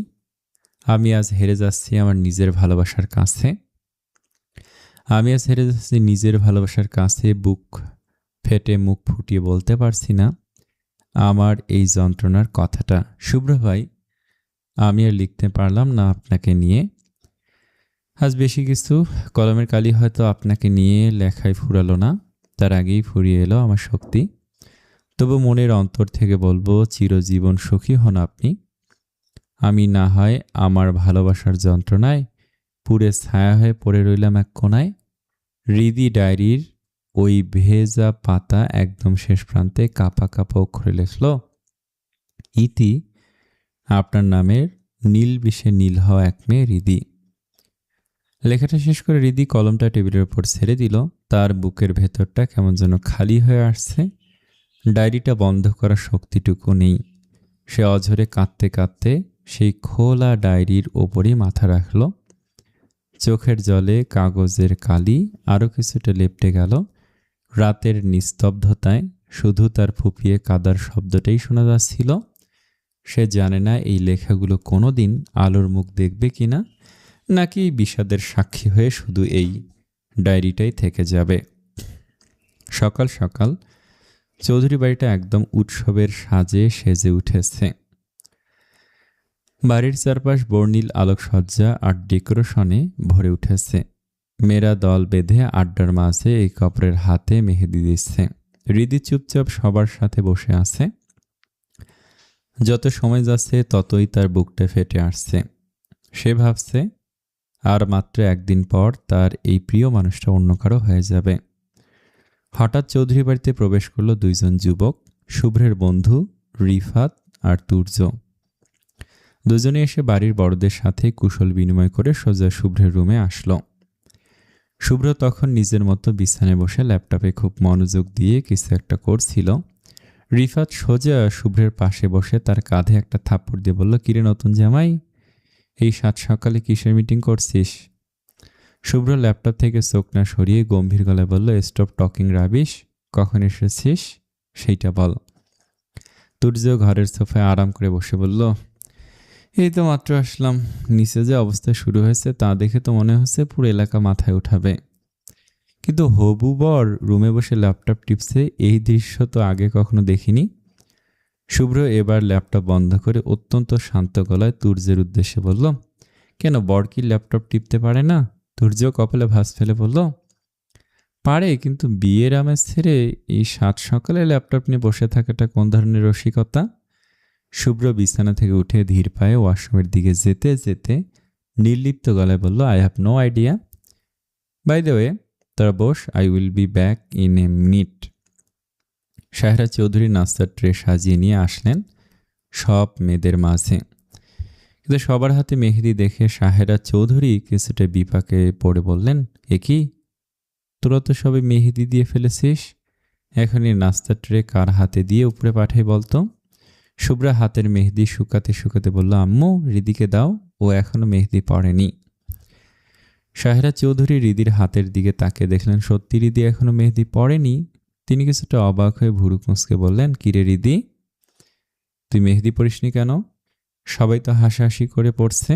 আমি আজ হেরে যাচ্ছি আমার নিজের ভালোবাসার কাছে। আমি আজ হেরে যাচ্ছি নিজের ভালোবাসার কাছে, বুক ফেটে মুখ ফুটিয়ে বলতে পারছি না আমার এই যন্ত্রণার কথাটা। শুভ্র ভাই, আমি আর লিখতে পারলাম না আপনাকে নিয়ে। আজ বেশি কিছু কলমের কালি হয়তো আপনাকে নিয়ে লেখায় ফুরালো না, তার আগেই ফুরিয়ে এলো আমার শক্তি। তবু মনের অন্তর থেকে বলবো, চিরজীবন সুখী হন আপনি। আমি না হয় আমার ভালোবাসার যন্ত্রণায় পুড়ে ছায়া হয়ে পড়ে রইলাম এক কোনায়। হৃদি ডায়েরির ওই ভেজা পাতা একদম শেষ প্রান্তে কাঁপা কাঁপা অক্ষরে লিখল, ইতি আপনার নামের নীল বিষে নীল হওয়া এক মেয়ে হৃদি। লেখাটা শেষ করে হৃদি কলমটা টেবিলের উপর ছেড়ে দিল। তার বুকের ভেতরটা কেমন যেন খালি হয়ে আসছে, ডায়েরিটা বন্ধ করার শক্তিটুকু নেই। সে অঝরে কাঁদতে কাঁদতে সেই খোলা ডায়েরির ওপরই মাথা রাখল। চোখের জলে কাগজের কালি আরও কিছুটা লেপ্টে গেল। রাতের নিস্তব্ধতায় শুধু তার ফুপিয়ে কাদার শব্দটাই শোনা যাচ্ছিল। সে জানে না এই লেখাগুলো কোনো দিন আলোর মুখ দেখবে কিনা, নাকি বিষাদের সাক্ষী হয়ে শুধু এই ডায়েরিটাই থেকে যাবে। সকাল সকাল চৌধুরী বাড়িটা একদম উৎসবের সাজে সেজে উঠেছে। বাড়ির চারপাশ বর্ণিল আলোকসজ্জা আর ডেকোরেশনে ভরে উঠেছে। মেয়েরা দল বেঁধে আড্ডার মাঝে এই কাপড়ের হাতে মেহেদি দিচ্ছে। হৃদি চুপচাপ সবার সাথে বসে আছে। যত সময় যাচ্ছে ততই তার বুকটা ফেটে আসছে। সে ভাবছে আর মাত্র একদিন পর তার এই প্রিয় মানুষটা অন্য কারো হয়ে যাবে। হঠাৎ চৌধুরী বাড়িতে প্রবেশ করলো দুইজন যুবক, শুভ্রের বন্ধু রিফাত আর তুর্য। দুজনে এসে বাড়ির বড়দের সাথে কুশল বিনিময় করে সোজা শুভ্রের রুমে আসলো। শুভ্র তখন নিজের মতো বিছানায় বসে ল্যাপটপে খুব মনোযোগ দিয়ে কিছু একটা করছিল। রিফাত সোজা শুভ্রের পাশে বসে তার কাঁধে একটা থাপ্পড় দিয়ে বলল, কিরে নতুন জামাই, এই সাত সকালে কিসের মিটিং করছিস? শুভ্র ল্যাপটপ থেকে চোখ না সরিয়ে গম্ভীর গলায় বলল, স্টপ টকিং রাবিশ, কখন এসেছিস সেইটা বল। তুর্য ঘরের সোফায় আরাম করে বসে বলল, এই তো মাত্র আসলাম। নিচে যে অবস্থা শুরু হয়েছে তা দেখে তো মনে হচ্ছে পুরো এলাকা মাথায় উঠাবে। কিন্তু হবু বর রুমে বসে ল্যাপটপ টিপছে, এই দৃশ্য তো আগে কখনো দেখিনি। শুভ্র এবার ল্যাপটপ বন্ধ করে অত্যন্ত শান্ত গলায় তুর্যের উদ্দেশ্যে বলল, কেন বর কি ল্যাপটপ টিপতে পারে না? তুর্য কপালে ভাঁজ ফেলে বলল, পারে, কিন্তু বিয়ের আমেজ ছেড়ে এই সাত সকালে ল্যাপটপ নিয়ে বসে থাকাটা কোন ধরনের রসিকতা? শুভ্র বিছানা থেকে উঠে ধীর পায়ে ওয়াশরুমের দিকে যেতে যেতে নির্লিপ্ত গলায় বলল, I have no idea. By the way, তোরা বস, I will be back in a minute. Sahera Chowdhury নাস্তার ট্রে সাজিয়ে নিয়ে আসলেন সব মেয়েদের মাঝে। কিন্তু সবার হাতে মেহেদি দেখে সাহেরা চৌধুরী কিছুটা বিপাকে পড়ে বললেন, এ কি, তোরা তো সবে মেহেদি দিয়ে ফেলেছিস, এখন এই নাস্তার ট্রে কার হাতে দিয়ে উপরে পাঠাই বলতো? শুভ্রা হাতের মেহেদি শুকাতে শুকাতে বলল, আম্মু হৃদিকে দাও, ও এখনো মেহেদি পড়েনি। সাহেরা চৌধুরী হৃদির হাতের দিকে তাকে দেখলেন সত্যি হৃদি এখনো মেহেদি পড়েনি। তিনি কিছুটা অবাক হয়ে ভুরু কুঁচকে বললেন, কিরে হৃদি, তুই মেহেদি পড়িসনি কেন? সবাই তো হাসাহাসি করে পড়ছে।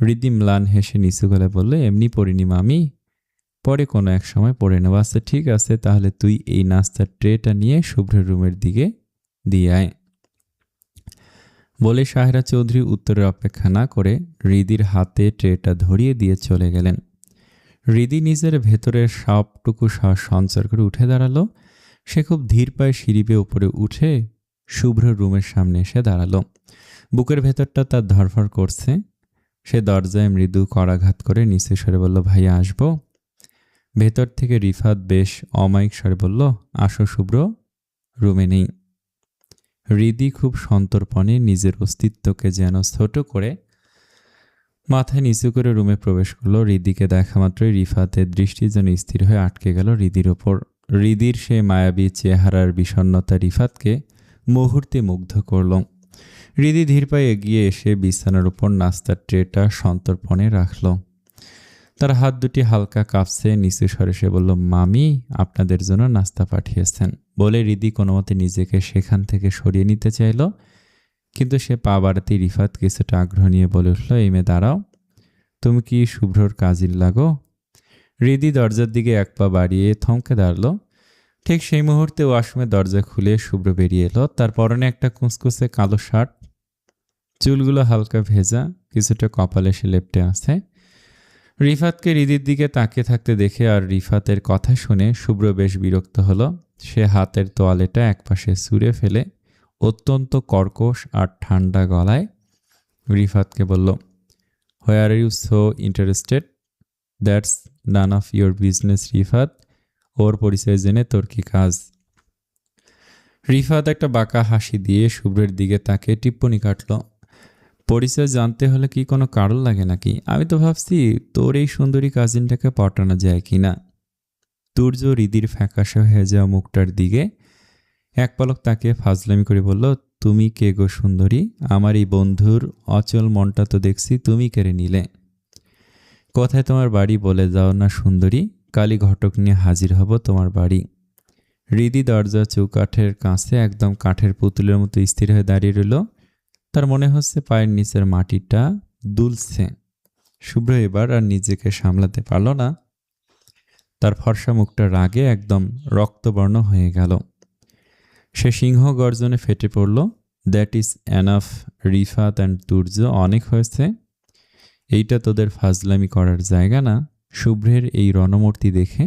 রিদি ম্লান হেসে নিচু গলায় বলল, এমনি পড়িনি মামি, পরে কোনো এক সময় পড়ে নেব। আচ্ছা ঠিক আছে, তাহলে তুই এই নাস্তার ট্রেটা নিয়ে শুভ্রের রুমের দিকে দিয়ে আয়। বলে সাহেরা চৌধুরী উত্তরের অপেক্ষা না করে রিদির হাতে ট্রেটা ধরিয়ে দিয়ে চলে গেলেন। রিদি নিজের ভেতরের সবটুকু সাহস সঞ্চার করে উঠে দাঁড়ালো। সে খুব ধীর পায়ে সিঁড়ি বেয়ে উপরে উঠে শুভ্র রুমের সামনে এসে দাঁড়ালো। বুকের ভেতরটা তার ধরফর করছে। সে দরজায় মৃদু করাঘাত করে নিচে সরে বলল, ভাইয়া আসবো? ভেতর থেকে রিফাত বেশ অমায়িক স্বরে বলল, আসো শুভ্র, রুমে নেই। রিদি খুব সন্তর্পণে নিজের অস্তিত্বকে যেন ছোট করে মাথায় নিচু করে রুমে প্রবেশ করলো। রিদিকে দেখা মাত্রই রিফাতের দৃষ্টি যেন স্থির হয়ে আটকে গেল রিদির ওপর। রিদির সে মায়াবী চেহারার বিষণ্ণতা রিফাতকে মুহূর্তে মুগ্ধ করল। রিদি ধীর পায়ে এগিয়ে এসে বিছানার উপর নাস্তার ট্রেটা সন্তর্পণে রাখল। তার হাত দুটি হালকা কাঁপছে। নিচু স্বরে সে বলল, মামি আপনাদের জন্য নাস্তা পাঠিয়েছেন। বলে রিদি কোনোমতে নিজেকে সেখান থেকে সরিয়ে নিতে চাইল, কিন্তু সে পা বাড়াতেই রিফাত কিছুটা আগ্রহ নিয়ে বলে উঠল, এই মেয়ে দাঁড়াও, তুমি কি শুভ্রর কাজির লাগো? রিদি দরজার দিকে এক পা বাড়িয়ে থমকে দাঁড়ালো। ঠিক সেই মুহূর্তে ওয়াশরুমের দরজা খুলে শুভ্র বেরিয়ে এলো। তার পরনে একটা কুঁচকুচে কালো শার্ট, চুলগুলো হালকা ভেজা, কিছুটা কপালে সে লেপ্টে আছে। রিফাতকে রিদির দিকে তাকিয়ে থাকতে দেখে আর রিফাতের কথা শুনে শুভ্র বেশ বিরক্ত হলো। সে হাতের তোয়ালেটা একপাশে ছুঁড়ে ফেলে অত্যন্ত কর্কশ আর ঠান্ডা গলায় রিফাতকে বলল, where are you so interested? That's none of your business Rifat. ওর পরিচয় জেনে তোর কি কাজ? রিফাত একটা বাঁকা হাসি দিয়ে শুভ্রের দিকে তাকে টিপ্পনি কাটল, পরিচয় জানতে হলে কি কোনো কারণ লাগে নাকি? আমি তো ভাবছি তোর এই সুন্দরী কাজিনটাকে পটানো যায় কি না। তুর্য রিদির ফ্যাকাশে হয়ে যাওয়া মুখটার দিকে এক পলক তাকিয়ে ফাজলামি করে বলল, তুমি কে গো সুন্দরী? আমার এই বন্ধুর অচল মনটা তো দেখছি তুমি কেড়ে নিলে। কোথায় তোমার বাড়ি বলে যাও না সুন্দরী, কালই ঘটক নিয়ে হাজির হব তোমার বাড়ি। রিদি দরজা চৌকাঠের কাছে একদম কাঠের পুতুলের মতো স্থির হয়ে দাঁড়িয়ে রইল। তার মনে হচ্ছে পায়ের নিচের মাটিটা দুলছে। শুভ্র এবার আর নিজেকে সামলাতে পারল না। তার ফর্সা মুখটা রাগে একদম রক্তবর্ণ হয়ে গেল। সে সিংহ গর্জনে ফেটে পড়ল, that is enough Rifat and Turya, অনেক হয়েছে। এইটা তোদের ফাজলামি করার জায়গা না। শুভ্রের এই রণমূর্তি দেখে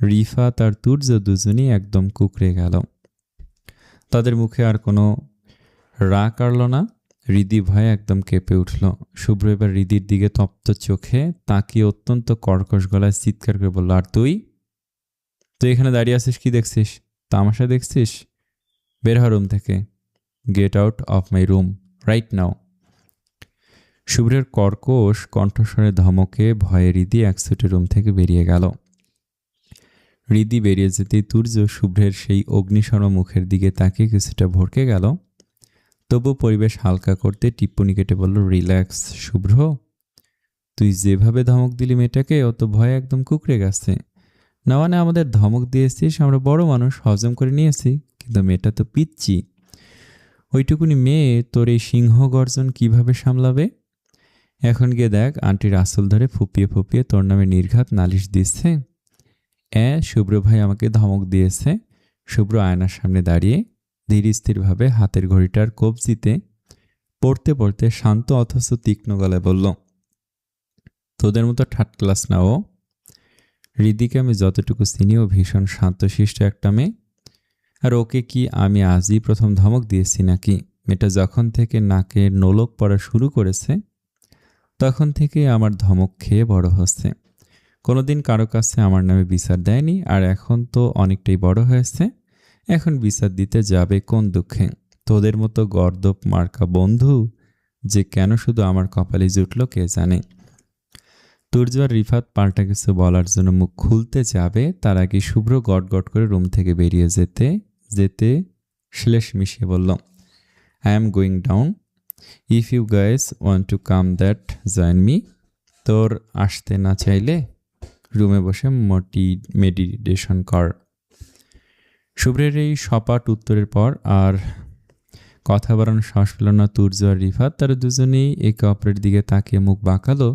রিফাত আর তুর্য দুজনই একদম কুকড়ে গেল। তাদের মুখে আর কোনো রাগ কাড়ল না। রিদি ভয়ে একদম কেঁপে উঠল। শুভ্র এবার রিদির দিকে তপ্ত চোখে তাকিয়ে অত্যন্ত কর্কশ গলায় চিৎকার করে বলল, আর তুই এখানে দাঁড়িয়ে আছিস? কি দেখছিস? তামাশা দেখছিস? বের হ রুম থেকে। Get out of my room right now. শুভ্রের কর্কশ কণ্ঠস্বরে ধমকে ভয়ে রিদি একছুটে রুম থেকে বেরিয়ে গেল। রিদি বেরিয়ে যেতেই তুর্য শুভ্রের সেই অগ্নিশর্ম মুখের দিকে তাকিয়ে কিছুটা ভড়কে গেল। তবু পরিবেশ হালকা করতে টিপ্পনি কেটে বলল, রিল্যাক্স শুভ্র, তুই যেভাবে ধমক দিলি মেয়েটাকে, অত ভয় একদম কুকড়ে গেছে। না মানে আমাদের ধমক দিয়েছিস, আমরা বড় মানুষ, হজম করে নিয়েছি, কিন্তু মেয়েটা তো পিচ্ছি। ওইটুকুনি মেয়ে তোর এই সিংহ গর্জন কিভাবে সামলাবে? এখন গিয়ে দেখ, আন্টির আসল ধরে ফুপিয়ে ফুপিয়ে তোর নামে নির্ঘাত নালিশ দিচ্ছে। শুভ্র ভাই আমাকে ধমক দিয়েছে। শুভ্র আয়নার সামনে দাঁড়িয়ে ধীর স্থিরভাবে হাতের ঘড়িটার কবজিতে পড়তে পড়তে শান্ত অথচ তীক্ষ্ণ গলায় বলল, তোদের মতো থার্ড ক্লাস না ও। রিদিকে আমি যতটুকু চিনি ও ভীষণ শান্তশিষ্ট একটা মেয়ে। আর ওকে কি আমি আজই প্রথম ধমক দিয়েছি নাকি? মেয়েটা যখন থেকে নাকে নোলক পড়া শুরু করেছে তখন থেকে আমার ধমক খেয়ে বড় হচ্ছে। কোনোদিন কারো কাছে আমার নামে বিচার দেয়নি, আর এখন তো অনেকটাই বড় হয়েছে, এখন বিচার দিতে যাবে কোন দুঃখে? তোদের মতো গর্দপ মার্কা বন্ধু যে কেন শুধু আমার কপালে জুটল কে জানে। তুর্য আর রিফাত পাল্টা কিছু বলার জন্য মুখ খুলতে যাবে, তার আগে শুভ্র গট গট করে রুম থেকে বেরিয়ে যেতে যেতে শ্লেষ মিশিয়ে বলল, I am going down, if you guys want to come that join me. তোর আসতে না চাইলে রুমে বসে মেডিটেশন কর। শুভ্রের এই সপাট উত্তরের পর আর কথা বাড়ানোর সাহস পেল না তুর্য আর রিফাত। তারা দুজনেই একে অপরের দিকে তাকিয়ে মুখ বাঁকালো।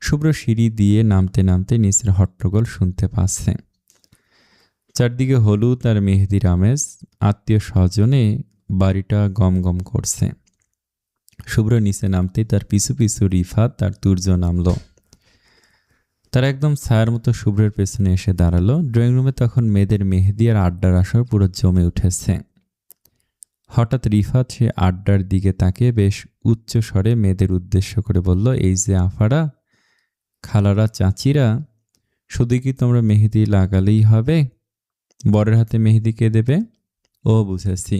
শুভ্র সিঁড়ি দিয়ে নামতে নামতে নিচের হট্টগোল শুনতে পাচ্ছে। চারদিকে হলুদ আর মেহেদির আমেজ, আত্মীয় স্বজনে বাড়িটা গম গম করছে। শুভ্র নিচে নামতেই তার পিছু পিছু রিফাত আর তুর্য নামলো। তারা একদম ছায়ার মতো শুভ্রের পেছনে এসে দাঁড়ালো। ড্রয়িং রুমে তখন মেয়েদের মেহেদি আর আড্ডার আসর পুরো জমে উঠেছে। হঠাৎ রিফাত সে আড্ডার দিকে তাকিয়ে বেশ উচ্চ স্বরে মেয়েদের উদ্দেশ্য করে বলল, এই যে আফারা, খালারা, চাচিরা, শুধু কি তোমরা মেহেদি লাগালেই হবে? বরের হাতে মেহেদি কে দেবে? ও বুঝেছি,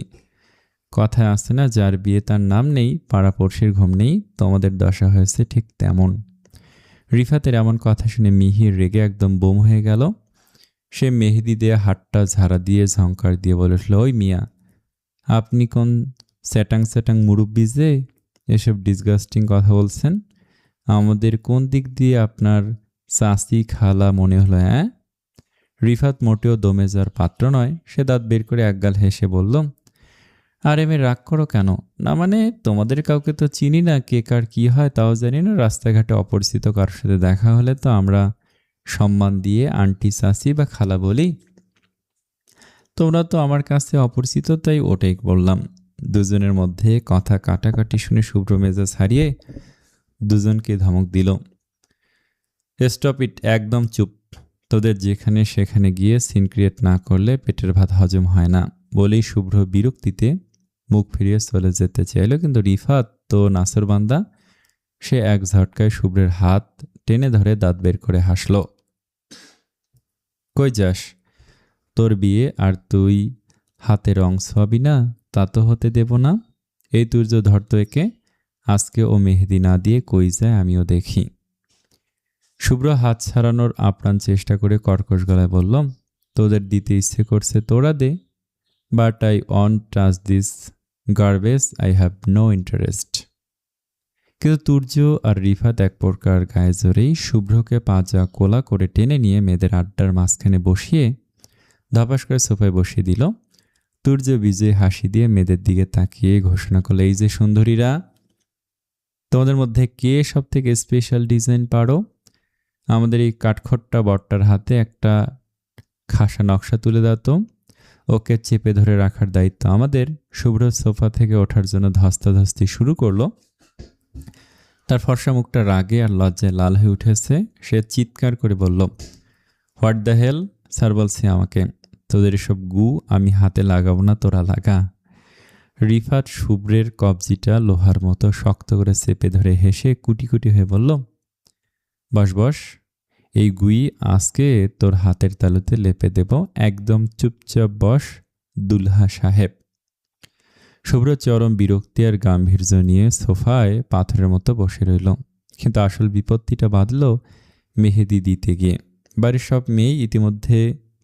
কথায় আসছে না, যার বিয়ে তার নাম নেই, পাড়াপড়শির ঘুম নেই, তোমাদের দশা হয়েছে ঠিক তেমন। রিফাতের এমন কথা শুনে মিহির রেগে একদম বোম হয়ে গেল। সে মেহেদি দেয়া হাতটা ঝাড়া দিয়ে ঝংকার দিয়ে বলে উঠল, ওই মিয়া, আপনি কোন স্যাটাং স্যাটাং মুরব্বি যে এসব ডিসগাস্টিং কথা বলছেন? আমাদের কোন দিক দিয়ে আপনার চাচি খালা মনে হলো? হ্যাঁ? রিফাত মোটেও দমে যাওয়ার পাত্র নয়। সে দাঁত বের করে একগাল হেসে বলল, আর এমনি রাগ করো কেন? না মানে তোমাদের কাউকে তো চিনি না, কে কার কি হয় তাও জানি না। রাস্তাঘাটে অপরিচিত কারোর সাথে দেখা হলে তো আমরা সম্মান দিয়ে আন্টি, চাচি বা খালা বলি। তোমরা তো আমার কাছে অপরিচিত, তাই ওটাই বললাম। দুজনের মধ্যে কথা কাটাকাটি শুনে শুভ্র মেজাজ হারিয়ে দুজনকে ধমক দিল, স্টপ ইট, একদম চুপ। তোদের যেখানে সেখানে গিয়ে সিন ক্রিয়েট না করলে পেটের ভাত হজম হয় না। বলেই শুভ্র বিরক্তিতে মুখ ফিরিয়ে চলে যেতে চাইল, কিন্তু রিফাত তো নাসরবান্দা। সে এক ঝটকায় শুভ্রের হাত টেনে ধরে দাঁত বের করে হাসল। কই যাস? তোর বিয়ে আর তুই হাতে রং ছোয়াবি না? তা তো হতে দেব না। এই তুর্য ধরত একে, আজকে ও মেহেদি না দিয়ে কই যায় আমিও দেখি। শুভ্র হাত ছাড়ানোর আপ্রাণ চেষ্টা করে কর্কশ গলায় বলল, তোদের দিতে ইচ্ছে করছে তোরা দে, but I won't touch this garbage, I have no interest. কিন্তু তুর্য আর রিফাত এক প্রকার গায়ে জোরেই শুভ্রকে পাজা কোলা করে টেনে নিয়ে মেয়েদের আড্ডার মাঝখানে বসিয়ে ধাপাস করে সোফায় বসিয়ে দিল। তুর্য বিজয় হাসি দিয়ে মেয়েদের দিকে তাকিয়ে ঘোষণা করলো, এই যে সুন্দরীরা, তোমাদের মধ্যে কে সব থেকে স্পেশাল ডিজাইন পারো? আমাদের এই কাঠখট্টা বটটার হাতে একটা খাসা নকশা তুলে দাও তো। ওকে চেপে ধরে রাখার দায়িত্ব আমাদের। শুভ্র সোফা থেকে ওঠার জন্য ধস্তাধস্তি শুরু করলো। তার ফর্সা মুখটা রাগে আর লজ্জায় লাল হয়ে উঠেছে। সে চিৎকার করে বলল, হোয়াট দ্য হেল? স্যার বলছে আমাকে, তোদের এসব গু আমি হাতে লাগাবো না, তোরা লাগা। রিফাত শুভ্রের কবজিটা লোহার মতো শক্ত করে চেপে ধরে হেসে কুটি কুটি হয়ে বলল, বস বস, এই গুই আজকে তোর হাতের তালুতে লেপে দেব, একদম চুপচাপ বস দুলহা সাহেব। শুভ্র চরম বিরক্তি আর গাম্ভীর্য নিয়ে সোফায় পাথরের মতো বসে রইল। কিন্তু আসল বিপত্তিটা বাঁধল মেহেদি দিতে গিয়ে। বাড়ির সব মেয়ে ইতিমধ্যে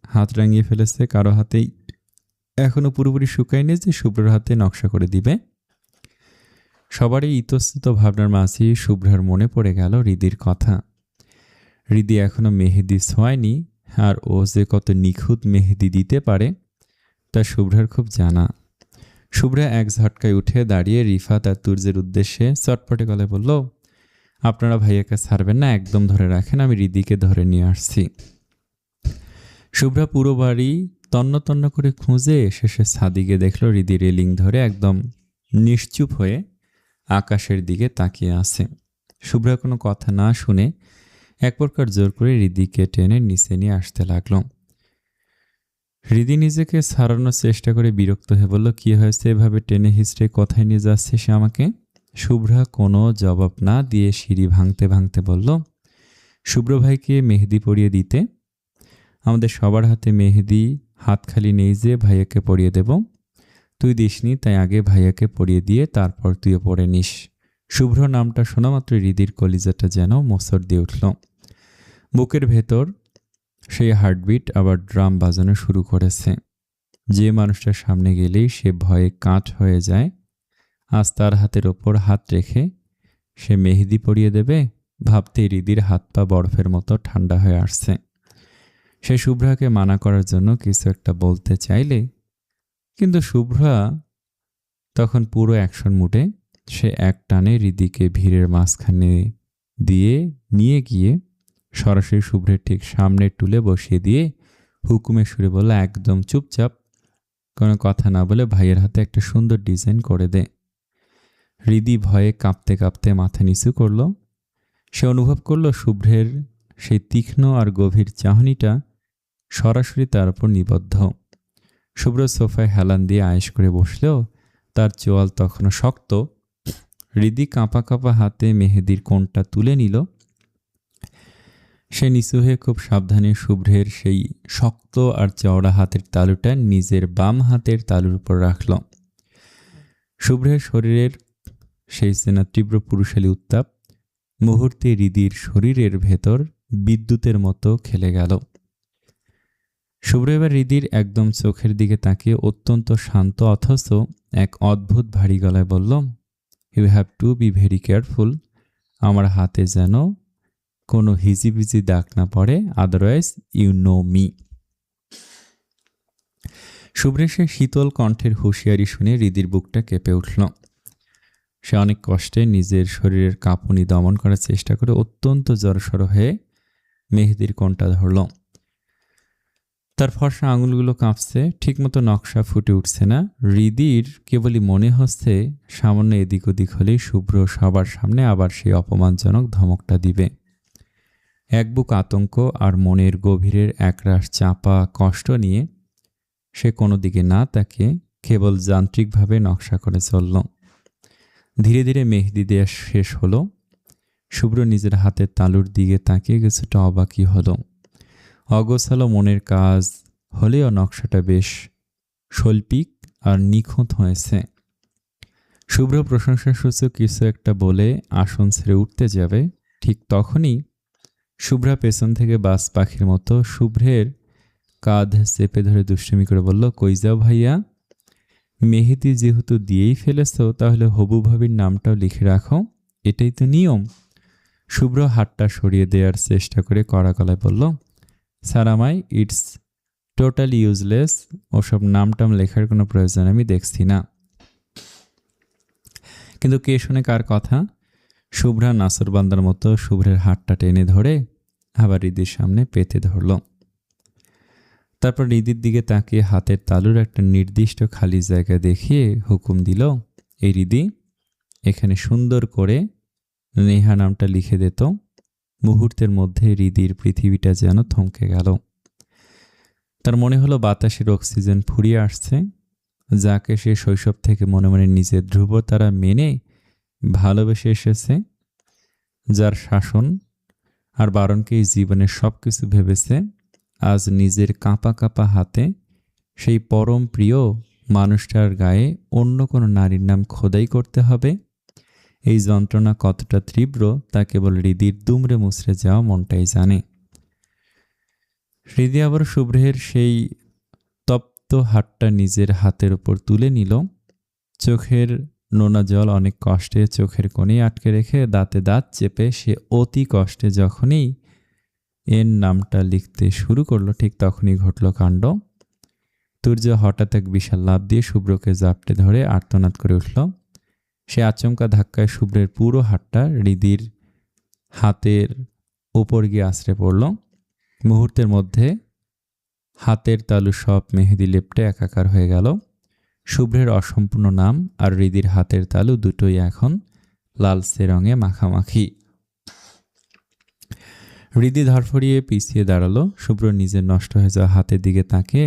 হাত রাঙিয়ে ফেলেছে, কারো হাতেই এখনো পুরোপুরি শুকায়নি যে শুভ্রের হাতে নকশা করে দিবে। সবারই ইতস্তত ভাবনার মাঝেই শুভ্রার মনে পড়ে গেল হৃদির কথা। হৃদি এখনো মেহেদি ছোঁয়নি, আর ও যে কত নিখুঁত মেহেদি দিতে পারে তা শুভ্রার খুব জানা। শুভ্রা এক ঝটকায় উঠে দাঁড়িয়ে রিফাত আর তুর্যের উদ্দেশ্যে চটপটে গলায় বলল, আপনারা ভাইয়াকে ছাড়বেন না, একদম ধরে রাখেন, আমি হৃদিকে ধরে নিয়ে আসছি। শুভ্রা পুরো বাড়ি তন্ন তন্ন করে খুঁজে শেষে ছাদিকে দেখল হৃদি রেলিং ধরে একদম নিশ্চুপ হয়ে আকাশের দিকে তাকিয়ে আছে। শুভ্রা কোনো কথা না শুনে এক প্রকার জোর করে হৃদিকে টেনে নিচে নিয়ে আসতে লাগলো। হৃদি নিজেকে ছাড়ানোর চেষ্টা করে বিরক্ত হয়ে বলল, কি হয়েছে, এভাবে টেনে হিচড়ে কোথায় নিয়ে যাচ্ছে সে আমাকে? শুভ্রা কোনো জবাব না দিয়ে সিঁড়ি ভাঙতে ভাঙতে বলল, শুভ্র ভাইকে মেহেদি পরিয়ে দিতে। আমাদের সবার হাতে মেহেদি, হাত খালি নেই যে ভাইয়াকে পরিয়ে দেব। তুই দিসনি, তাই আগে ভাইয়াকে পরিয়ে দিয়ে তারপর তুইও পরে নিস। শুভ্র নামটা শোনা মাত্র হৃদির কলিজাটা যেন মোচড় দিয়ে উঠল। বুকের ভেতর সেই হার্টবিট আবার ড্রাম বাজানো শুরু করেছে। যে মানুষটার সামনে গেলেই সে ভয়ে কাঠ হয়ে যায়, আজ তার হাতের ওপর হাত রেখে সে মেহেদি পরিয়ে দেবে, ভাবতে হৃদির হাত পা বরফের মতো ঠান্ডা হয়ে আসছে। সে শুভ্রাকে মানা করার জন্য কিছু একটা বলতে চাইলে, কিন্তু শুভ্রা তখন পুরো অ্যাকশন মুডে সে এক টানে রিদিকে ভিড়ের মাঝখানে দিয়ে নিয়ে গিয়ে সরাসরি শুভ্রের ঠিক সামনের টুলে বসিয়ে দিয়ে হুকুমের সুরে বলল, একদম চুপচাপ, কোনো কথা না বলে ভাইয়ের হাতে একটা সুন্দর ডিজাইন করে দে। হৃদি ভয়ে কাঁপতে কাঁপতে মাথা নিচু করল। সে অনুভব করল শুভ্রের সেই তীক্ষ্ণ আর গভীর চাহনিটা সরাসরি তার উপর নিবদ্ধ। শুভ্র সোফায় হেলান দিয়ে আয়েশ করে বসলেও তার চোয়াল তখনও শক্ত। হৃদি কাঁপা কাঁপা হাতে মেহেদির কোণটা তুলে নিল। সে নিচু হয়ে খুব সাবধানে শুভ্রের সেই শক্ত আর চওড়া হাতের তালুটা নিজের বাম হাতের তালুর উপর রাখল। শুভ্রের শরীরের সেই চেনা তীব্র পুরুষালী উত্তাপ মুহূর্তে হৃদির শরীরের ভেতর বিদ্যুতের মতো খেলে গেল। শুভ্র এবার হৃদির একদম চোখের দিকে তাকিয়ে অত্যন্ত শান্ত অথচ এক অদ্ভুত ভারী গলায় বলল, you have to be very careful. আমার হাতে যেন কোনো হিজিবিজি দাগ না পড়ে, আদারওয়াইজ ইউ নো মি। শুভ্রের সে শীতল কণ্ঠের হুঁশিয়ারি শুনে হৃদির বুকটা কেঁপে উঠল। সে অনেক কষ্টে নিজের শরীরের কাঁপুনি দমন করার চেষ্টা করে অত্যন্ত জড়সড় হয়ে মেহেদির কোণটা ধরল। তার ফর্সা আঙুলগুলো কাঁপছে, ঠিকমতো নকশা ফুটে উঠছে না। হৃদির কেবলই মনে হচ্ছে সামান্য এদিক ওদিক হলেই শুভ্র সবার সামনে আবার সেই অপমানজনক ধমকটা দিবে। এক বুক আতঙ্ক আর মনের গভীরের একরাশ চাপা কষ্ট নিয়ে সে কোনো দিকে না তাকিয়ে কেবল যান্ত্রিকভাবে নকশা করে চলল। ধীরে ধীরে মেহেদি দেয়া শেষ হলো। শুভ্র নিজের হাতের তালুর দিকে তাকিয়ে কিছুটা অবাকই হলো। অগোছালো মনের কাজ হলেও নকশাটা বেশ শৈল্পিক আর নিখুঁত হয়েছে। শুভ্র প্রশংসাসূচক কিছু একটা বলে আসন ছেড়ে উঠতে যাবে, ঠিক তখনই শুভ্রা পেছন থেকে বাজ পাখির মতো শুভ্রের কাঁধ চেপে ধরে দুষ্টুমি করে বলল, কই যাও ভাইয়া? মেহেদি যেহেতু দিয়েই ফেলেছ তাহলে হবু ভাবির নামটাও লিখে রাখো, এটাই তো নিয়ম। শুভ্র হাতটা সরিয়ে দেওয়ার চেষ্টা করে কড়া গলায় বলল, স্যার আমায় ইটস টোটালি ইউজলেস, ওসব নামটাম লেখার কোনো প্রয়োজন আমি দেখছি না। কিন্তু কে শুনে কার কথা? শুভ্রা নাসরবান্দার মতো শুভ্রের হাতটা টেনে ধরে আবার হৃদির সামনে পেতে ধরল। তারপর হৃদির দিকে তাকিয়ে হাতের তালুর একটা নির্দিষ্ট খালি জায়গা দেখিয়ে হুকুম দিল, এই হৃদি, এখানে সুন্দর করে নেহা নামটা লিখে দিত। মুহূর্তের মধ্যে হৃদির পৃথিবীটা যেন থমকে গেল। তার মনে হলো বাতাসের অক্সিজেন ফুরিয়ে আসছে, যাকে সে শৈশব থেকে মনে মনে নিজের ধ্রুবতারা মেনে ভালোবেসে এসেছে, যার শাসন আর বারণকেই জীবনের সব কিছু ভেবেছে, আজ নিজের কাঁপা কাঁপা হাতে সেই পরম প্রিয় মানুষটার গায়ে অন্য কোনো নারীর নাম খোদাই করতে হবে। এই যন্ত্রণা কতটা তীব্র তা কেবল হৃদির দুমড়ে মুচড়ে যাওয়া মনটাই জানে। হৃদি আবার শুভ্রের সেই তপ্ত হাতটা নিজের হাতের উপর তুলে নিল। চোখের নোনা জল অনেক কষ্টে চোখের কোণে আটকে রেখে দাঁতে দাঁত চেপে সে অতি কষ্টে যখনই এর নামটা লিখতে শুরু করলো, ঠিক তখনই ঘটল কাণ্ড। তুর্য হঠাৎ এক বিশাল লাফ দিয়ে শুভ্রকে জাপটে ধরে আর্তনাদ করে উঠল। সে আচমকা ধাক্কায় শুভ্রের পুরো হাতটা হৃদির হাতের উপর গিয়ে আছড়ে পড়ল। মুহূর্তের মধ্যে হাতের তালু সব মেহেদি লেপ্টে একাকার হয়ে গেল। শুভ্রের অসম্পূর্ণ নাম আর হৃদির হাতের তালু দুটোই এখন লালচে রঙে মাখামাখি। হৃদি ধরফড়িয়ে পিছিয়ে দাঁড়ালো। শুভ্র নিজের নষ্ট হয়ে যাওয়া হাতের দিকে তাকিয়ে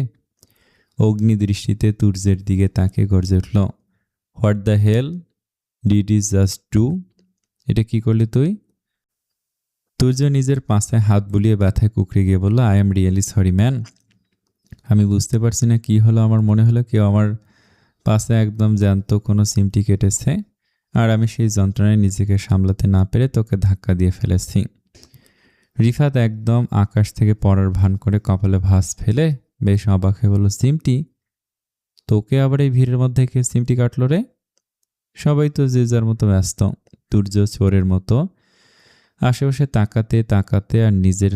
অগ্নি দৃষ্টিতে তুর্যের দিকে তাকিয়ে গর্জে উঠল, what the hell did is just to? এটা কি করলি তুই? তুর্য নিজের পাশায় হাত বুলিয়ে ব্যথায় কুকড়ে গিয়ে বলল, I am really sorry man. আমি বুঝতে পারছি না কি হলো, আমার মনে হলো কেউ আমার পাশে একদম জ্যান্ত কোনো সিমটি কেটেছে আর আমি সেই যন্ত্রণায় নিজেকে সামলাতে না পেরে তোকে ধাক্কা দিয়ে ফেলেছি। রিফাত একদম আকাশ থেকে পড়ার ভান করে কপালে ভাঁজ ফেলে বেশ অবাক হয়ে বলল, সিমটি? তোকে আবার এই ভিড়ের মধ্যে কে সিমটি কাটলো রে? সবাই তো যে যার মতো ব্যস্ত। তুর্য চোরের মতো আশেপাশে তাকাতে তাকাতে আর নিজের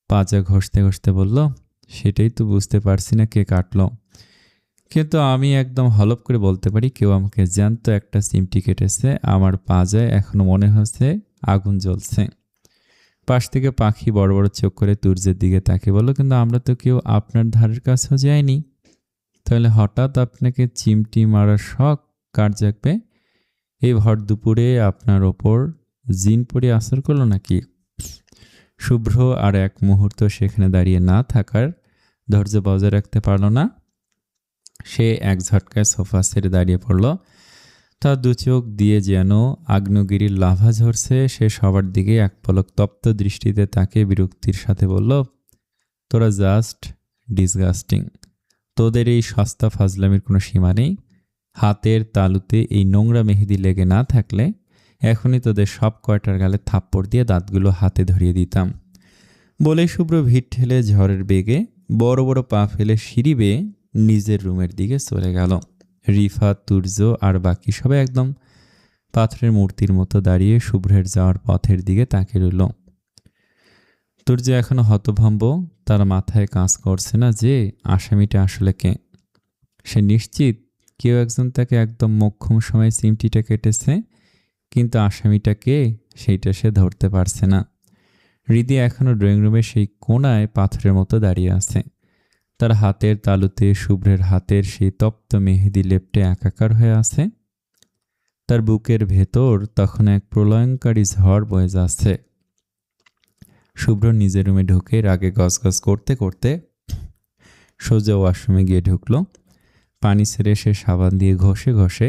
পাজা ঘষতে ঘষতে বলল, সেটাই তো বুঝতে পারছি না কে কাটলো। কিন্তু আমি একদম হলপ করে বলতে পারি কেউ আমাকে জ্যান্ত একটা চিমটি কেটেছে, আমার পাজায় এখনো মনে হচ্ছে আগুন জ্বলছে। পাশ থেকে পাখি বড় বড় চোখ করে তুর্যের দিকে তাকিয়ে বলল, কিন্তু আমরা তো কেউ আপনার ধারের কাছেও যাইনি। তাহলে হঠাৎ আপনাকে চিমটি মারার শখ কার জাগবে? এই ভর দুপুরে আপনার ওপর জিন পড়ে আসর করলো নাকি? শুভ্র আর এক মুহূর্ত সেখানে দাঁড়িয়ে না থাকার ধৈর্য বজায় রাখতে পারল না। সে এক ঝটকায় সোফা ছেড়ে দাঁড়িয়ে পড়ল। তার দু চোখ দিয়ে যেন আগ্নেয়গিরির লাভা ঝরছে। সে সবার দিকে এক পলক তপ্ত দৃষ্টিতে তাকে বিরক্তির সাথে বলল, তোরা জাস্ট ডিসগাস্টিং। তোদের এই সস্তা ফাজলামির কোনো সীমা নেই। হাতের তালুতে এই নোংরা মেহেদি লেগে না থাকলে এখনই তোদের সব কয়টার গালে থাপ্পড় দিয়ে দাঁতগুলো হাতে ধরিয়ে দিতাম। বলেই শুভ্র ভিড় ঠেলে ঝড়ের বেগে বড় বড় পা ফেলে সিঁড়ি বেয়ে নিজের রুমের দিকে চলে গেল। রিফা, তুর্য আর বাকি সবাই একদম পাথরের মূর্তির মতো দাঁড়িয়ে শুভ্রের যাওয়ার পথের দিকে তাকিয়ে রইল। তুর্য এখনো হতভম্ব, তার মাথায় কাজ করছে না যে আসামিটা আসলে কে। সে নিশ্চিত কেউ একজন তাকে একদম মোক্ষম সময় চিমটিটা কেটেছে, কিন্তু আসামিটা কে সেইটা সে ধরতে পারছে না। হৃদি এখনো ড্রয়িং রুমে সেই কোণায় পাথরের মতো দাঁড়িয়ে আছে। তার হাতের তালুতে শুভ্রের হাতের সেই তপ্ত মেহেদি লেপ্টে একাকার হয়ে আছে। তার বুকের ভেতর তখন এক প্রলয়ঙ্কারী ঝড় বয়ে যাচ্ছে। শুভ্র নিজের রুমে ঢুকে রাগে গজগজ করতে করতে সোজা ওয়াশরুমে গিয়ে ঢুকলো। পানি ছেড়ে সে সাবান দিয়ে ঘষে ঘষে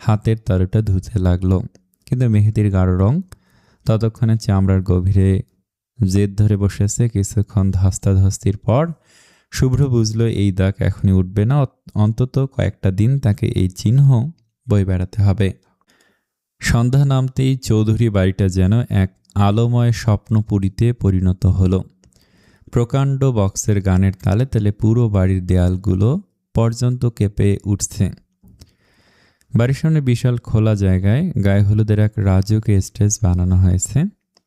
হাতের তালুটা ধুতে লাগলো, কিন্তু মেহেদির গাঢ় রং ততক্ষণে চামড়ার গভীরে জেদ ধরে বসেছে। কিছুক্ষণ ধস্তাধস্তির পর শুভ্র বুঝল এই দাগ এখনই উঠবে না, অন্তত কয়েকটা দিন তাকে এই চিহ্ন বয়ে বেড়াতে হবে। সন্ধ্যা নামতেই চৌধুরী বাড়িটা যেন এক আলোময় স্বপ্নপুরীতে পরিণত হলো। প্রকাণ্ড বক্সের গানের তালে তালে পুরো বাড়ির দেয়ালগুলো পর্যন্ত কেঁপে উঠছে। বাড়ির সামনে বিশাল খোলা জায়গায় গায়ে হলুদের এক রাজকীয় স্টেজ বানানো হয়েছে।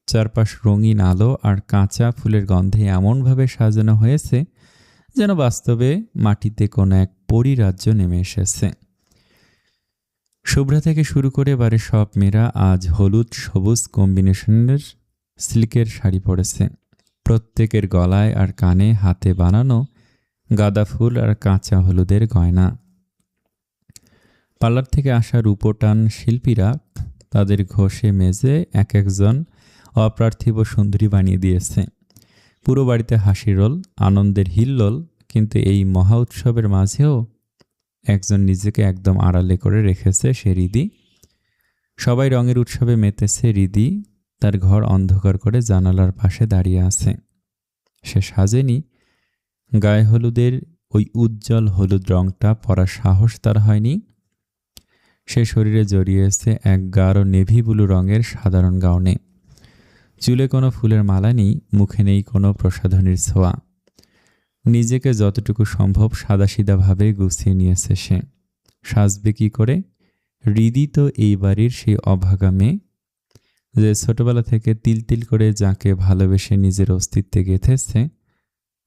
চারপাশ রঙিন আলো আর কাঁচা ফুলের গন্ধে এমনভাবে সাজানো হয়েছে যেন বাস্তবে মাটিতে কোনো এক পরিরাজ্য নেমে এসেছে। শুভ্রা থেকে শুরু করে বাড়ির সব মেয়েরা আজ হলুদ সবুজ কম্বিনেশনের সিল্কের শাড়ি পরেছে। প্রত্যেকের গলায় আর কানে হাতে বানানো গাঁদা ফুল আর কাঁচা হলুদের গয়না। পার্লার থেকে আসা রূপটান শিল্পীরা তাদের ঘষে মেজে এক একজন অপার্থিব সুন্দরী বানিয়ে দিয়েছে। পুরো বাড়িতে হাসির রোল, আনন্দের হিল্লোল। কিন্তু এই মহা উৎসবের মাঝেও একজন নিজেকে একদম আড়ালে করে রেখেছে, সে হৃদি। সবাই রঙের উৎসবে মেতেছে, হৃদি তার ঘর অন্ধকার করে জানালার পাশে দাঁড়িয়ে আছে। সে সাজেনি। গায়ে হলুদের ওই উজ্জ্বল হলুদ রংটা পরার সাহস তার হয়নি। সে শরীরে জড়িয়েছে এক গাঢ় নেভি ব্লু রঙের সাধারণ গাউনে। চুলে কোনো ফুলের মালা নেই, মুখে নেই কোনো প্রসাধনীর ছোঁয়া। নিজেকে যতটুকু সম্ভব সাদাসিধাভাবে গুছিয়ে নিয়েছে সে। সাজবে কি করে? হৃদি তো এই বাড়ির সেই অভাগা মেয়ে যে ছোটবেলা থেকে তিল তিল করে যাকে ভালোবেসে নিজের অস্তিত্বে গেঁথেছে,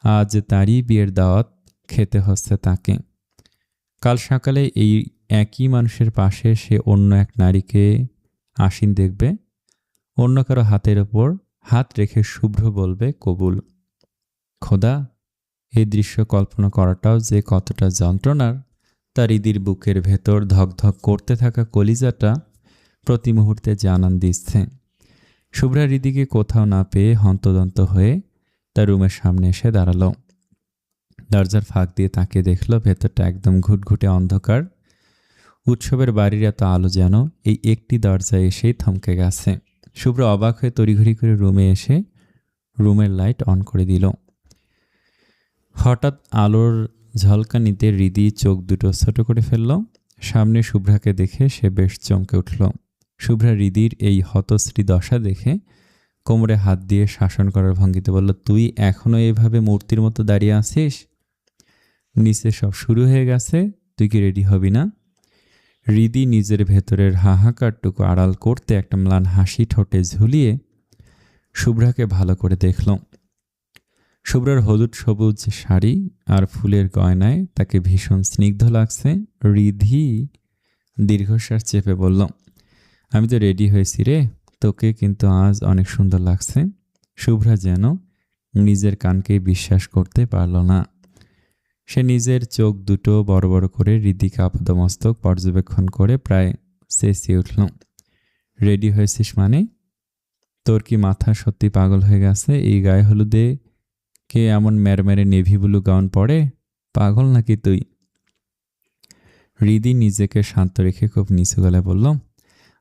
আজ তারই বিয়ের দাওয়াত খেতে হচ্ছে তাকে। কাল সকালে এই একই মানুষের পাশে সে অন্য এক নারীকে আসীন দেখবে। অন্য কারো হাতের ওপর হাত রেখে শুভ্র বলবে কবুল। খোদা, এই দৃশ্য কল্পনা করাটাও যে কতটা যন্ত্রণার তা হৃদির বুকের ভেতর ধকধক করতে থাকা কলিজাটা প্রতি মুহূর্তে জানান দিচ্ছে। শুভ্রা হৃদিকে কোথাও না পেয়ে হন্তদন্ত হয়ে তার রুমের সামনে এসে দাঁড়ালো। দরজার ফাঁক দিয়ে তাকিয়ে দেখল ভেতরটা একদম ঘুটঘুটে অন্ধকার। উৎসবের বাড়ির এত আলো যেন এই একটি দরজায় এসেই থমকে গেছে। শুভ্র অবাক হয়ে তড়িঘড়ি করে রুমে এসে রুমের লাইট অন করে দিল। হঠাৎ আলোর ঝলকানিতে হৃদি চোখ দুটো ছোট করে ফেলল। সামনে শুভ্রাকে দেখে সে বেশ চমকে উঠল। শুভ্রা হৃদির এই হতশ্রী দশা দেখে কোমরে হাত দিয়ে শাসন করার ভঙ্গিতে বলল, তুই এখনো এভাবে মূর্তির মতো দাঁড়িয়ে আছিস? নিচে সব শুরু হয়ে গেছে, তুই কি রেডি হবি না? হৃদি নিজের ভেতরের হাহাকারটুকু আড়াল করতে একটা ম্লান হাসি ঠোঁটে ঝুলিয়ে শুভ্রাকে ভালো করে দেখল। শুভ্রার হলুদ সবুজ শাড়ি আর ফুলের গয়নায় তাকে ভীষণ স্নিগ্ধ লাগছে। রিধি দীর্ঘশ্বাস চেপে বলল, আমি তো রেডি হয়েছি রে, তোকে কিন্তু আজ অনেক সুন্দর লাগছে। শুভ্রা যেন নিজের কানকে বিশ্বাস করতে পারল না। সে নিজের চোখ দুটো বড় বড় করে রিদিকে আপাদমস্তক পর্যবেক্ষণ করে প্রায় চেঁচিয়ে উঠল, রেডি হয়েছিস মানে? তোর কি মাথা সত্যি পাগল হয়ে গেছে? এই গায়ে হলুদে কে এমন ম্যারম্যারে নেভি ব্লু গাউন পরে? পাগল নাকি তুই? রিদি নিজেকে শান্ত রেখে খুব নিচু গলায় বলল,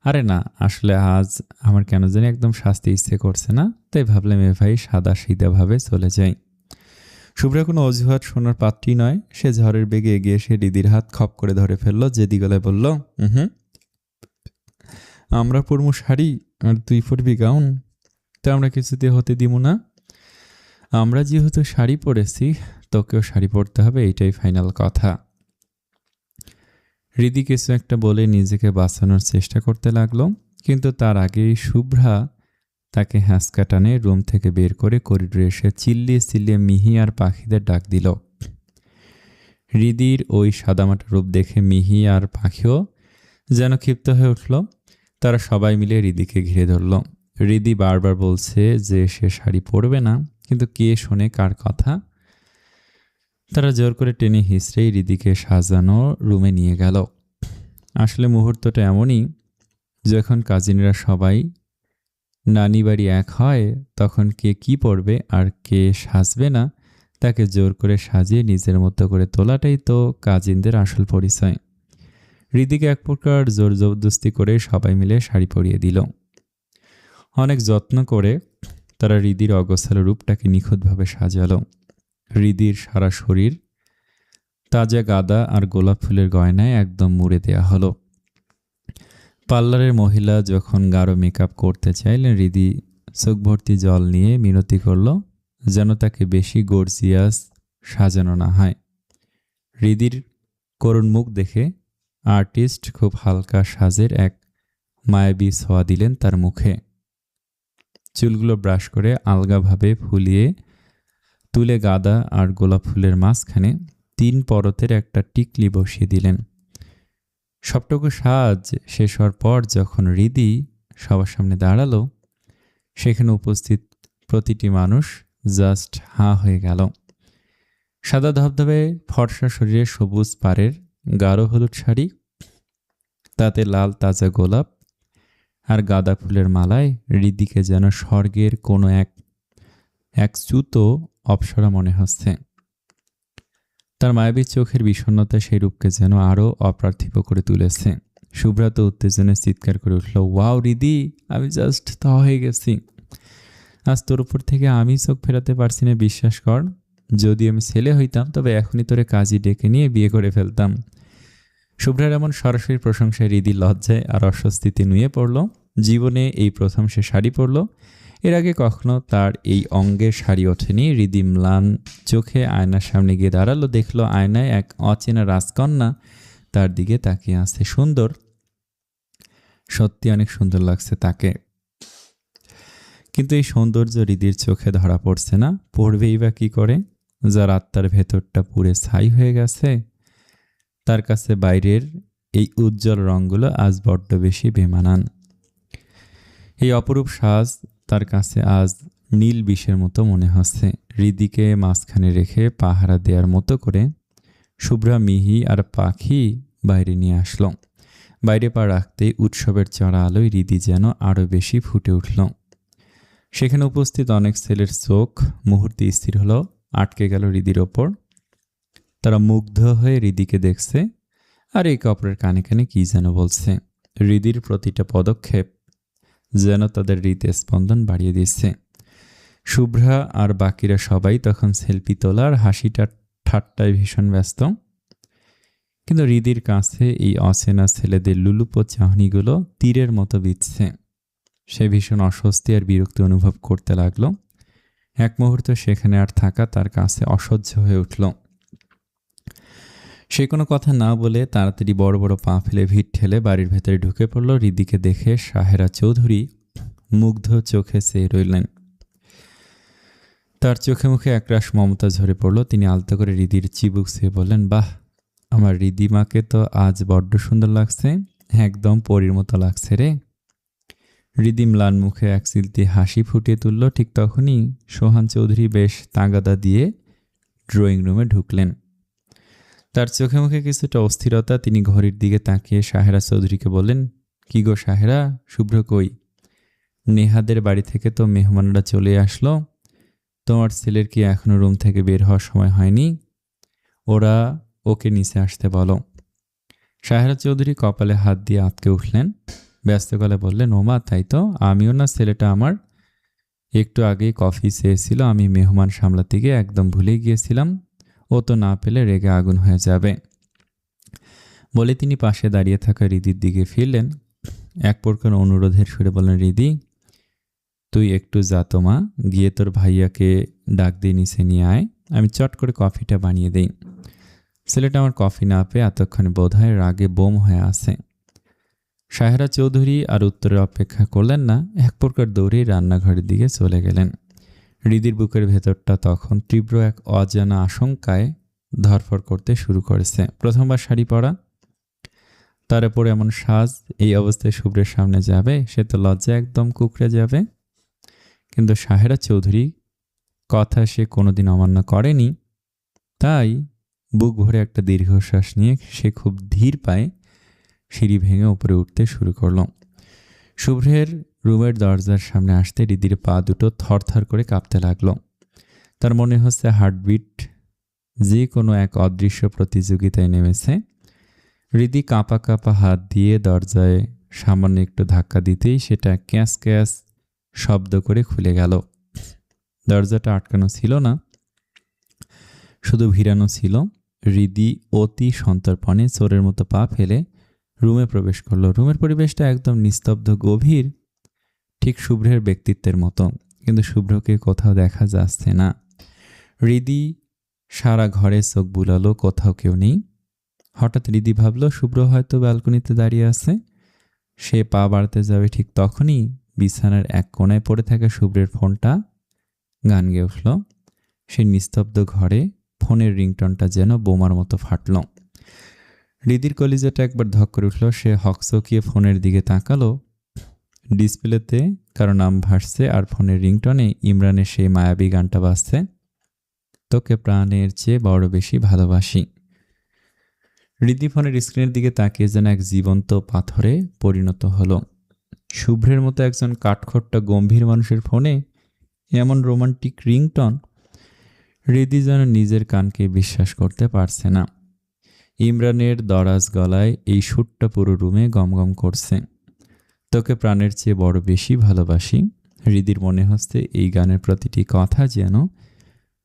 আরে না, আসলে আজ আমার কেন জানি একদম সাজতে ইচ্ছে করছে না, তাই ভাবলাম ভাই সাদা সিধাভাবে চলে যাই। শুভ্রা কোনো অজুহাত শোনার পাত্রী নয়। সে ঝড়ের বেগে এগিয়ে এসে রিদির হাত খপ করে ধরে ফেলল, জেদি গলায় বলল, আমরা পরমু শাড়ি আর তুই পরবি গাউন? তা আমরা কিছুতে হতে দিব না। আমরা যেহেতু শাড়ি পরেছি, তোকেও শাড়ি পরতে হবে, এইটাই ফাইনাল কথা। রিদি কিছু একটা বলে নিজেকে বাঁচানোর চেষ্টা করতে লাগলো, কিন্তু তার আগেই শুভ্রা তাকে হ্যাঁচকা টানে রুম থেকে বের করে করিডোরে এসে চিল্লিয়ে চিল্লিয়ে মিহি আর পাখিদের ডাক দিল। রিদির ওই সাদামাটা রূপ দেখে মিহি আর পাখিও যেন ক্ষিপ্ত হয়ে উঠল। তারা সবাই মিলে রিদিকে ঘিরে ধরল। রিদি বারবার বলছে যে সে শাড়ি পরবে না, কিন্তু কে শোনে কার কথা? তারা জোর করে টেনে হিঁচড়েই রিদিকে সাজানো রুমে নিয়ে গেল। আসলে মুহূর্তটা এমনই, যখন কাজিনরা সবাই নানি বাড়ি এক হয়, তখন কে কি পরবে আর কে সাজবে না তাকে জোর করে সাজিয়ে নিজের মতো করে তোলাটাই তো কাজিনদের আসল পরিচয়। রিদিকে এক প্রকার জোর জবরদস্তি করে সবাই মিলে শাড়ি পরিয়ে দিল। অনেক যত্ন করে তারা রিদির অগোছালো রূপটাকে নিখুঁতভাবে সাজালো। রিদির সারা শরীর তাজা গাঁদা আর গোলাপ ফুলের গয়নায় একদম মুড়ে দেয়া হলো। পার্লারের মহিলা যখন গাঢ় মেকআপ করতে চাইলেন, রিদি চোখ ভর্তি জল নিয়ে মিনতি করল যেন তাকে বেশি গর্জিয়াস সাজানো না হয়। রিদির করুণ মুখ দেখে আর্টিস্ট খুব হালকা সাজের এক মায়াবী ছোঁয়া দিলেন তার মুখে। চুলগুলো ব্রাশ করে আলগাভাবে ফুলিয়ে তুলে গাঁদা আর গোলাপ ফুলের মাঝখানে 3 পরতের একটা টিকলি বসিয়ে দিলেন। সবটুকু সাজ শেষ হওয়ার পর যখন রিদি সবার সামনে দাঁড়ালো, সেখানে উপস্থিত প্রতিটি মানুষ জাস্ট হাঁ হয়ে গেল। সাদা ধবধবে ফর্সা শরীরে সবুজ পাড়ের গাঢ় হলুদ শাড়ি, তাতে লাল তাজা গোলাপ আর গাঁদা ফুলের মালায় রিদিকে যেন স্বর্গের কোনো এক চ্যুত অপ্সরা মনে হচ্ছে। তার মায়াবী চোখের বিষণ্ণতা সেই রূপকে যেন আরও অপার্থিব করে তুলেছে। শুভ্রা তো উত্তেজনে চিৎকার করে উঠল, ওয়াও রিদি, আমি জাস্ট হয়ে গেছি। আজ তোর উপর থেকে আমি চোখ ফেরাতে পারছি না, বিশ্বাস কর। যদি আমি ছেলে হইতাম তবে এখনই তোরে কাজী ডেকে নিয়ে বিয়ে করে ফেলতাম। শুভ্রার এমন সরাসরি প্রশংসায় রিদি লজ্জায় আর অস্বস্তিতে নুয়ে পড়ল। জীবনে এই প্রথম সে শাড়ি পরল। এর আগে কখনো তার এই অঙ্গে শাড়ি ওঠেনি। রিদি ম্লান চোখে আয়নার সামনে গিয়ে দাঁড়ালো, দেখলো আয়নায় এক অচেনা রাজকন্যা তার দিকে তাকিয়ে আছে। সুন্দর, সত্যি অনেক সুন্দর লাগছে তাকে। কিন্তু এই সৌন্দর্য রিদির চোখে ধরা পড়ছে না। পড়বেই বা কি করে? যার আত্মার ভেতরটা পুড়ে ছাই হয়ে গেছে, তার কাছে বাইরের এই উজ্জ্বল রঙগুলো আজ বড্ড বেশি বেমানান। এই অপরূপ সাজ তার কাছে আজ নীল বিষের মতো মনে হচ্ছে। রিদিকে মাঝখানে রেখে পাহারা দেওয়ার মতো করে শুভ্রা, মিহি আর পাখি বাইরে নিয়ে আসলো। বাইরে পা রাখতেই উৎসবের চড়া আলোয় রিদি যেন আরও বেশি ফুটে উঠল। সেখানে উপস্থিত অনেক ছেলের চোখ মুহূর্তে স্থির হলো, আটকে গেল রিদির ওপর। তারা মুগ্ধ হয়ে রিদিকে দেখছে আর একে অপরের কানে কানে কি যেন বলছে। রিদির প্রতিটা পদক্ষেপ যেন তাদের হৃদস্পন্দন বাড়িয়ে দিচ্ছে। শুভ্রা আর বাকিরা সবাই তখন সেলফি তোলা আর হাসিটা ঠাট্টায় ভীষণ ব্যস্ত। কিন্তু রিদির কাছে এই অচেনা ছেলেদের লুলুপো চাহনিগুলো তীরের মতো বিচ্ছে। সে ভীষণ অস্বস্তি আর বিরক্তি অনুভব করতে লাগলো। এক মুহূর্ত সেখানে আর থাকা তার কাছে অসহ্য হয়ে উঠল। সে কোনো কথা না বলে তাড়াতাড়ি বড় বড় পা ফেলে ভিড় ঠেলে বাড়ির ভেতরে ঢুকে পড়ল। রিদিকে দেখে সাহেরা চৌধুরী মুগ্ধ চোখে চেয়ে রইলেন। তার চোখে মুখে একরাশ মমতা ঝরে পড়ল। তিনি আলতো করে রিদির চিবুক ছুঁয়ে বললেন, বাহ, আমার রিদিমাকে তো আজ বড্ড সুন্দর লাগছে, একদম পরীর মতো লাগছে রে। রিদি ম্লান মুখে এক চিলতি হাসি ফুটিয়ে তুলল। ঠিক তখনই সোহান চৌধুরী বেশ তাগাদা দিয়ে ড্রয়িং রুমে ঢুকলেন। তার চোখে মুখে কিছুটা অস্থিরতা। তিনি ঘড়ির দিকে তাকিয়ে সাহেরা চৌধুরীকে বললেন, কি গো সাহেরা, শুভ্র কই? নেহাদের বাড়ি থেকে তো মেহমানরা চলে আসলো, তোমার ছেলের কি এখনো রুম থেকে বের হওয়ার সময় হয়নি? ওরা ওকে নিচে আসতে বলো। সাহেরা চৌধুরী কপালে হাত দিয়ে আটকে উঠলেন। ব্যস্ত গলায় বললেন, ওমা, তাই তো, আমিও না, ছেলেটা আমার একটু আগেই কফি চেয়েছিল, আমি মেহমান সামলাতে গিয়ে একদম ভুলে গিয়েছিলাম, ও তো না পেলে রেগে আগুন হয়ে যাবে। বলে তিনি পাশে দাঁড়িয়ে থাকা রিদির দিকে ফিরলেন। এক প্রকার অনুরোধের সুরে বললেন, রিদি, তুই একটু যা তো মা, গিয়ে তোর ভাইয়াকে ডাক দিয়ে নিচে নিয়ে আয়, আমি চট করে কফিটা বানিয়ে দেই। ছেলেটা আমার কফি না পেয়ে এতক্ষণে বোধহয় রাগে বোম হয়ে আছে। সাহেরা চৌধুরী আর উত্তরের অপেক্ষা করলেন না, এক প্রকার দৌড়েই রান্নাঘরের দিকে চলে গেলেন। হৃদির বুকের ভেতরটা তখন তীব্র এক অজানা আশঙ্কায় ধরফর করতে শুরু করেছে। প্রথমবার শাড়ি পরা, তার উপর এমন সাজ, এই অবস্থায় শুভ্রের সামনে যাবে, সে তো লজ্জা একদম কুকড়ে যাবে। কিন্তু সাহেরা চৌধুরী কথা সে কোনোদিন অমান্য করেনি, তাই বুক ভরে একটা দীর্ঘশ্বাস নিয়ে সে খুব ধীর পায়ে সিঁড়ি ভেঙে উপরে উঠতে শুরু করল। শুভ্রের রুমের দরজার সামনে আসতে রিদির পা দুটো থরথর করে কাঁপতে লাগলো। তার মনে হচ্ছে হার্টবিট যে কোনো এক অদৃশ্য প্রতিযোগিতায় নেমেছে। রিদি কাঁপা কাঁপা হাত দিয়ে দরজায় সামান্য একটু ধাক্কা দিতেই সেটা ক্যাঁচ ক্যাঁচ শব্দ করে খুলে গেল। দরজাটা আটকানো ছিল না, শুধু ভিড়ানো ছিল। রিদি অতি সন্তর্পণে চোরের মতো পা ফেলে রুমে প্রবেশ করলো। রুমের পরিবেশটা একদম নিস্তব্ধ, গভীর, ঠিক শুভ্রের ব্যক্তিত্বের মতো, কিন্তু শুভ্রকে কোথাও দেখা যাচ্ছে না। রিদি সারা ঘরে চোখ বুলালো, কোথাও কেউ নেই। হঠাৎ রিদি ভাবল শুভ্র হয়তো ব্যালকনিতে দাঁড়িয়ে আছে। সে পা বাড়াতে যাবে, ঠিক তখনই বিছানার এক কোণায় পড়ে থাকা শুভ্রের ফোনটা গান গেয়ে উঠল। সেই নিস্তব্ধ ঘরে ফোনের রিংটনটা যেন বোমার মতো ফাটল। রিদির কলিজাটা একবার ধক করে উঠল। সে হকচকিয়ে ফোনের দিকে তাকালো। ডিসপ্লেতে কারো নাম ভাসছে আর ফোনের রিংটনে ইমরানের সেই মায়াবী গানটা বাজছে, তোকে প্রাণের চেয়ে বড় বেশি ভালোবাসি। রিদি ফোনের স্ক্রিনের দিকে তাকিয়ে যেন এক জীবন্ত পাথরে পরিণত হলো। শুভ্রের মতো একজন কাঠখোট্টা গম্ভীর মানুষের ফোনে এমন রোমান্টিক রিংটন, রিদি যেন নিজের কানকে বিশ্বাস করতে পারছে না। ইমরানের দরাজ গলায় এই সুরটা পুরো রুমে গমগম করছে, তোকে প্রাণের চেয়ে বড় বেশি ভালোবাসি। রিদির মনে হচ্ছে এই গানের প্রতিটি কথা যেন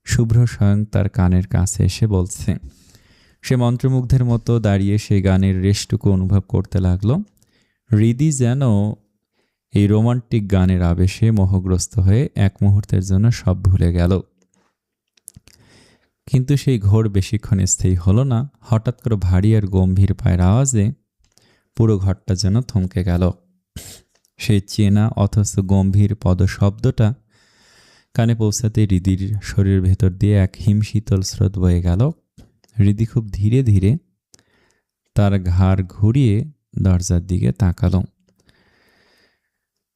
শুভ্র স্বয়ং তার কানের কাছে এসে বলছে। সে মন্ত্রমুগ্ধের মতো দাঁড়িয়ে সেই গানের রেশটুকু অনুভব করতে লাগলো। রিদি যেন এই রোমান্টিক গানের আবেশে মোহগ্রস্ত হয়ে এক মুহূর্তের জন্য সব ভুলে গেল। কিন্তু সেই ঘোর বেশিক্ষণ স্থায়ী হলো না। হঠাৎ করে ভারী আর গম্ভীর পায়ের আওয়াজে পুরো ঘরটা যেন থমকে গেল। সেই চেনা অথচ গম্ভীর পদশব্দটা কানে পৌঁছাতে রিদির শরীরের ভেতর দিয়ে এক হিমশীতল স্রোত বয়ে গেল। রিদি খুব ধীরে ধীরে তার ঘাড় ঘুরিয়ে দরজার দিকে তাকালো।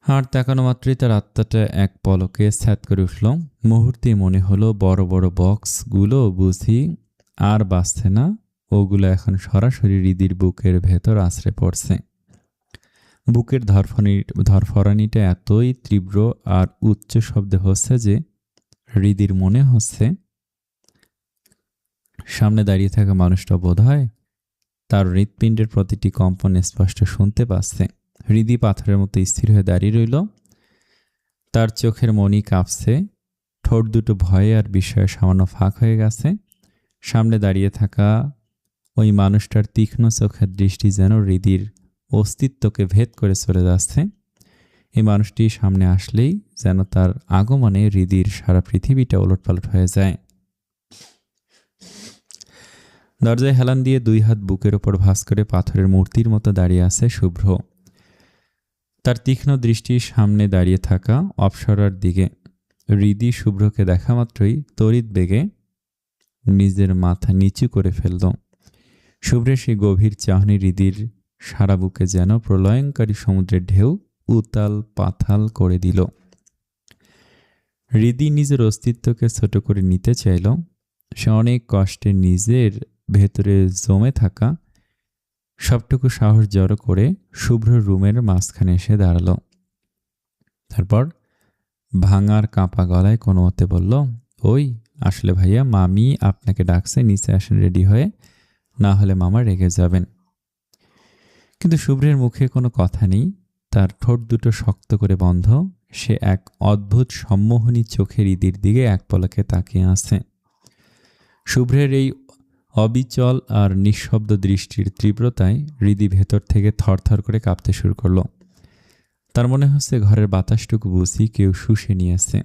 আর তাকানো মাত্রই তার আত্মাটা এক পলকে স্যাত করে উঠল। মুহূর্তেই মনে হলো বড় বড় বক্সগুলো বুঝি আর বাঁচছে না, ওগুলো এখন সরাসরি রিদির বুকের ভেতর আছড়ে পড়ছে। বুকের ধরফরানিটা এতই তীব্র আর উচ্চ শব্দে হচ্ছে যে রিদির মনে হচ্ছে সামনে দাঁড়িয়ে থাকা মানুষটা বোধহয় তার হৃৎপিণ্ডের প্রতিটি কম্পন স্পষ্ট শুনতে পাচ্ছে। হৃদি পাথরের মতো স্থির হয়ে দাঁড়িয়ে রইল। তার চোখের মনি কাঁপছে, ঠোঁট দুটো ভয়ে আর বিস্ময়ে সামান্য ফাঁক হয়ে গেছে। সামনে দাঁড়িয়ে থাকা ওই মানুষটার তীক্ষ্ণ চোখের দৃষ্টি যেন হৃদির অস্তিত্বকে ভেদ করে চলে যাচ্ছে। এই মানুষটি সামনে আসলেই যেন তার আগমনে হৃদির সারা পৃথিবীটা ওলটপালট হয়ে যায়। দরজায় হেলান দিয়ে দুই হাত বুকের ওপর ভাঁজ করে পাথরের মূর্তির মতো দাঁড়িয়ে আছে শুভ্র। তার তীক্ষ্ণ দৃষ্টি সামনে দাঁড়িয়ে থাকা অপ্সরার দিকে। হৃদি শুভ্রকে দেখা মাত্রই তড়িৎ বেগে নিজের মাথা নিচু করে ফেলল। শুভ্রের সেই গভীর চাহনি হৃদির সারা বুকে যেন প্রলয়ঙ্কারী সমুদ্রের ঢেউ উতাল পাতাল করে দিল। হৃদি নিজের অস্তিত্বকে ছোট করে নিতে চাইল। সে অনেক কষ্টে নিজের ভেতরে জমে থাকা সবটুকু সাহস জড়ো করে শুভ্র রুমের মাঝখানে এসে দাঁড়াল। তারপর ভাঙার কাঁপা গলায় কোনো মতে বলল, ওই আসলে ভাইয়া, মামি আপনাকে ডাকছে, নিচে আসেন রেডি হয়ে, না হলে মামা রেগে যাবেন। কিন্তু শুভ্রের মুখে কোনো কথা নেই, তার ঠোঁট দুটো শক্ত করে বন্ধ। সে এক অদ্ভুত সম্মোহনী চোখের হৃদির দিকে এক পলকে তাকিয়ে আছে। শুভ্রের এই অবিচল আর নিঃশব্দ দৃষ্টির তীব্রতায় হৃদি ভেতর থেকে থরথর করে কাঁপতে শুরু করলো। তার মনে হচ্ছে ঘরের বাতাসটুকু বুঝি কেউ শুষে নিয়েছে।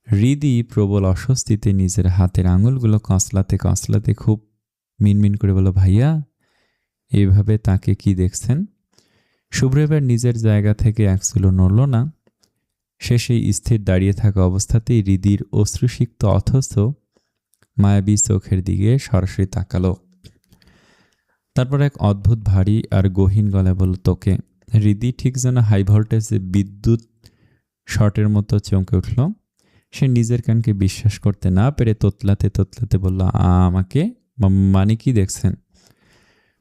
হৃদি প্রবল অস্বস্তিতে নিজের হাতের আঙুলগুলো কচলাতে কচলাতে খুব মিনমিন করে বলল, ভাইয়া এইভাবে তাকে কি দেখছেন? শুভ্র এবার নিজের জায়গা থেকে এক চুলো নড়ল না। সে সেই স্থির দাঁড়িয়ে থাকা অবস্থাতেই হৃদির অশ্রুসিক্ত অথচ মায়াবী চোখের দিকে সরাসরি তাকালো। তারপর এক অদ্ভুত ভারী আর গহীন গলায় বলল, তোকে। হৃদি ঠিক যেন হাই ভোল্টেজে বিদ্যুৎ শর্টের মতো চমকে উঠল। সে নিজের কানকে বিশ্বাস করতে না পেরে তোতলাতে তোতলাতে বলল, আমাকে? মানে কি দেখছেন?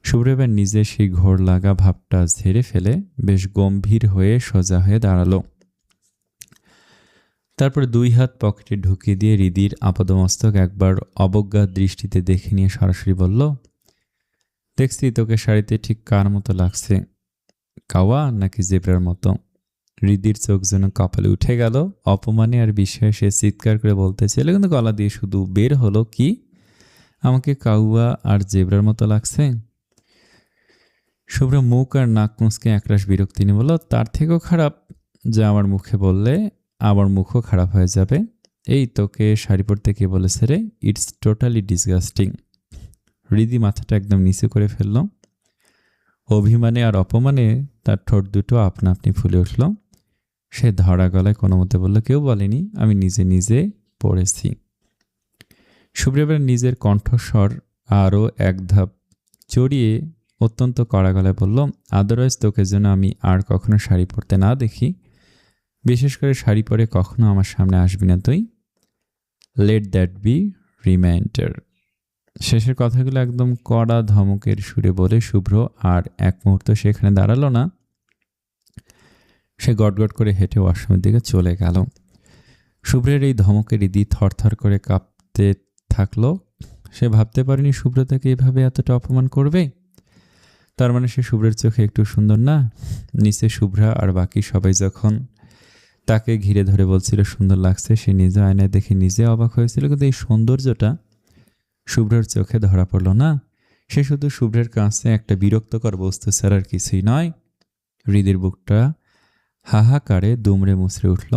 শুভ্র এবার নিজে সেই ঘোর লাগা ভাবটা ঝেড়ে ফেলে বেশ গম্ভীর হয়ে সোজা হয়ে দাঁড়ালো। তারপর দুই হাত পকেটে ঢুকিয়ে দিয়ে হৃদির আপাদমস্তক একবার অবজ্ঞার দৃষ্টিতে দেখে নিয়ে সরাসরি বলল, দেখছি তোকে শাড়িতে ঠিক কার মতো লাগছে, কাওয়া নাকি জেব্রার মতো? হৃদির চোখ যেন কপালে উঠে গেল। অপমানে আর বিস্ময়ে সে চিৎকার করে বলতে চাইল, কিন্তু গলা দিয়ে শুধু বের হলো, কি আমাকে কাউয়া আর জেব্রার মতো লাগছে? শুভ্র মুখ আর নাক মুচকে একরাশ বিরক্তি নিয়ে বলল, তার থেকেও খারাপ যা আমার মুখে বললে আমার মুখও খারাপ হয়ে যাবে। এই তোকে শাড়ি পরতে কে বলেছে রে? It's totally disgusting. হৃদি মাথাটা একদম নিচু করে ফেলল। অভিমানে আর অপমানে তার ঠোঁট দুটো আপনা আপনি ফুলে উঠল। সে ধরা গলায় কোনো মতে বলল, কেউ বলেনি, আমি নিজে নিজে পড়েছি। শুভ্রবার নিজের কণ্ঠস্বর আরও এক ধাপ চড়িয়ে অত্যন্ত কড়া গলায় বলল, আদারওয়াইজ তোকে যেন আমি আর কখনো শাড়ি পরতে না দেখি, বিশেষ করে শাড়ি পরে কখনো আমার সামনে আসবি না তুই। Let that be reminder. শেষের কথাগুলো একদম কড়া ধমকের সুরে বলে শুভ্র আর এক মুহূর্ত সেখানে দাঁড়ালো না। সে গটগট করে হেঁটে ওয়াশরুমের দিকে চলে গেল। শুভ্রের এই ধমকে হৃদি থরথর করে কাঁপতে থাকলো। সে ভাবতে পারেনি শুভ্র তাকে এভাবে এতটা অপমান করবে। তার মানে সে শুভ্রের চোখে একটু সুন্দর না? নিচে শুভ্রা আর বাকি সবাই যখন তাকে ঘিরে ধরে বলছিল সুন্দর লাগছে, সে নিজে আয়নায় দেখে নিজে অবাক হয়েছিল, কিন্তু এই সৌন্দর্যটা শুভ্রের চোখে ধরা পড়ল না। সে শুধু শুভ্রের কাছে একটা বিরক্তকর বস্তু ছাড়া আর কিছুই নয়। হৃদির বুকটা হাহাকারে দুমড়ে মুচড়ে উঠল।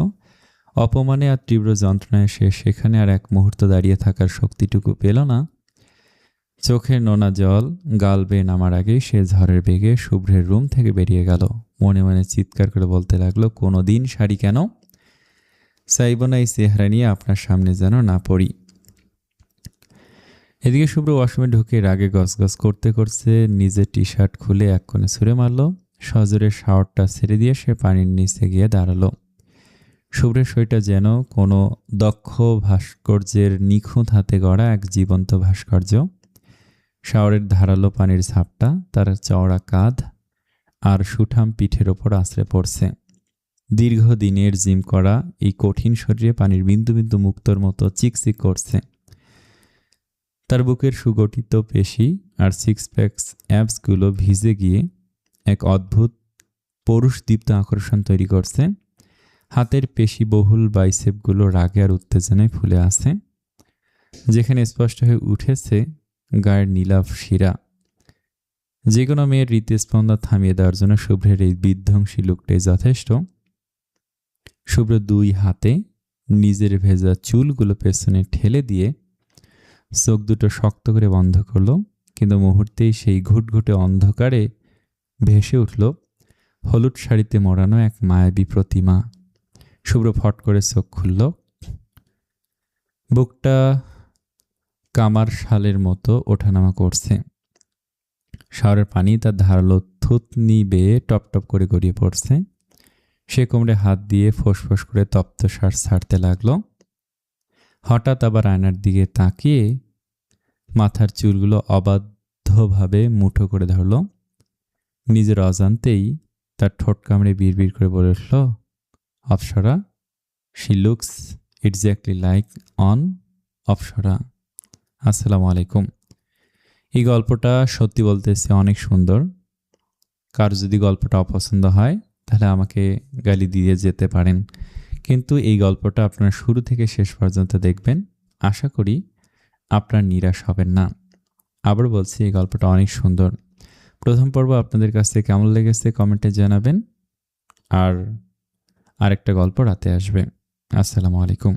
অপমানে আর তীব্র যন্ত্রণায় সে সেখানে আর এক মুহূর্ত দাঁড়িয়ে থাকার শক্তিটুকু পেল না। চোখের নোনা জল গাল বেয়ে নামার আগেই সে ঝড়ের বেগে শুভ্রের রুম থেকে বেরিয়ে গেল। মনে মনে চিৎকার করে বলতে লাগলো, কোনো দিন শাড়ি কেন চাইব না, এই চেহারা নিয়ে আপনার সামনে যেন না পড়ি। এদিকে শুভ্র ওয়াশরুমে ঢুকে রাগে গসগস করতে করতে নিজের টি শার্ট খুলে এক কোণে ছুঁড়ে মারল। সজোরে শাওয়ারটা ছেড়ে দিয়ে সে পানির নিচে গিয়ে দাঁড়ালো। শুভ্রের শরীরটা যেন কোনো দক্ষ ভাস্কর্যের নিখুঁত হাতে গড়া এক জীবন্ত ভাস্কর্য। শাওয়ারের ধারালো পানির ঝাপটা তার চওড়া কাঁধ আর সুঠাম পিঠের ওপর আছড়ে পড়ছে। দীর্ঘদিনের জিম করা এই কঠিন শরীরে পানির বিন্দু বিন্দু মুক্তোর মতো চিকচিক করছে। তার বুকের সুগঠিত পেশি আর সিক্স প্যাকস অ্যাবসগুলো ভিজে গিয়ে এক অদ্ভুত পৌরুষদীপ্ত আকর্ষণ তৈরি করছে। হাতের পেশিবহুল বাইসেপগুলো রাগে আর উত্তেজনায় ফুলে আছে, যেখানে স্পষ্ট হয়ে উঠেছে গায়ের নীলাভ শিরা। যে কোনো মেয়ের হৃদস্পন্দন থামিয়ে দেওয়ার জন্য শুভ্রের এই বিধ্বংসী লুকটাই যথেষ্ট। শুভ্র দুই হাতে নিজের ভেজা চুলগুলো পেছনে ঠেলে দিয়ে চোখ দুটো শক্ত করে বন্ধ করল, কিন্তু মুহূর্তেই সেই ঘুটঘুটে অন্ধকারে ভেসে উঠল হলুদ শাড়িতে মোড়ানো এক মায়াবী প্রতিমা। শুভ্র ফট করে চোখ খুলল। বুকটা কামার শালের মতো ওঠানামা করছে। শাওরের পানি তার ধারালো থুতনি বেয়ে টপ টপ করে গড়িয়ে পড়ছে। সে কোমরে হাত দিয়ে ফোঁস করে তপ্ত শ্বাস ছাড়তে লাগলো। হঠাৎ আবার আয়নার দিকে তাকিয়ে মাথার চুলগুলো অবাধ্যভাবে মুঠো করে ধরল। নিজের অজান্তেই তার ঠোঁট কামড়ে বিড়বিড় করে বলে উঠল, Apsara, she looks exactly like an apsara. আসসালামু আলাইকুম। এই গল্পটা সত্যি বলতেছে অনেক সুন্দর। কার যদি গল্পটা অপছন্দ হয় তাহলে আমাকে গালি দিয়ে যেতে পারেন, কিন্তু এই গল্পটা আপনারা শুরু থেকে শেষ পর্যন্ত দেখবেন। আশা করি আপনারা নিরাশ হবেন না। আবার বলছি, এই গল্পটা অনেক সুন্দর। প্রথম পর্ব আপনাদের কাছে কেমন লেগেছে কমেন্টে জানাবেন। আর আরেকটা গল্প রাতে আসবে। আসসালামু আলাইকুম।